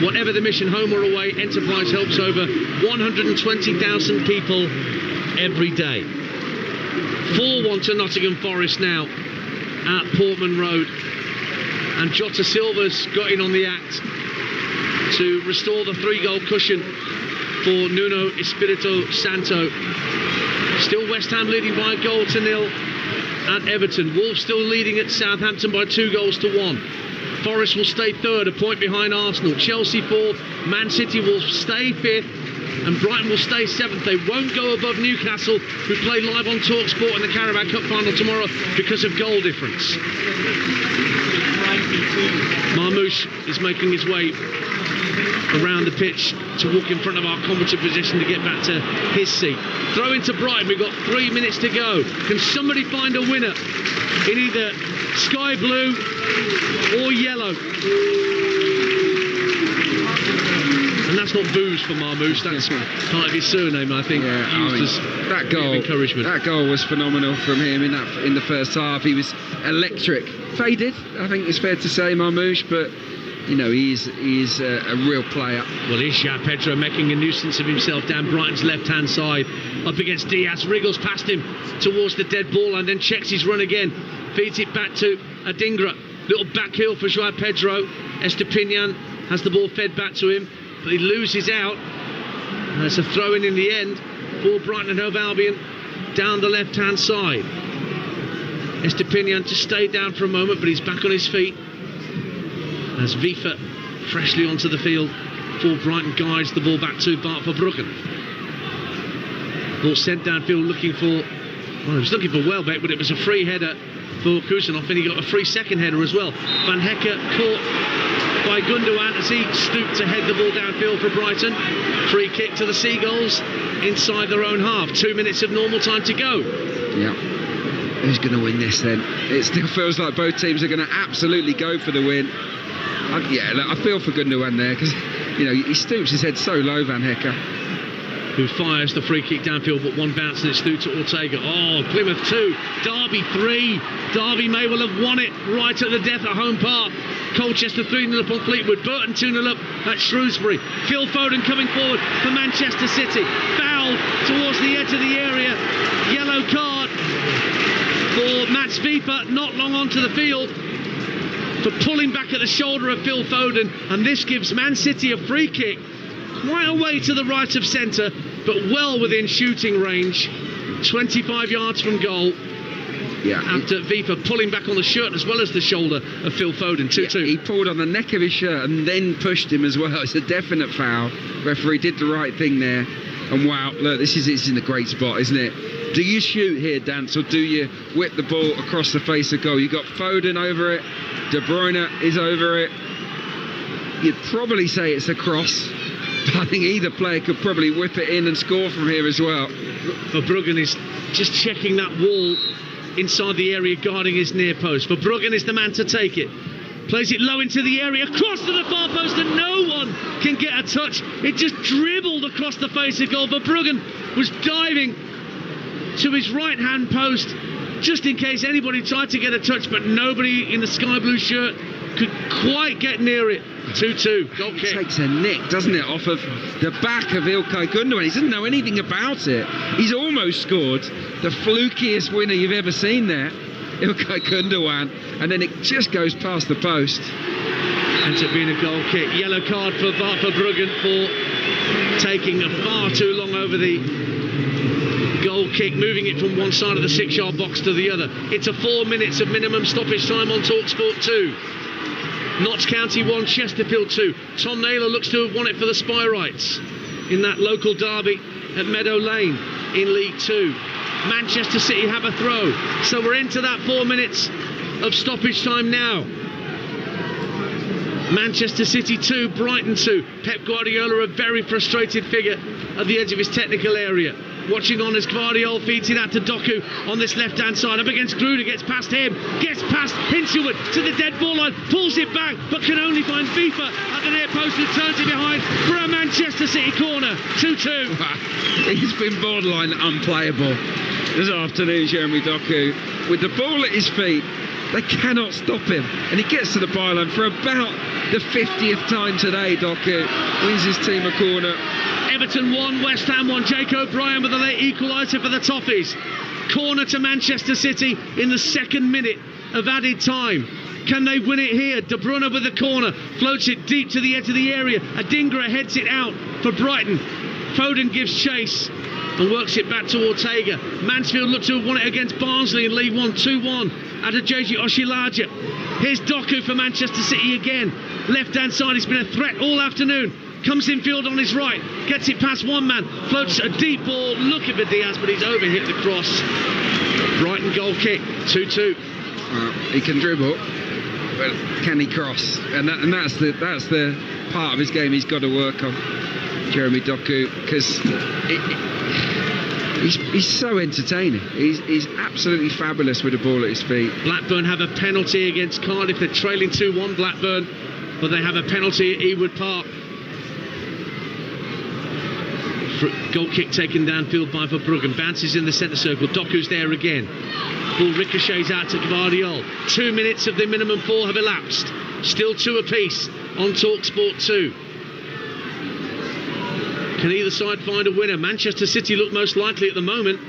Whatever the mission, home or away, Enterprise helps over 120,000 people every day. 4-1 to Nottingham Forest now at Portman Road. And Jota Silva's got in on the act to restore the 3-goal cushion for Nuno Espirito Santo. Still West Ham leading by 1-0 at Everton. Wolves still leading at Southampton by 2-1. Forest will stay third, a point behind Arsenal. Chelsea fourth, Man City will stay fifth, and Brighton will stay seventh. They won't go above Newcastle, who play live on Talksport in the Carabao Cup final tomorrow because of goal difference. Marmoush is making his way around the pitch to walk in front of our combative position to get back to his seat. Throw into Brighton, we've got 3 minutes to go. Can somebody find a winner in either sky blue or yellow? And that's not booze for Marmoush, that's part of his surname, I think. That goal was phenomenal from him in the first half. He was electric. Faded, I think it's fair to say, Marmoush, but he's a real player. Well, is João Pedro making a nuisance of himself down Brighton's left-hand side, up against Diaz, wriggles past him towards the dead ball and then checks his run again, feeds it back to Adingra. Little back heel for João Pedro. Estepinian has the ball fed back to him, but he loses out. And it's a throw-in the end for Brighton and Hove Albion down the left-hand side. Estepinian just stayed down for a moment, but he's back on his feet as Wieper freshly onto the field for Brighton guides the ball back to Bart Verbruggen. Ball sent downfield looking for Welbeck, but it was a free header for Kusanov, and he got a free second header as well. Van Hecke caught by Gundogan as he stooped to head the ball downfield for Brighton. Free kick to the Seagulls inside their own half. 2 minutes of normal time to go. Yeah. Who's going to win this then? It still feels like both teams are going to absolutely go for the win. I feel for Gundogan there because he stoops his head so low, Van Hecke, who fires the free kick downfield, but one bounce and it's through to Ortega. Plymouth 2, Derby 3. Derby may well have won it right at the death at home park. Colchester 3-0 up on Fleetwood. Burton 2-0 up at Shrewsbury. Phil Foden coming forward for Manchester City. Fouled towards the edge of the area. Yellow card for Mats Wieper, not long onto the field, for pulling back at the shoulder of Phil Foden, and this gives Man City a free kick quite away to the right of centre, but well within shooting range, 25 yards from goal. After Wieper pulling back on the shirt as well as the shoulder of Phil Foden. 2-2. He pulled on the neck of his shirt and then pushed him as well. It's a definite foul. Referee did the right thing there. And wow, look, it's in a great spot, isn't it? Do you shoot here, Dance, or do you whip the ball across the face of goal? You got Foden over it, De Bruyne is over it. You'd probably say it's a cross, but I think either player could probably whip it in and score from here as well. Verbruggen is just checking that wall inside the area, guarding his near post. Verbruggen is the man to take it. Plays it low into the area, across to the far post, and no one can get a touch. It just dribbled across the face of goal. Verbruggen was diving to his right-hand post just in case anybody tried to get a touch, but nobody in the sky blue shirt could quite get near it. 2-2, goal kick. It takes a nick, doesn't it, off of the back of Ilkay Gundogan. He doesn't know anything about it. He's almost scored the flukiest winner you've ever seen there, Ilkay Gundogan, and then it just goes past the post. Ends up being a goal kick. Yellow card for Bart Verbruggen for taking far too long over the goal kick, moving it from one side of the 6-yard box to the other. It's a 4 minutes of minimum stoppage time on Talksport 2. Notts County 1, Chesterfield 2. Tom Naylor looks to have won it for the Spyrights in that local derby at Meadow Lane in League 2. Manchester City have a throw. So we're into that 4 minutes of stoppage time now. Manchester City 2, Brighton 2. Pep Guardiola, a very frustrated figure at the edge of his technical area. watching on as Gvardiol feeds it out to Doku on this left-hand side, up against Gruder, gets past him, gets past Hinshelwood to the dead ball line, pulls it back, but can only find FIFA at the near post and turns it behind for a Manchester City corner. 2-2. He's been borderline unplayable this afternoon, Jeremy Doku. With the ball at his feet, they cannot stop him, and he gets to the byline for about the 50th time today. Doku wins his team a corner. Everton 1, West Ham 1. Jake O'Brien with the late equaliser for the Toffees. Corner to Manchester City in the 2nd minute of added time. Can they win it here? De Bruyne with the corner, floats it deep to the edge of the area. Adingra heads it out for Brighton. Foden gives chase and works it back to Ortega. Mansfield look to have won it against Barnsley and lead 1-2-1. Adedeji Oshilaja. Here's Doku for Manchester City again. Left-hand side, he's been a threat all afternoon. Comes in field on his right, gets it past one man, floats a deep ball, looking for Diaz, but he's overhit the cross. Brighton goal kick, 2-2. He can dribble, but can he cross? And that's the part of his game he's got to work on, Jeremy Doku, because he's so entertaining. He's absolutely fabulous with the ball at his feet. Blackburn have a penalty against Cardiff. They're trailing 2-1 Blackburn, but they have a penalty at Ewood Park. Goal kick taken downfield by Verbruggen, bounces in the centre circle. Doku's there again. Ball ricochets out to Gvardiol. 2 minutes of the minimum 4 have elapsed. Still 2 apiece on Talksport 2. Can either side find a winner? Manchester City look most likely at the moment.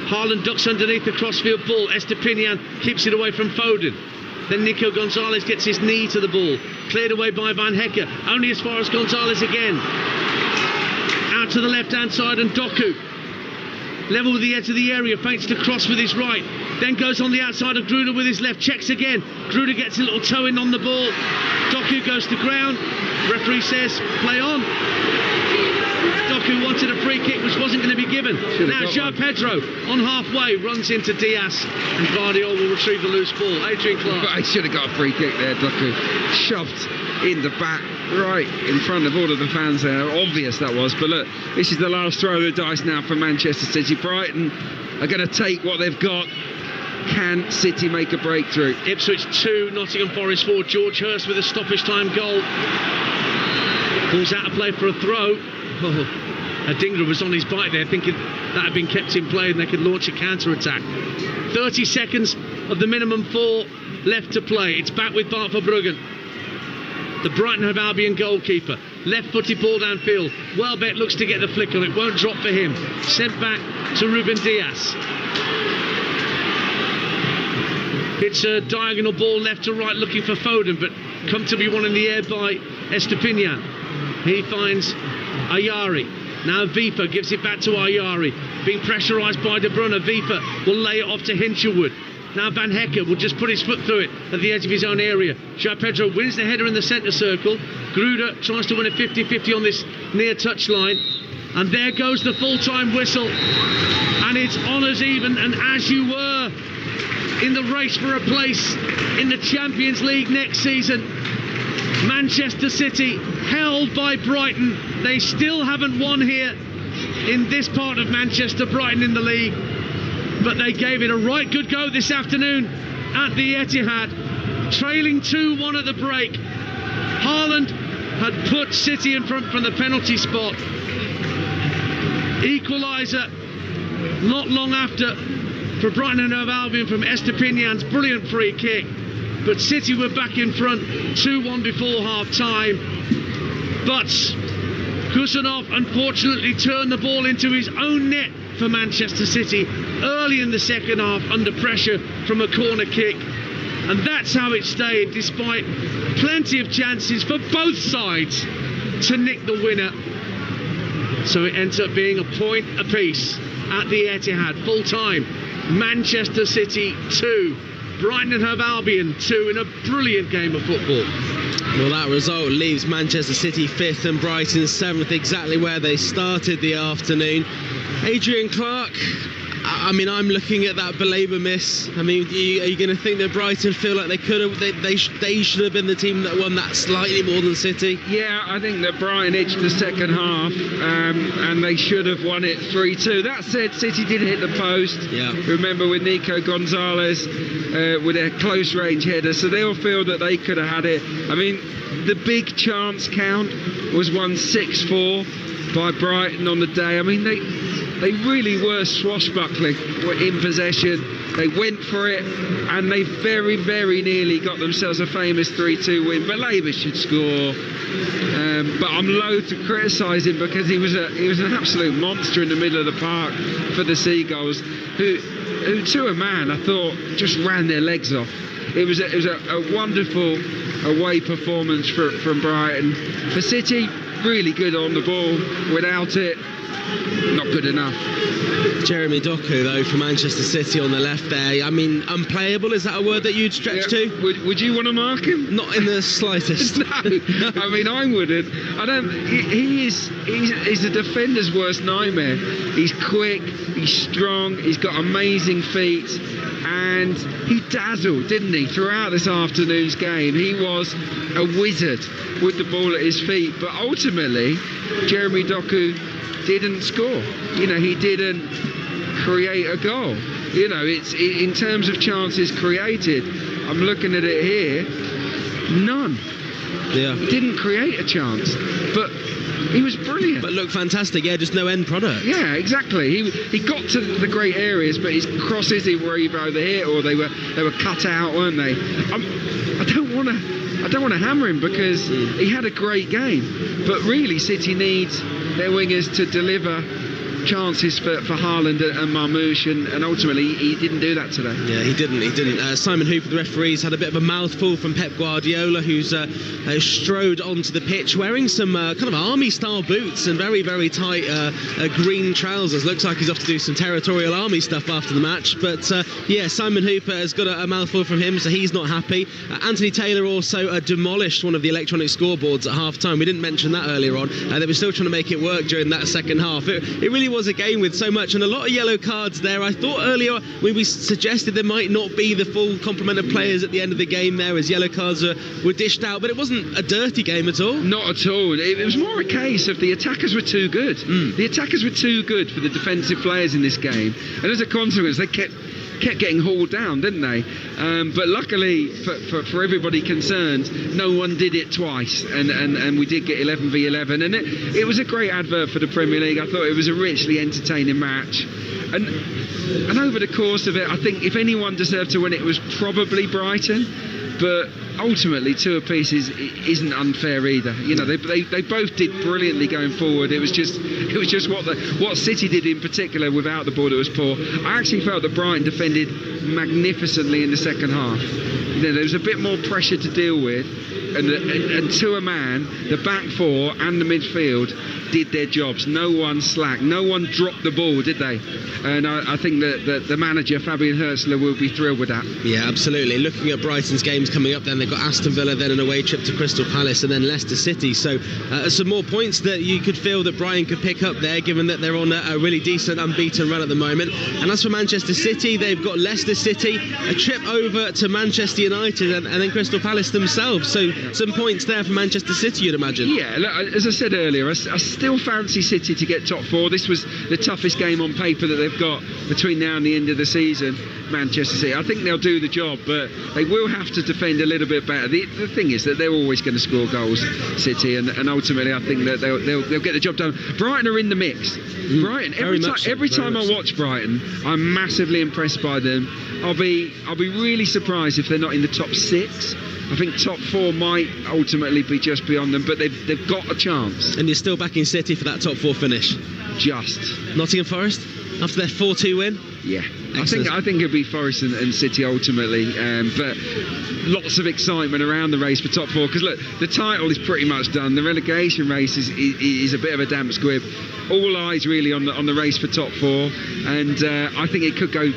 Haaland ducks underneath the crossfield ball. Estepinian keeps it away from Foden. Then Nico Gonzalez gets his knee to the ball. Cleared away by Van Hecke. Only as far as Gonzalez again. Out to the left-hand side, and Doku, level with the edge of the area, feints to cross with his right, then goes on the outside of Gruder with his left, checks again. Gruder gets a little toe in on the ball. Doku goes to ground. Referee says, play on. Doku wanted a free kick, which wasn't going to be given. Now João Pedro on halfway runs into Diaz, and Gvardiol will retrieve the loose ball. Adrian Clark. But he should have got a free kick there, Doku. Shoved in the back, right in front of all of the fans there. Obvious that was, but look, this is the last throw of the dice now for Manchester City. Brighton are going to take what they've got. Can City make a breakthrough? Ipswich 2, Nottingham Forest 4. George Hurst with a stoppage time goal. Pulls out a play for a throw. Adingra was on his bike there, thinking that had been kept in play and they could launch a counter-attack. 30 seconds of the minimum 4 left to play. It's back with Bart Verbruggen, the Brighton Hove Albion goalkeeper. Left-footed ball downfield. Welbeck looks to get the flick on it. Won't drop for him. Sent back to Ruben Diaz. It's a diagonal ball left to right looking for Foden, but comfortably won in the air by Estepinian. He finds Ayari. Now Vipa gives it back to Ayari. Being pressurised by De Bruyne, Vipa will lay it off to Hinshelwood. Now Van Hecke will just put his foot through it at the edge of his own area. João Pedro wins the header in the centre circle. Gruder tries to win a 50-50 on this near touchline. And there goes the full-time whistle. And it's honours even and as you were in the race for a place in the Champions League next season. Manchester City held by Brighton. They still haven't won here in this part of Manchester, Brighton in the league. But they gave it a right good go this afternoon at the Etihad. Trailing 2-1 at the break. Haaland had put City in front from the penalty spot. Equaliser not long after for Brighton and Hove Albion from Estepinian's brilliant free kick. But City were back in front 2-1 before half-time. But Kusanov unfortunately turned the ball into his own net for Manchester City early in the second half under pressure from a corner kick. And that's how it stayed, despite plenty of chances for both sides to nick the winner. So it ends up being a point apiece at the Etihad. Full time, Manchester City 2, Brighton and Hove Albion 2 in a brilliant game of football. Well, that result leaves Manchester City 5th and Brighton 7th, exactly where they started the afternoon. Adrian Clark, I mean, I'm looking at that Belabour miss. I mean, are you going to think that Brighton feel like they could have, they should have been the team that won that slightly more than City? Yeah, I think that Brighton edged the second half, and they should have won it 3-2. That said, City did hit the post. Yeah. Remember with Nico Gonzalez with a close range header, so they'll feel that they could have had it. I mean, the big chance count was won 6-4 by Brighton on the day. I mean, they really were swashbuckling in possession. They went for it, and they very, very nearly got themselves a famous 3-2 win. But Labour should score. But I'm loath to criticise him because he was an absolute monster in the middle of the park for the Seagulls, who to a man, I thought, just ran their legs off. It was a wonderful away performance from Brighton. For City, really good on the ball. Without it, not good enough. Jeremy Doku, though, for Manchester City on the left there. I mean, unplayable, is that a word that you'd stretch to? Would you want to mark him? Not in the slightest. No, I mean, I wouldn't. He's a defender's worst nightmare. He's quick, he's strong, he's got amazing feet, and he dazzled, didn't he, throughout this afternoon's game. He was a wizard with the ball at his feet, but ultimately, Jeremy Doku didn't score. You know, he didn't create a goal. You know, it's in terms of chances created, I'm looking at it here, none. Yeah. He didn't create a chance, but he was brilliant. But looked fantastic, yeah, just no end product. Yeah, exactly. He got to the great areas, but his crosses were either over here or they were cut out, weren't they? I don't want to hammer him because he had a great game, but really City needs their wingers to deliver chances for Haaland and Marmoush, and ultimately he didn't do that today. Yeah, he didn't. Simon Hooper, the referees, had a bit of a mouthful from Pep Guardiola, who's strode onto the pitch wearing some kind of army-style boots and very, very tight green trousers. Looks like he's off to do some territorial army stuff after the match. But yeah, Simon Hooper has got a mouthful from him, so he's not happy. Anthony Taylor also demolished one of the electronic scoreboards at half-time. We didn't mention that earlier on. They were still trying to make it work during that second half. It really was a game with so much and a lot of yellow cards there. I thought earlier when we suggested there might not be the full complement of players at the end of the game there as yellow cards were dished out, but it wasn't a dirty game at all. Not at all. It was more a case of the attackers were too good. The attackers were too good for the defensive players in this game, and as a consequence they kept getting hauled down, didn't they? But luckily for everybody concerned, no one did it twice, and we did get 11v11, and it was a great advert for the Premier League. I thought it was a richly entertaining match, and over the course of it, I think if anyone deserved to win, it was probably Brighton. But ultimately, 2 apiece isn't unfair either. You know, they both did brilliantly going forward. It was just what City did in particular without the ball that was poor. I actually felt that Brighton defended magnificently in the second half. You know, there was a bit more pressure to deal with, and to a man, the back four and the midfield did their jobs. No one slacked. No one dropped the ball, did they? And I think that the manager, Fabian Hürzeler, will be thrilled with that. Yeah, absolutely. Looking at Brighton's games coming up, then they've got Aston Villa, then an away trip to Crystal Palace, and then Leicester City. So some more points that you could feel that Brighton could pick up there, given that they're on a really decent unbeaten run at the moment. And as for Manchester City, they've got Leicester City, a trip over to Manchester United, and then Crystal Palace themselves. So some points there for Manchester City, you'd imagine. Yeah, look, as I said earlier, I still fancy City to get top 4. This was the toughest game on paper that they've got between now and the end of the season. Manchester City, I think they'll do the job, but they will have to defend a little bit better. The thing is that they're always going to score goals, City, and ultimately I think that they'll get the job done. Brighton are in the mix. Brighton, every time I watch Brighton, I'm massively impressed by them. I'll be really surprised if they're not in the top 6. I think top 4 might ultimately be just beyond them, but they've got a chance. And you're still backing City for that top 4 finish? Just. Nottingham Forest after their 4-2 win? Yeah. I think it'll be Forest and City ultimately, but lots of excitement around the race for top four, because look, the title is pretty much done. The relegation race is a bit of a damp squib. All eyes really on the race for top four, and I think it could go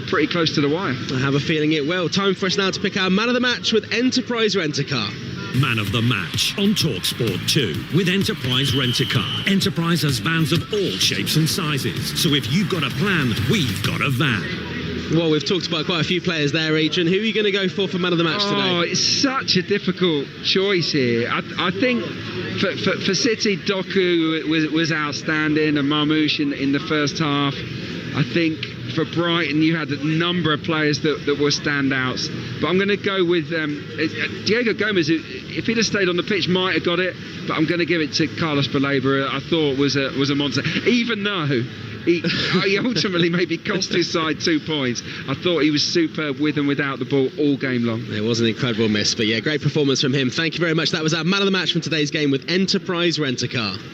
pretty close to the wire. I have a feeling it will. Time for us now to pick our man of the match with Enterprise Rent-A-Car. Man of the match on Talksport 2 with Enterprise Rent-A-Car. Enterprise has vans of all shapes and sizes, so if you've got a plan, we've got a van. Well, we've talked about quite a few players there, Adrian. Who are you going to go for man of the match today? Oh, it's such a difficult choice here. I think for City, Doku was outstanding, and Marmoush in the first half. I think for Brighton, you had a number of players that were standouts. But I'm going to go with Diego Gomez, who, if he'd have stayed on the pitch, might have got it. But I'm going to give it to Carlos Baleba. I thought was a monster, even though he ultimately maybe cost his side 2 points. I thought he was superb with and without the ball all game long. It was an incredible miss, but yeah, great performance from him. Thank you very much. That was our man of the match from today's game with Enterprise Rent-A-Car.